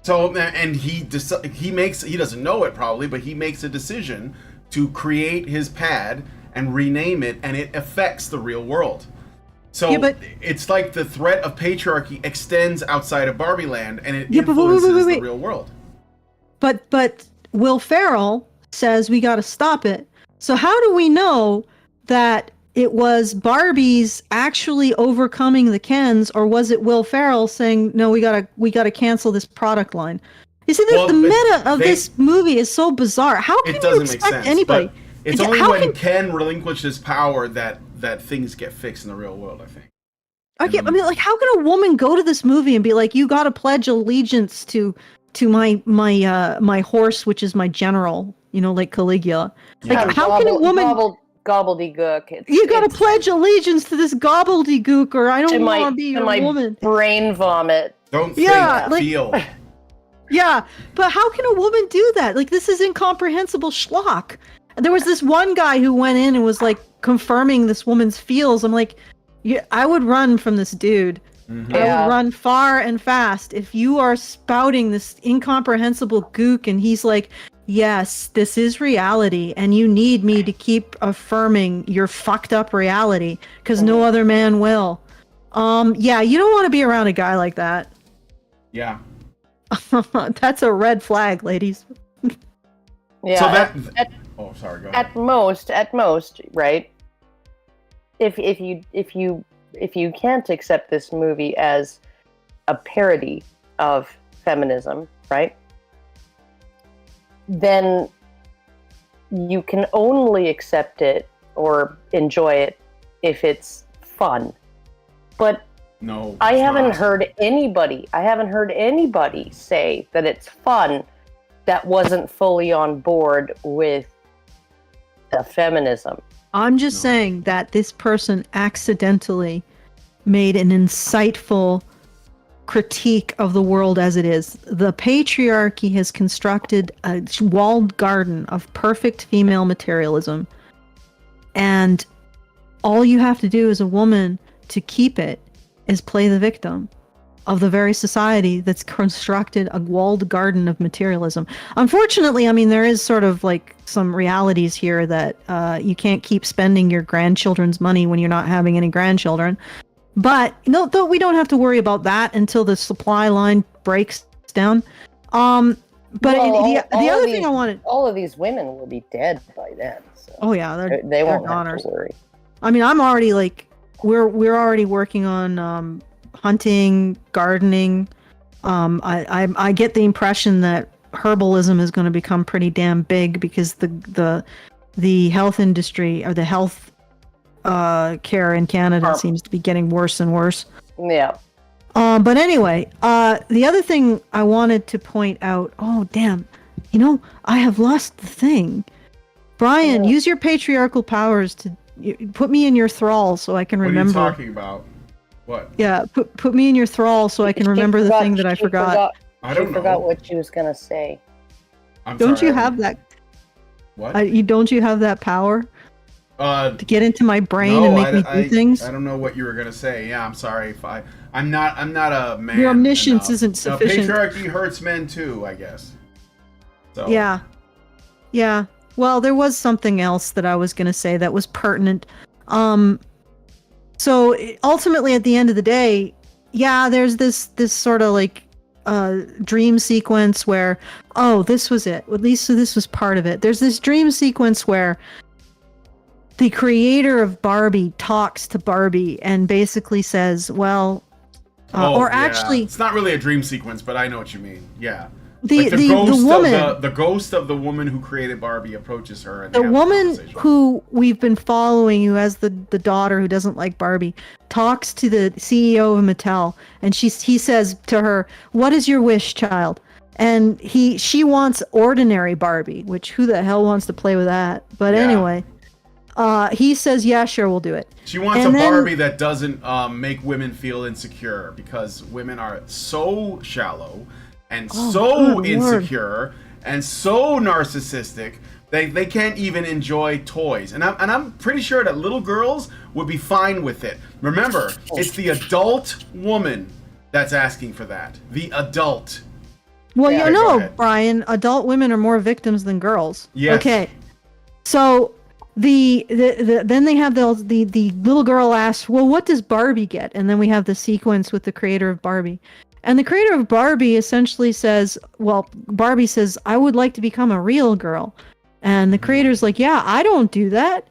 So, and he doesn't know it probably, but he makes a decision to create his pad and rename it, and it affects the real world. So it's like the threat of patriarchy extends outside of Barbie Land, and it influences the real world. But Will Ferrell says we got to stop it. So how do we know that it was Barbie's actually overcoming the Kens, or was it Will Ferrell saying no? We gotta cancel this product line. You see, the meta of this movie is so bizarre. How can you expect anybody? It's only when Ken relinquishes power that things get fixed in the real world, I think. I mean, like, how can a woman go to this movie and be like, you got to pledge allegiance to my horse, which is my general, like Caligula. Yeah. Like, how can a woman gobbledygook? You got to pledge allegiance to this gobbledygook, or I don't want to be your woman. Brain vomit. Don't think, feel. Yeah, but how can a woman do that? Like, this is incomprehensible schlock. There was this one guy who went in and was like confirming this woman's feels. I'm like, I would run from this dude. Mm-hmm. I would run far and fast if you are spouting this incomprehensible gook and he's like, yes, this is reality and you need me to keep affirming your fucked up reality because no other man will. Yeah, you don't want to be around a guy like that. Yeah. That's a red flag, ladies. Yeah. So sorry, go ahead. At most, right? If you can't accept this movie as a parody of feminism, right? Then you can only accept it or enjoy it if it's fun. But no, I haven't heard anybody say that it's fun that wasn't fully on board with the feminism. I'm just saying that this person accidentally made an insightful critique of the world as it is. The patriarchy has constructed a walled garden of perfect female materialism. And all you have to do as a woman to keep it is play the victim of the very society that's constructed a walled garden of materialism. Unfortunately, I mean, there is sort of like some realities here that you can't keep spending your grandchildren's money when you're not having any grandchildren. But though we don't have to worry about that until the supply line breaks down. But the other thing I wanted... All of these women will be dead by then. So oh yeah, they won't have to worry. I mean, I'm already like... We're already working on... hunting, gardening. I get the impression that herbalism is going to become pretty damn big because the health industry or the health care in Canada seems to be getting worse and worse. Yeah. But anyway, the other thing I wanted to point out. Oh damn! I have lost the thing. Brian, use your patriarchal powers to put me in your thrall so I can remember. What are you talking about? What? Yeah, put me in your thrall so I can remember the thing that I forgot. I don't know. She forgot what she was gonna say. Don't you have that? What? Don't you have that power? To get into my brain no, and make me do things? I don't know what you were gonna say. Yeah, I'm sorry if I'm not a man. Your omniscience isn't sufficient. Patriarchy hurts men too, I guess. So. Yeah. Well, there was something else that I was gonna say that was pertinent. So ultimately, at the end of the day, there's this sort of like dream sequence where, this was it. At least this was part of it. There's this dream sequence where the creator of Barbie talks to Barbie and basically says, well, actually, it's not really a dream sequence, but I know what you mean. Yeah. The woman, the ghost of the woman who created Barbie approaches her. And the woman who we've been following, who has the daughter who doesn't like Barbie, talks to the CEO of Mattel, and he says to her, "What is your wish, child?" And she wants ordinary Barbie, which who the hell wants to play with that? But anyway, he says, "Yeah, sure, we'll do it." She wants a Barbie that doesn't make women feel insecure, because women are so shallow and so insecure and so narcissistic, they can't even enjoy toys. And I'm pretty sure that little girls would be fine with it. Remember, it's the adult woman that's asking for that. The adult. Well, you know, Brian, adult women are more victims than girls. Yes. Okay. So then they have the little girl asks, well, what does Barbie get? And then we have the sequence with the creator of Barbie. And the creator of Barbie essentially says, well, Barbie says, I would like to become a real girl. And the creator's like, yeah, I don't do that.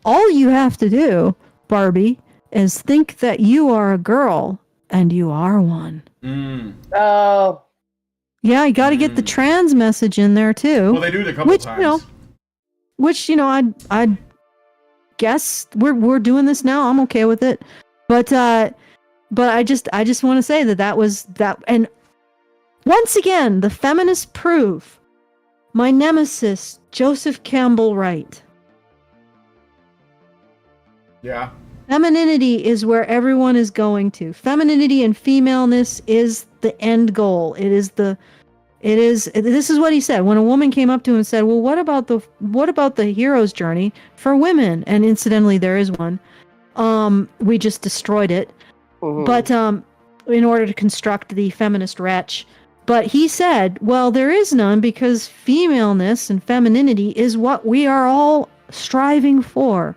All you have to do, Barbie, is think that you are a girl and you are one. Oh. Yeah, you got to get the trans message in there too. Well, they do it a couple times. I guess we're doing this now. I'm okay with it. But I just want to say that was that. And once again, the feminists prove my nemesis, Joseph Campbell Wright. Yeah. Femininity is where everyone is going to. Femininity and femaleness is the end goal. This is what he said when a woman came up to him and said, well, what about the hero's journey for women? And incidentally, there is one. We just destroyed it. Mm-hmm. But in order to construct the feminist wretch. But he said, well, there is none, because femaleness and femininity is what we are all striving for.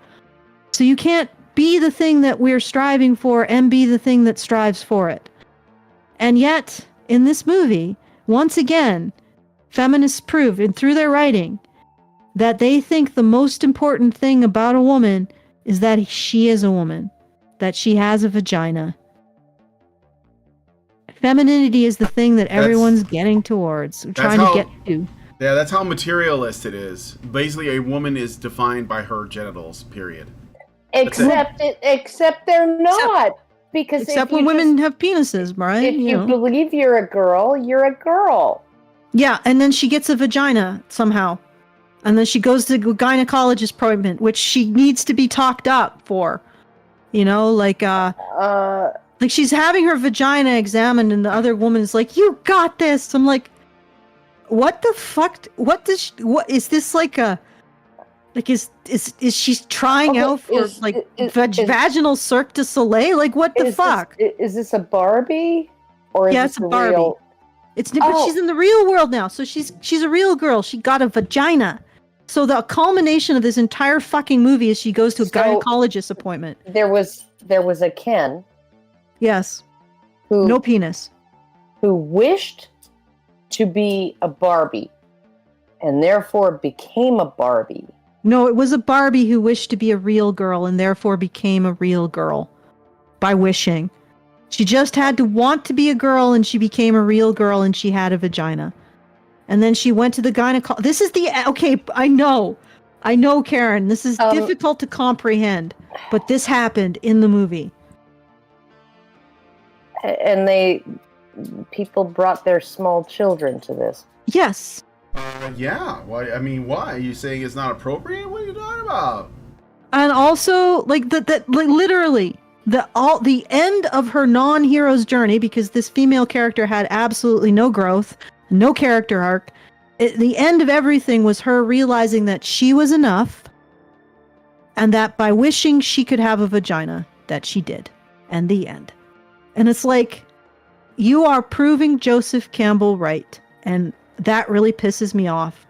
So you can't be the thing that we're striving for and be the thing that strives for it. And yet, in this movie, once again, feminists prove, and through their writing, that they think the most important thing about a woman is that she is a woman, that she has a vagina. Femininity is the thing that everyone's getting towards, trying to get to. Yeah, that's how materialist it is. Basically, a woman is defined by her genitals, period. Except they're not. Except when women have penises, right? If you believe you're a girl, you're a girl. Yeah, and then she gets a vagina somehow. And then she goes to a gynecologist appointment, which she needs to be talked up for. You know, like she's having her vagina examined and the other woman is like, you got this. I'm like, what the fuck? What is this like a... Like, is she trying out for vaginal Cirque du Soleil? Like, what the fuck? Is this a Barbie? Or is it's a Barbie. Real... But she's in the real world now, so she's a real girl. She got a vagina. So the culmination of this entire fucking movie is she goes to a gynecologist appointment. There was a Ken. Yes. No penis. Who wished to be a Barbie, and therefore became a Barbie. No, it was a Barbie who wished to be a real girl and therefore became a real girl by wishing. She just had to want to be a girl and she became a real girl and she had a vagina. And then she went to the gynecologist. This is okay, I know, Karen, this is difficult to comprehend, but this happened in the movie. And people brought their small children to this. Yes. Yeah. Why? I mean, why? Are you saying it's not appropriate? What are you talking about? And also, like literally, the end of her non-hero's journey, because this female character had absolutely no growth, no character arc. The end of everything was her realizing that she was enough, and that by wishing she could have a vagina, that she did. And the end. And it's like, you are proving Joseph Campbell right, and that really pisses me off.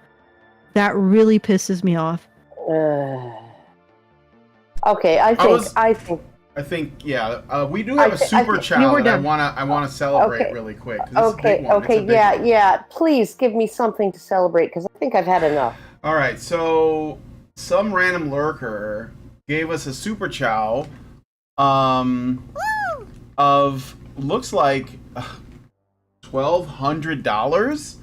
Okay, I think yeah. We do have a super chat that I wanna celebrate really quick. Okay, yeah. Please give me something to celebrate because I think I've had enough. All right, so some random lurker gave us a super chow of looks like $1,200.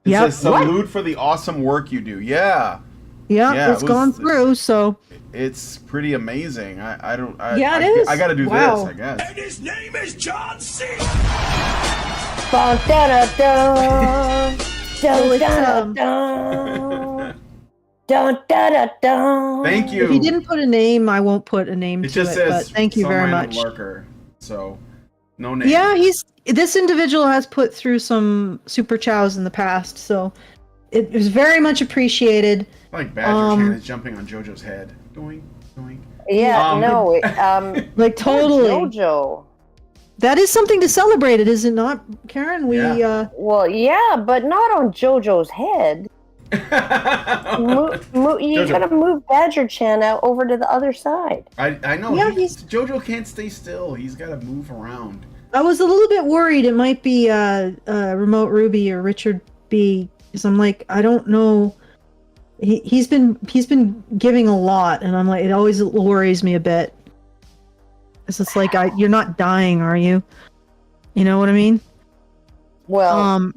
It says salute for the awesome work you do. Yeah, it's gone through, so it's pretty amazing. I don't. It is. I got to do this, I guess. And his name is John C. Dun, dun, dun, dun, dun, dun, dun, dun. Thank you. If you didn't put a name, I won't put a name It to just it. says But thank you very much. Lurker, so no name. Yeah, this individual has put through some super chows in the past, so it was very much appreciated. Like Badger Chan is jumping on JoJo's head. Doink, doink. Yeah, no, like totally. JoJo. That is something to celebrate, it is it not, Karen? Well, yeah, but not on JoJo's head. You gotta move Badger Chan out over to the other side. I know. Yeah, JoJo can't stay still. He's got to move around. I was a little bit worried it might be Remote Ruby or Richard B. Because I'm like, I don't know. He's been giving a lot, and I'm like, it always worries me a bit. It's just like you're not dying, are you? You know what I mean? Well,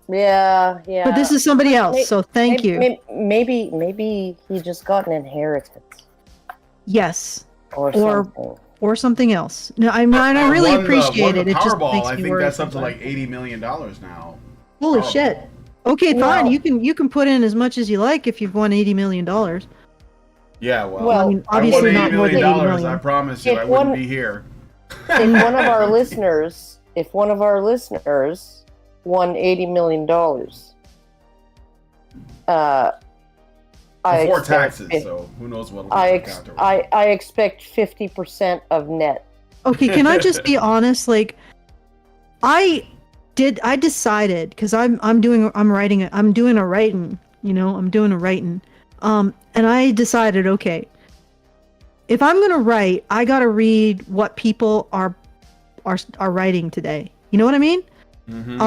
yeah. But this is somebody else, so thank you. Maybe he just got an inheritance. Yes. Or something else. No, I really appreciate it. It just makes me I think worry that's up to sometimes. like $80 million now. Holy shit! Okay, fine. You can put in as much as you like if you've won $80 million. Yeah, well, I mean, obviously not more than $80 million. I promise you, I wouldn't be here. If one of our listeners won $80 million, before taxes, so who knows what I expect 50% of net. Okay, can I just be honest? Like, I decided, because I'm doing a writing, and I decided, okay, if I'm gonna write, I gotta read what people are writing today. You know what I mean? Mm-hmm.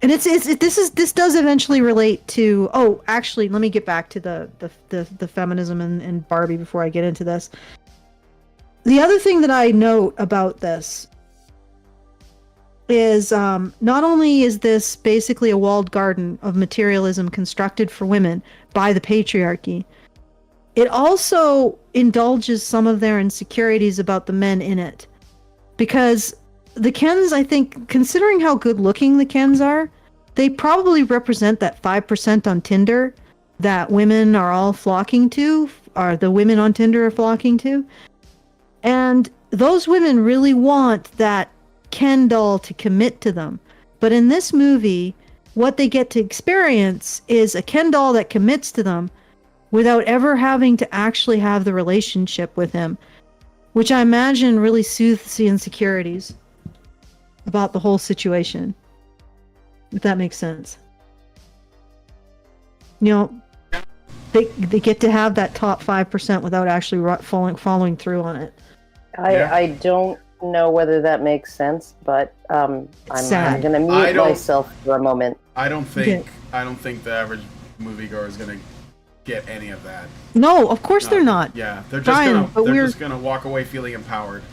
And this does eventually relate to. Oh, actually, let me get back to the feminism and Barbie before I get into this. The other thing that I note about this is not only is this basically a walled garden of materialism constructed for women by the patriarchy, it also indulges some of their insecurities about the men in it. Because the Kens, I think, considering how good looking the Kens are, they probably represent that 5% on Tinder that women are all flocking to, or the women on Tinder are flocking to. And those women really want that Ken doll to commit to them. But in this movie, what they get to experience is a Ken doll that commits to them without ever having to actually have the relationship with him, which I imagine really soothes the insecurities about the whole situation, if that makes sense. You know, they get to have that top 5% without actually following through on it. I don't know whether that makes sense, but I'm going to mute myself for a moment. I don't think the average moviegoer is going to get any of that. No, of course they're not. Yeah, they're just gonna walk away feeling empowered.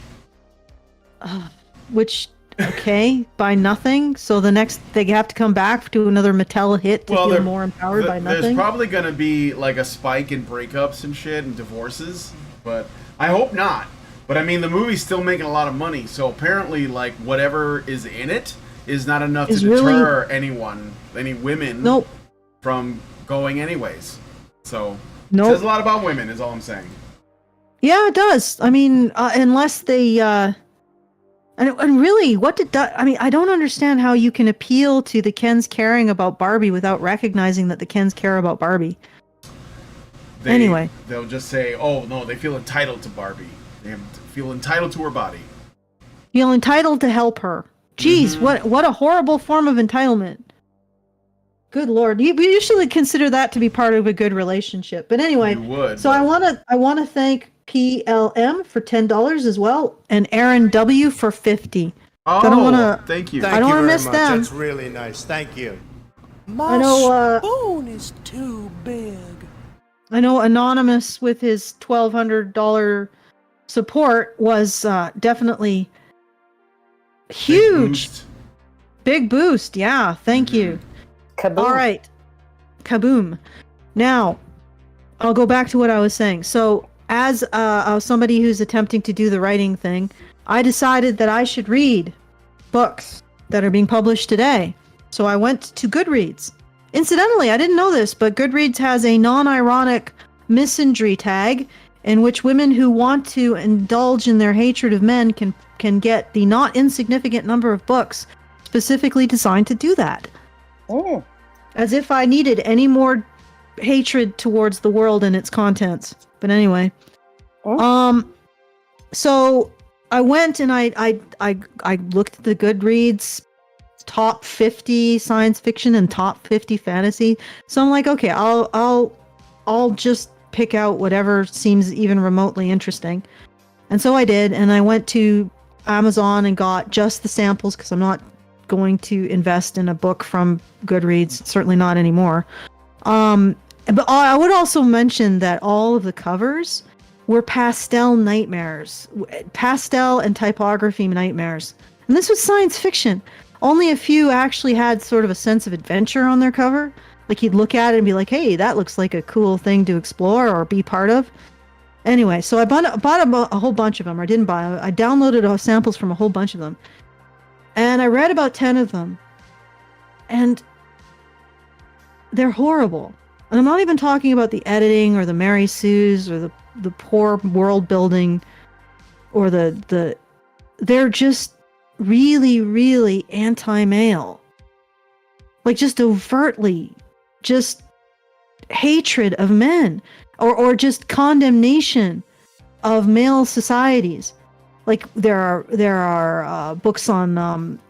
Which, okay, by nothing. So the next they have to come back to another Mattel hit to feel more empowered by nothing. There's probably gonna be like a spike in breakups and shit and divorces, but I hope not. But I mean, the movie's still making a lot of money, so apparently, like whatever is in it is not enough to deter any women, from going anyways. So it says a lot about women, is all I'm saying. Yeah, it does. I mean, unless they and really, I don't understand how you can appeal to the Kens caring about Barbie without recognizing that the Kens care about Barbie. They'll just say, "Oh no, they feel entitled to Barbie. They feel entitled to her body. Feel entitled to help her." Jeez, what a horrible form of entitlement. Good Lord, we usually consider that to be part of a good relationship. But anyway, I want to thank PLM for $10 as well, and Aaron W for $50. Thank you. I don't want to miss them. That's really nice. Thank you. My spoon is too big. I know Anonymous with his $1,200 support was definitely huge. Big boost. Yeah. Thank you. Kaboom. All right. Kaboom. Now, I'll go back to what I was saying. So, as somebody who's attempting to do the writing thing, I decided that I should read books that are being published today. So I went to Goodreads. Incidentally, I didn't know this, but Goodreads has a non-ironic misandry tag in which women who want to indulge in their hatred of men can get the not insignificant number of books specifically designed to do that. Mm. As if I needed any more hatred towards the world and its contents. But anyway. So I went and I looked at the Goodreads top 50 science fiction and top 50 fantasy. So I'm like, okay, I'll just pick out whatever seems even remotely interesting. And so I did, and I went to Amazon and got just the samples because I'm not going to invest in a book from Goodreads, certainly not anymore. But I would also mention that all of the covers were pastel nightmares, pastel and typography nightmares. And this was science fiction. Only a few actually had sort of a sense of adventure on their cover. Like you'd look at it and be like, hey, that looks like a cool thing to explore or be part of. Anyway, so I bought a whole bunch of them. Or I didn't buy them. I downloaded samples from a whole bunch of them. And I read about 10 of them. And they're horrible. And I'm not even talking about the editing or the Mary Sue's or the poor world building or they're just really, really anti-male. Like just overtly, just hatred of men or just condemnation of male societies. Like there are books on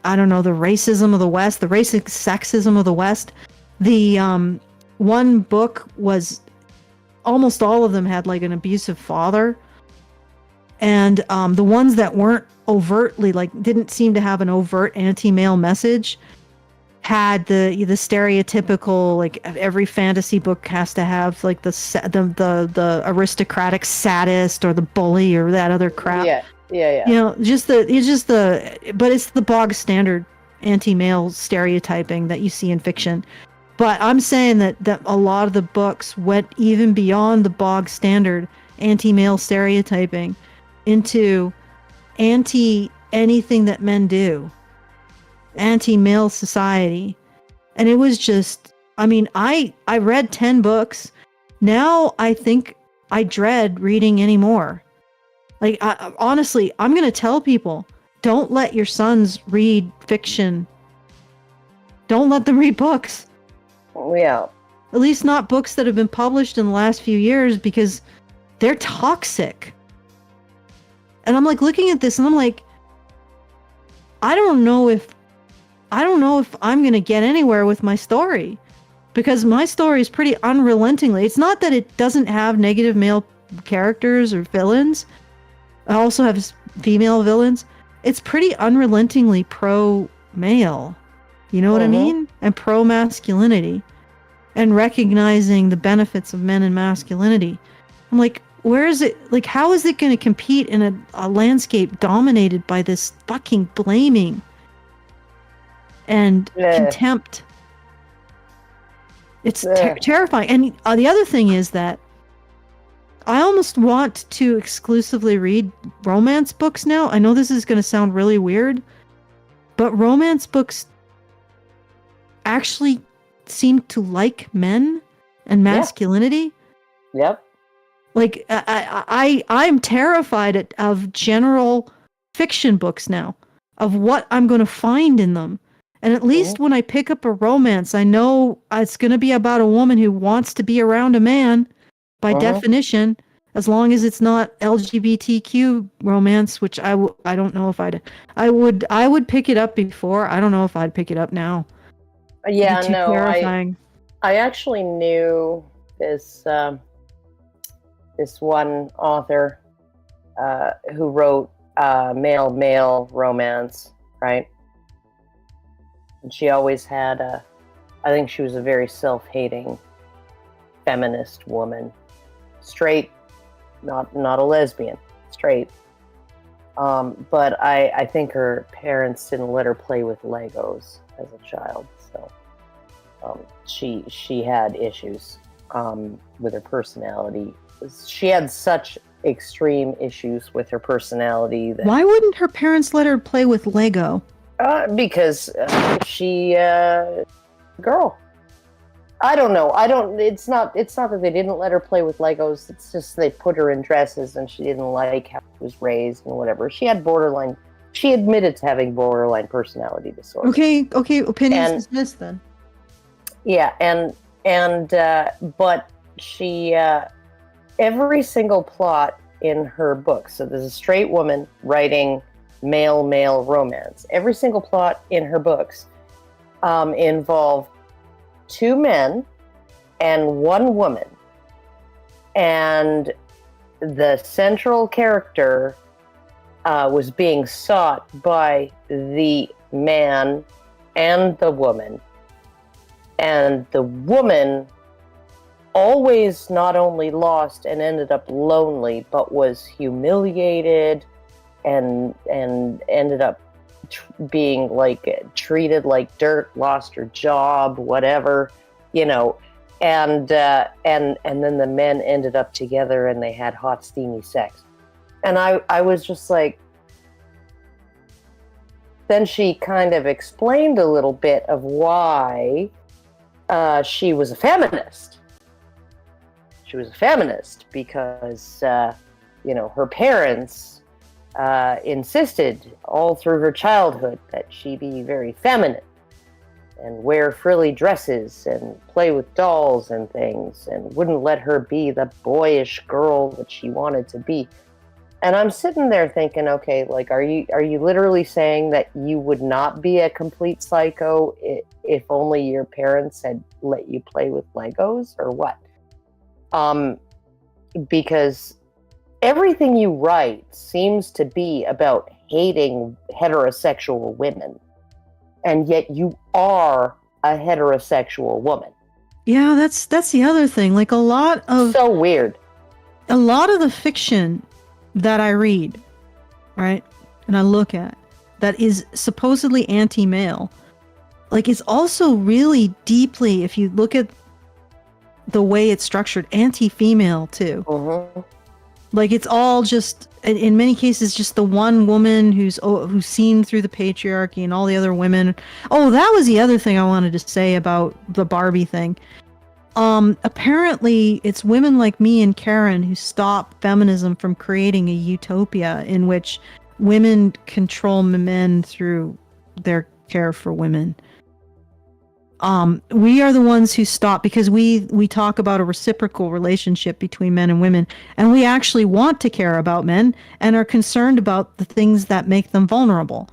I don't know, the racism of the West, the racist sexism of the West. The one book was almost all of them had like an abusive father, and the ones that weren't overtly like didn't seem to have an overt anti-male message had the stereotypical, like every fantasy book has to have like the aristocratic sadist or the bully or that other crap. Yeah. You know, but it's the bog standard anti-male stereotyping that you see in fiction. But I'm saying that a lot of the books went even beyond the bog standard anti-male stereotyping into anti-anything that men do. Anti-male society. And it was just, I mean, I read 10 books. Now I think I dread reading any more. Like, honestly, I'm going to tell people, don't let your sons read fiction. Don't let them read books. Yeah. At least not books that have been published in the last few years, because they're toxic. And I'm like looking at this and I'm like, I don't know if I'm going to get anywhere with my story, because my story is pretty unrelentingly. It's not that it doesn't have negative male characters or villains. I also have female villains. It's pretty unrelentingly pro-male. You know what I mean? And pro-masculinity. And recognizing the benefits of men and masculinity. I'm like, where is it? Like, how is it going to compete in a landscape dominated by this fucking blaming and contempt? It's terrifying. And the other thing is that I almost want to exclusively read romance books now. I know this is going to sound really weird, but romance books actually seem to like men and masculinity. Yep. Like I'm terrified of general fiction books now, of what I'm going to find in them. And at least when I pick up a romance, I know it's going to be about a woman who wants to be around a man by definition, as long as it's not LGBTQ romance, which I don't know if I would pick it up before. I don't know if I'd pick it up now. Yeah, too no, terrifying. I actually knew this this one author who wrote male romance, right? And she always had I think she was a very self-hating feminist woman. straight, not a lesbian, straight. But I think her parents didn't let her play with Legos as a child, so she had issues with her personality. She had such extreme issues with her personality that. Why wouldn't her parents let her play with Lego? Because she girl. I don't know. It's not that they didn't let her play with Legos. It's just they put her in dresses and she didn't like how she was raised and whatever. She admitted to having borderline personality disorder. Okay, opinions dismissed then. Yeah, but she every single plot in her book. So there's a straight woman writing male romance. Every single plot in her books involved 2 men and 1 woman. And the central character was being sought by the man and the woman. And the woman always not only lost and ended up lonely, but was humiliated and ended up being like treated like dirt, lost her job, whatever, and then the men ended up together and they had hot, steamy sex. And I was just like, then she kind of explained a little bit of why she was a feminist. She was a feminist because, her parents insisted all through her childhood that she be very feminine and wear frilly dresses and play with dolls and things and wouldn't let her be the boyish girl that she wanted to be. And I'm sitting there thinking, okay, like, are you literally saying that you would not be a complete psycho if only your parents had let you play with Legos, or what? Because everything you write seems to be about hating heterosexual women, and yet you are a heterosexual woman. Yeah, that's the other thing. Like so weird. A lot of the fiction that I read, right, and I look at, that is supposedly anti-male, like, it's also really deeply, if you look at the way it's structured, anti-female too. Mm-hmm. Like, it's all just, in many cases, just the one woman who's seen through the patriarchy and all the other women. Oh, that was the other thing I wanted to say about the Barbie thing. Apparently, it's women like me and Karen who stop feminism from creating a utopia in which women control men through their care for women. We are the ones who stop, because we talk about a reciprocal relationship between men and women, and we actually want to care about men and are concerned about the things that make them vulnerable.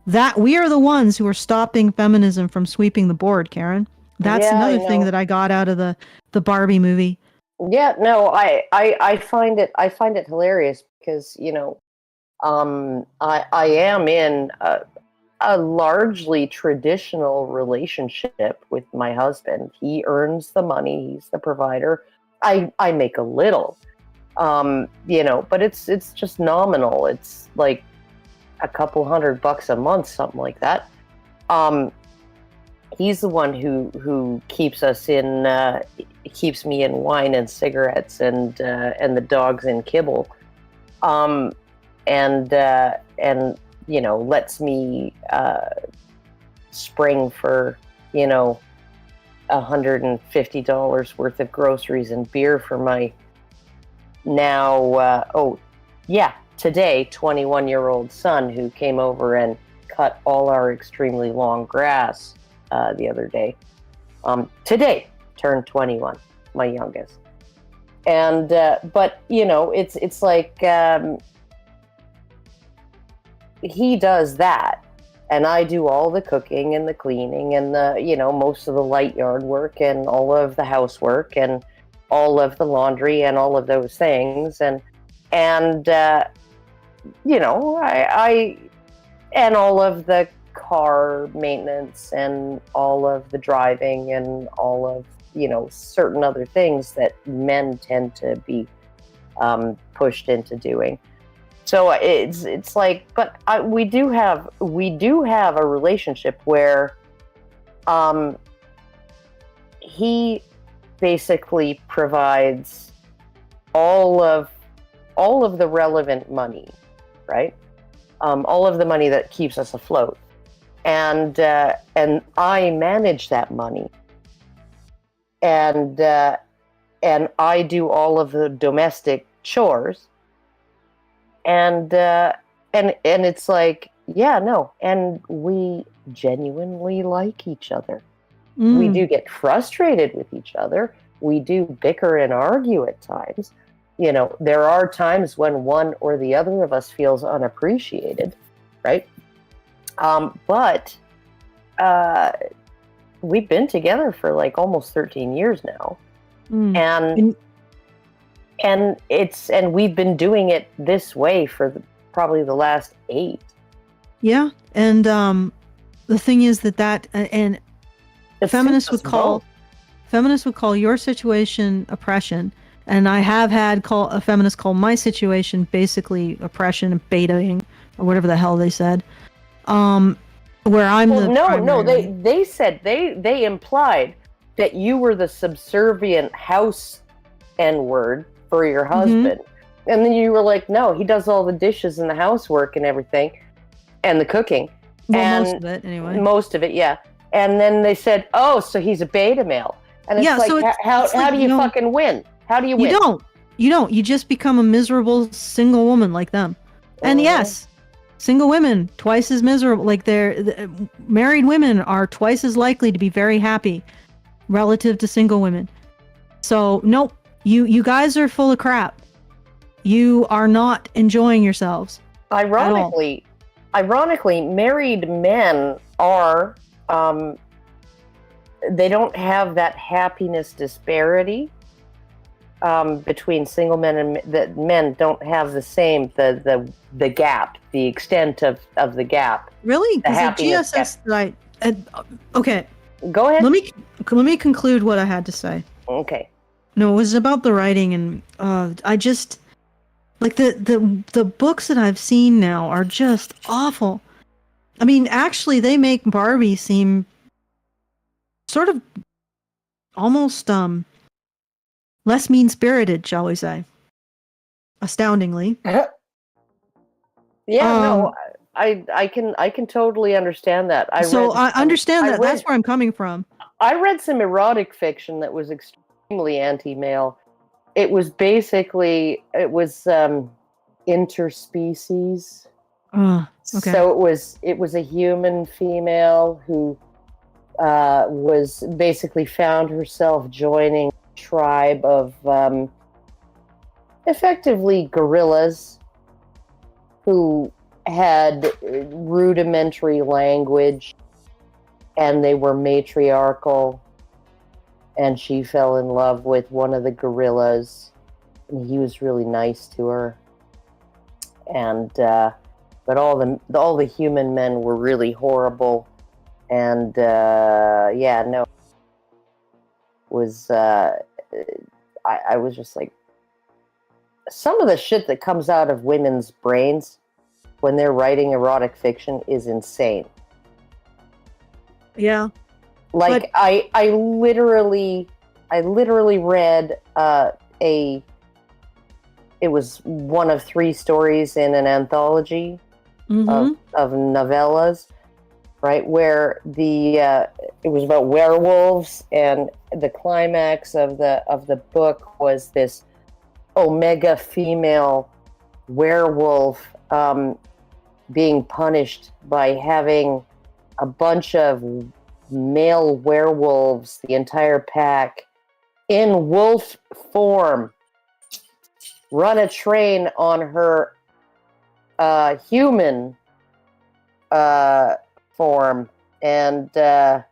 That we are the ones who are stopping feminism from sweeping the board, Karen. That's another thing that I got out of the Barbie movie. Yeah, no, I find it hilarious because, I am in a largely traditional relationship with my husband. He earns the money, he's the provider. I make a little, but it's just nominal. It's like a couple $100 a month, something like that. He's the one who keeps us in, keeps me in wine and cigarettes and the dogs in kibble, and lets me spring for $150 worth of groceries and beer for my now today 21-year-old son, who came over and cut all our extremely long grass the other day. Today turned 21, my youngest. And but it's like he does that, and I do all the cooking and the cleaning and the most of the light yard work and all of the housework and all of the laundry and all of those things, and I and all of the car maintenance and all of the driving and all of certain other things that men tend to be pushed into doing. So it's like, but we do have a relationship where he basically provides all of the relevant money, right? All of the money that keeps us afloat, and I manage that money, and I do all of the domestic chores, and it's like, yeah, no, and we genuinely like each other. We do get frustrated with each other. We do bicker and argue at times. There are times when one or the other of us feels unappreciated, right? But we've been together for like almost 13 years now. And we've been doing it this way for probably the last 8. Yeah. And the thing is that and feminists would call your situation oppression. And I have had a feminist call my situation basically oppression and betaing, or whatever the hell they said. Where I'm they said they implied that you were the subservient house N-word for your husband. And then you were like, no, he does all the dishes and the housework and everything and the cooking. Well, most of it anyway. Most of it, yeah. And then they said, oh, so he's a beta male. And it's how do you fucking win? How do you win? You don't. You just become a miserable single woman like them. And yes, single women, twice as miserable. Like married women are twice as likely to be very happy relative to single women. So, nope. You guys are full of crap. You are not enjoying yourselves. Ironically, married men are, they don't have that happiness disparity between single men, and that men don't have the same, the gap, the extent of the gap. Really? Because the GSS, right? Okay. Go ahead. Let me conclude what I had to say. Okay. No, it was about the writing, and I just like the books that I've seen now are just awful. I mean, actually, they make Barbie seem sort of almost less mean-spirited, shall we say? Astoundingly. No, I can totally understand that. I understand that. That's where I'm coming from. I read some erotic fiction that was extremely anti-male. It was basically interspecies. Okay. So it was a human female who was basically found herself joining a tribe of effectively gorillas who had rudimentary language, and they were matriarchal, and she fell in love with one of the gorillas, and he was really nice to her, and but all the human men were really horrible, and I was just like, some of the shit that comes out of women's brains when they're writing erotic fiction is insane. Yeah. Like, but I literally read it was one of 3 stories in an anthology of novellas, right? Where it was about werewolves, and the climax of the book was this omega female werewolf being punished by having a bunch of male werewolves, the entire pack, in wolf form, run a train on her human form, and I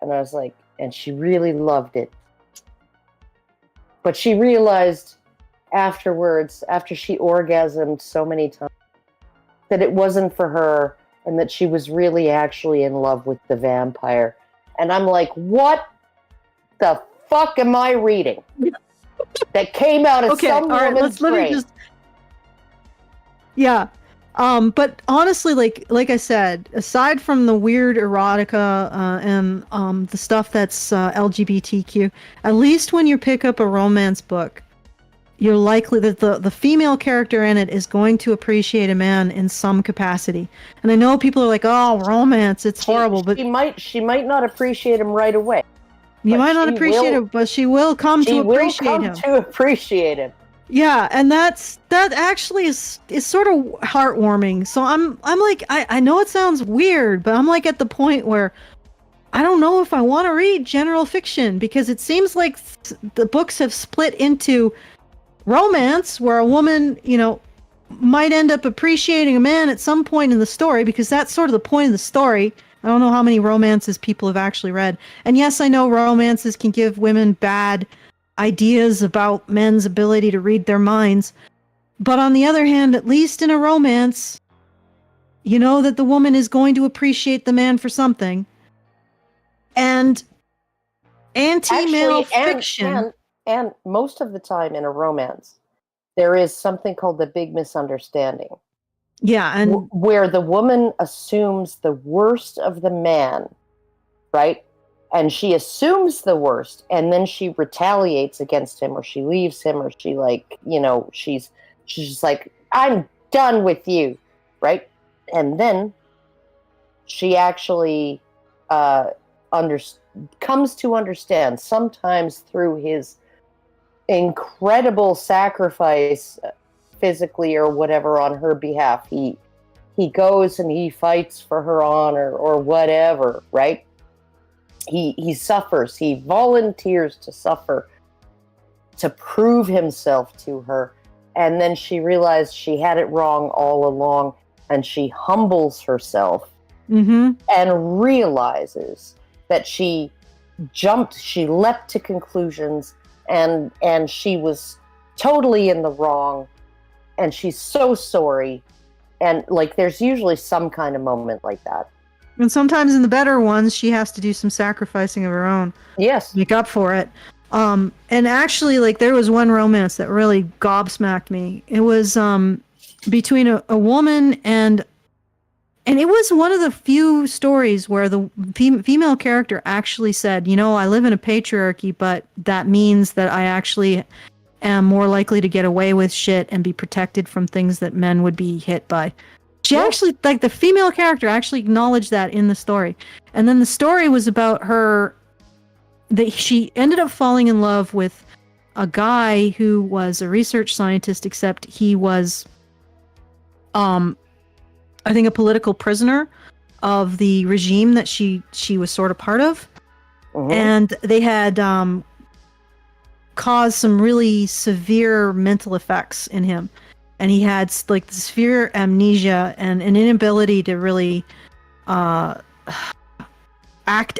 was like, and she really loved it, but she realized afterwards, after she orgasmed so many times, that it wasn't for her, and that she was really actually in love with the vampire. And I'm like, what the fuck am I reading? That came out of some woman's brain. Yeah. But honestly, like I said, aside from the weird erotica and the stuff that's LGBTQ, at least when you pick up a romance book, you're likely that the female character in it is going to appreciate a man in some capacity. And I know people are like, "Oh, romance, it's horrible," but she might not appreciate him right away. You might not appreciate him, but she will come to appreciate him. To appreciate him. Yeah, and that actually is sort of heartwarming. So I'm like, I know it sounds weird, but I'm like at the point where I don't know if I want to read general fiction, because it seems like the books have split into romance, where a woman, might end up appreciating a man at some point in the story, because that's sort of the point of the story. I don't know how many romances people have actually read. And yes, I know romances can give women bad ideas about men's ability to read their minds. But on the other hand, at least in a romance, you know that the woman is going to appreciate the man for something. And anti-male fiction... And most of the time in a romance, there is something called the big misunderstanding. Yeah, and where the woman assumes the worst of the man, right? And she assumes the worst, and then she retaliates against him, or she leaves him, or she she's just like, I'm done with you, right? And then she actually comes to understand, sometimes through his incredible sacrifice, physically or whatever, on her behalf. He goes and he fights for her honor or whatever, right? He suffers. He volunteers to suffer to prove himself to her. And then she realized she had it wrong all along, and she humbles herself and realizes that she leapt to conclusions, and she was totally in the wrong, and she's so sorry. And there's usually some kind of moment like that. And sometimes in the better ones, she has to do some sacrificing of her own. Yes. Make up for it. And actually, there was one romance that really gobsmacked me. It was between a woman and it was one of the few stories where the female character actually said, I live in a patriarchy, but that means that I actually am more likely to get away with shit and be protected from things that men would be hit by. She actually, the female character actually acknowledged that in the story. And then the story was about her, that she ended up falling in love with a guy who was a research scientist, except he was, I think, a political prisoner of the regime that she was sort of part of. And they had caused some really severe mental effects in him. And he had severe amnesia and an inability to really act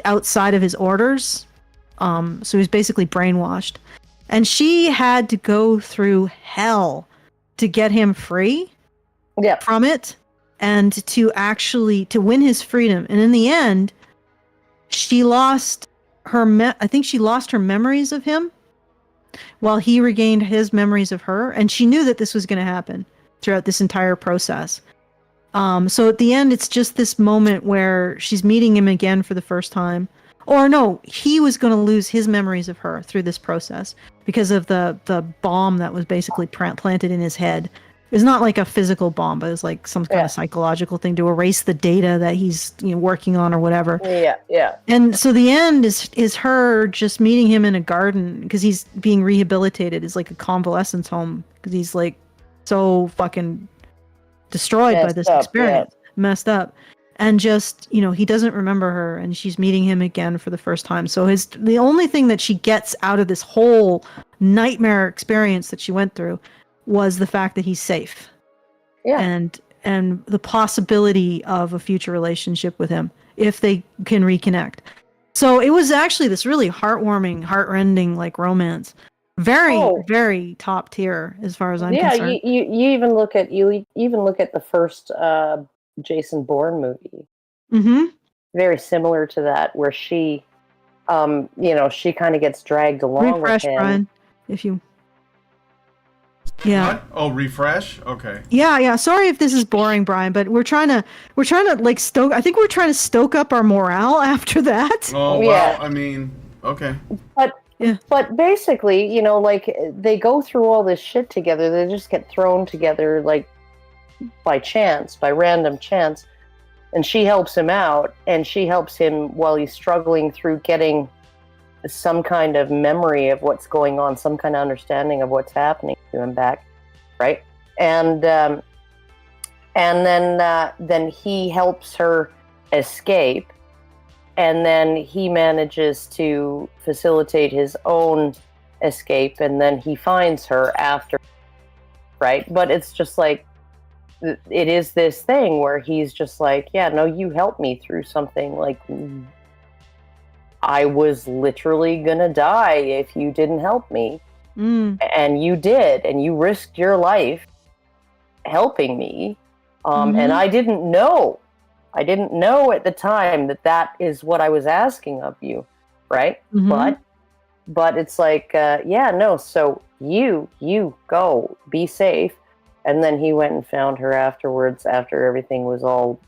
outside of his orders. So he was basically brainwashed. And she had to go through hell to get him free from it, and to win his freedom. And in the end, she lost her I think she lost her memories of him, while he regained his memories of her. And she knew that this was going to happen throughout this entire process. So at the end, it's just this moment where she's meeting him again for the first time. Or no, he was going to lose his memories of her through this process because of the bomb that was basically planted in his head. It's not like a physical bomb, but it's like some kind of psychological thing to erase the data that he's working on or whatever. Yeah. And so the end is her just meeting him in a garden, because he's being rehabilitated. It's like a convalescence home, because he's so fucking destroyed by this experience, messed up. And just, he doesn't remember her, and she's meeting him again for the first time. So the only thing that she gets out of this whole nightmare experience that she went through was the fact that he's safe. Yeah. And the possibility of a future relationship with him if they can reconnect. So it was actually this really heartwarming, heartrending romance. Very, very top tier as far as I'm concerned. Yeah, you even look at the first Jason Bourne movie. Mm-hmm. Very similar to that, where she she kind of gets dragged along Refresh, with him. Brian, if you. Yeah. What? Oh, refresh. Okay. Yeah. Sorry if this is boring, Brian, but we're trying to like stoke. I think we're trying to stoke up our morale after that. Oh well, I mean, okay. But basically, like they go through all this shit together. They just get thrown together like by chance, by random chance. And she helps him out, and she helps him while he's struggling through getting some kind of memory of what's going on, some kind of understanding of what's happening to him back, right? And then he helps her escape, and then he manages to facilitate his own escape, and then he finds her after, right? But it's just like, it is this thing where he's just like, yeah, no, you helped me through something. Like, I was literally gonna die if you didn't help me. And you did, and you risked your life helping me. And I didn't know at the time that is what I was asking of you, right? But it's like, so you go, be safe. And then he went and found her afterwards, after everything was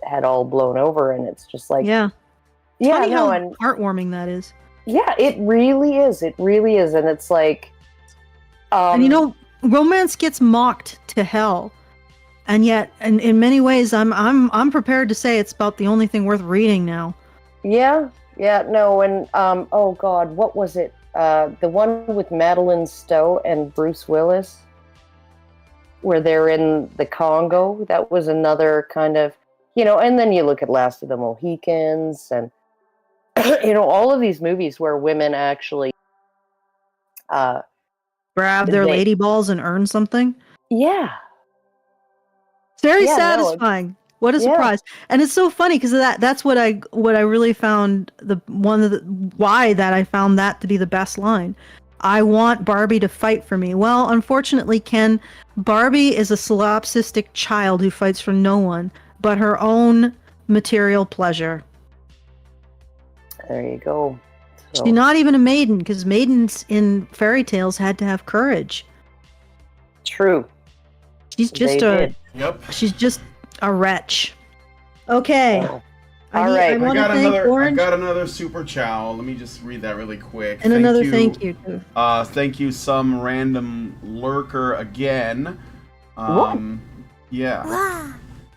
had all blown over, and it's just like, funny how heartwarming that is. Yeah, it really is. It really is, and it's like, and romance gets mocked to hell, and yet, in many ways, I'm prepared to say it's about the only thing worth reading now. Yeah, no, and oh God, what was it? The one with Madeline Stowe and Bruce Willis, where they're in the Congo. That was another kind of, and then you look at Last of the Mohicans, and all of these movies where women actually grab their lady balls and earn something. Yeah. It's very satisfying. What a surprise. And it's so funny because that's what I really found why I found that to be the best line. I want Barbie to fight for me. Well, unfortunately, Ken, Barbie is a solipsistic child who fights for no one but her own material pleasure. There you go. So. She's not even a maiden, because maidens in fairy tales had to have courage. True. She's just she's just a wretch. Okay. Oh. All right. I got another super chow. Let me just read that really quick. And thank you too. Thank you, some random lurker again. Yeah.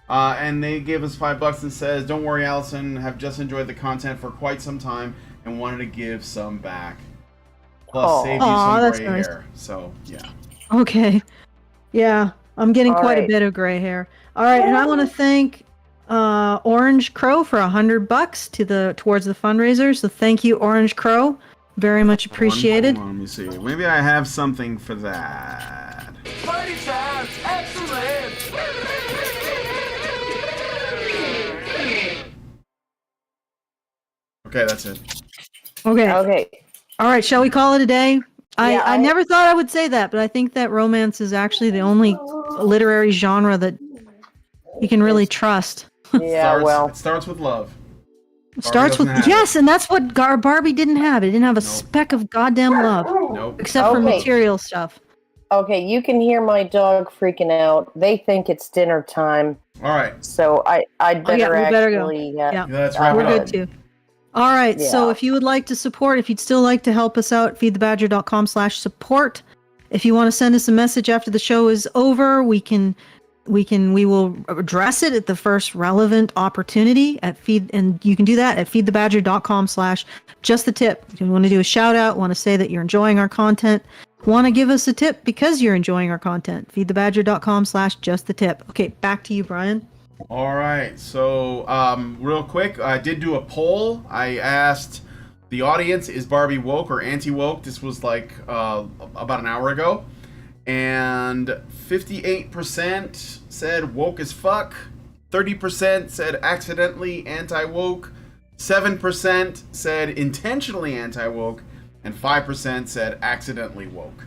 And they gave us $5 and says, "Don't worry, Allison. Have just enjoyed the content for quite some time and wanted to give some back. Plus, save you some gray hair." So yeah. Okay. Yeah, I'm getting quite a bit of gray hair. All right, and I want to thank Orange Crow for $100 towards the fundraiser. So thank you, Orange Crow, very much appreciated. Let me see. Maybe I have something for that. Party time! Excellent! Okay, that's it. Okay. All right, shall we call it a day? I never thought I would say that, but I think that romance is actually the only literary genre that you can really trust. Yeah, it starts with love. Yes, and that's what Barbie didn't have. It didn't have a speck of goddamn love. Nope. Except for material stuff. Okay, you can hear my dog freaking out. They think it's dinner time. All right. So I'd better actually... Yeah, let's wrap it up. We're good too. All right, so if you would like to support, if you'd still like to help us out, feedthebadger.com/support. If you want to send us a message after the show is over, we will address it at the first relevant opportunity and you can do that at feedthebadger.com/justthetip. If you want to do a shout out, want to say that you're enjoying our content, want to give us a tip because you're enjoying our content, feedthebadger.com/justthetip. Okay, back to you, Brian. All right, so real quick, I did do a poll. I asked the audience, is Barbie woke or anti-woke? This was like about an hour ago. And 58% said woke as fuck, 30% said accidentally anti-woke, 7% said intentionally anti-woke, and 5% said accidentally woke.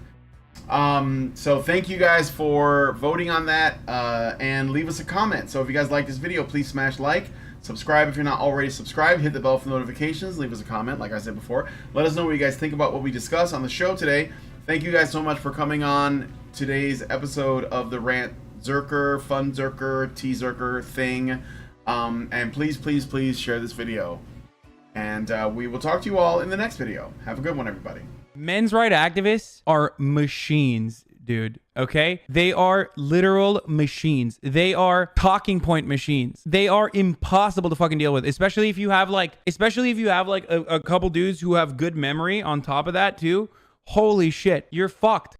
So thank you guys for voting on that, and leave us a comment. So if you guys like this video, please smash like, Subscribe if you're not already subscribed. Hit the bell for notifications. Leave us a comment, like I said before. Let us know what you guys think about what we discuss on the show today. Thank you guys so much for coming on today's episode of the Fundzerker, T-Zerker thing. And please, please, please share this video. And we will talk to you all in the next video. Have a good one, everybody. Men's rights activists are machines, dude. Okay? They are literal machines. They are talking point machines. They are impossible to fucking deal with, especially if you have like a couple dudes who have good memory on top of that too. Holy shit, you're fucked.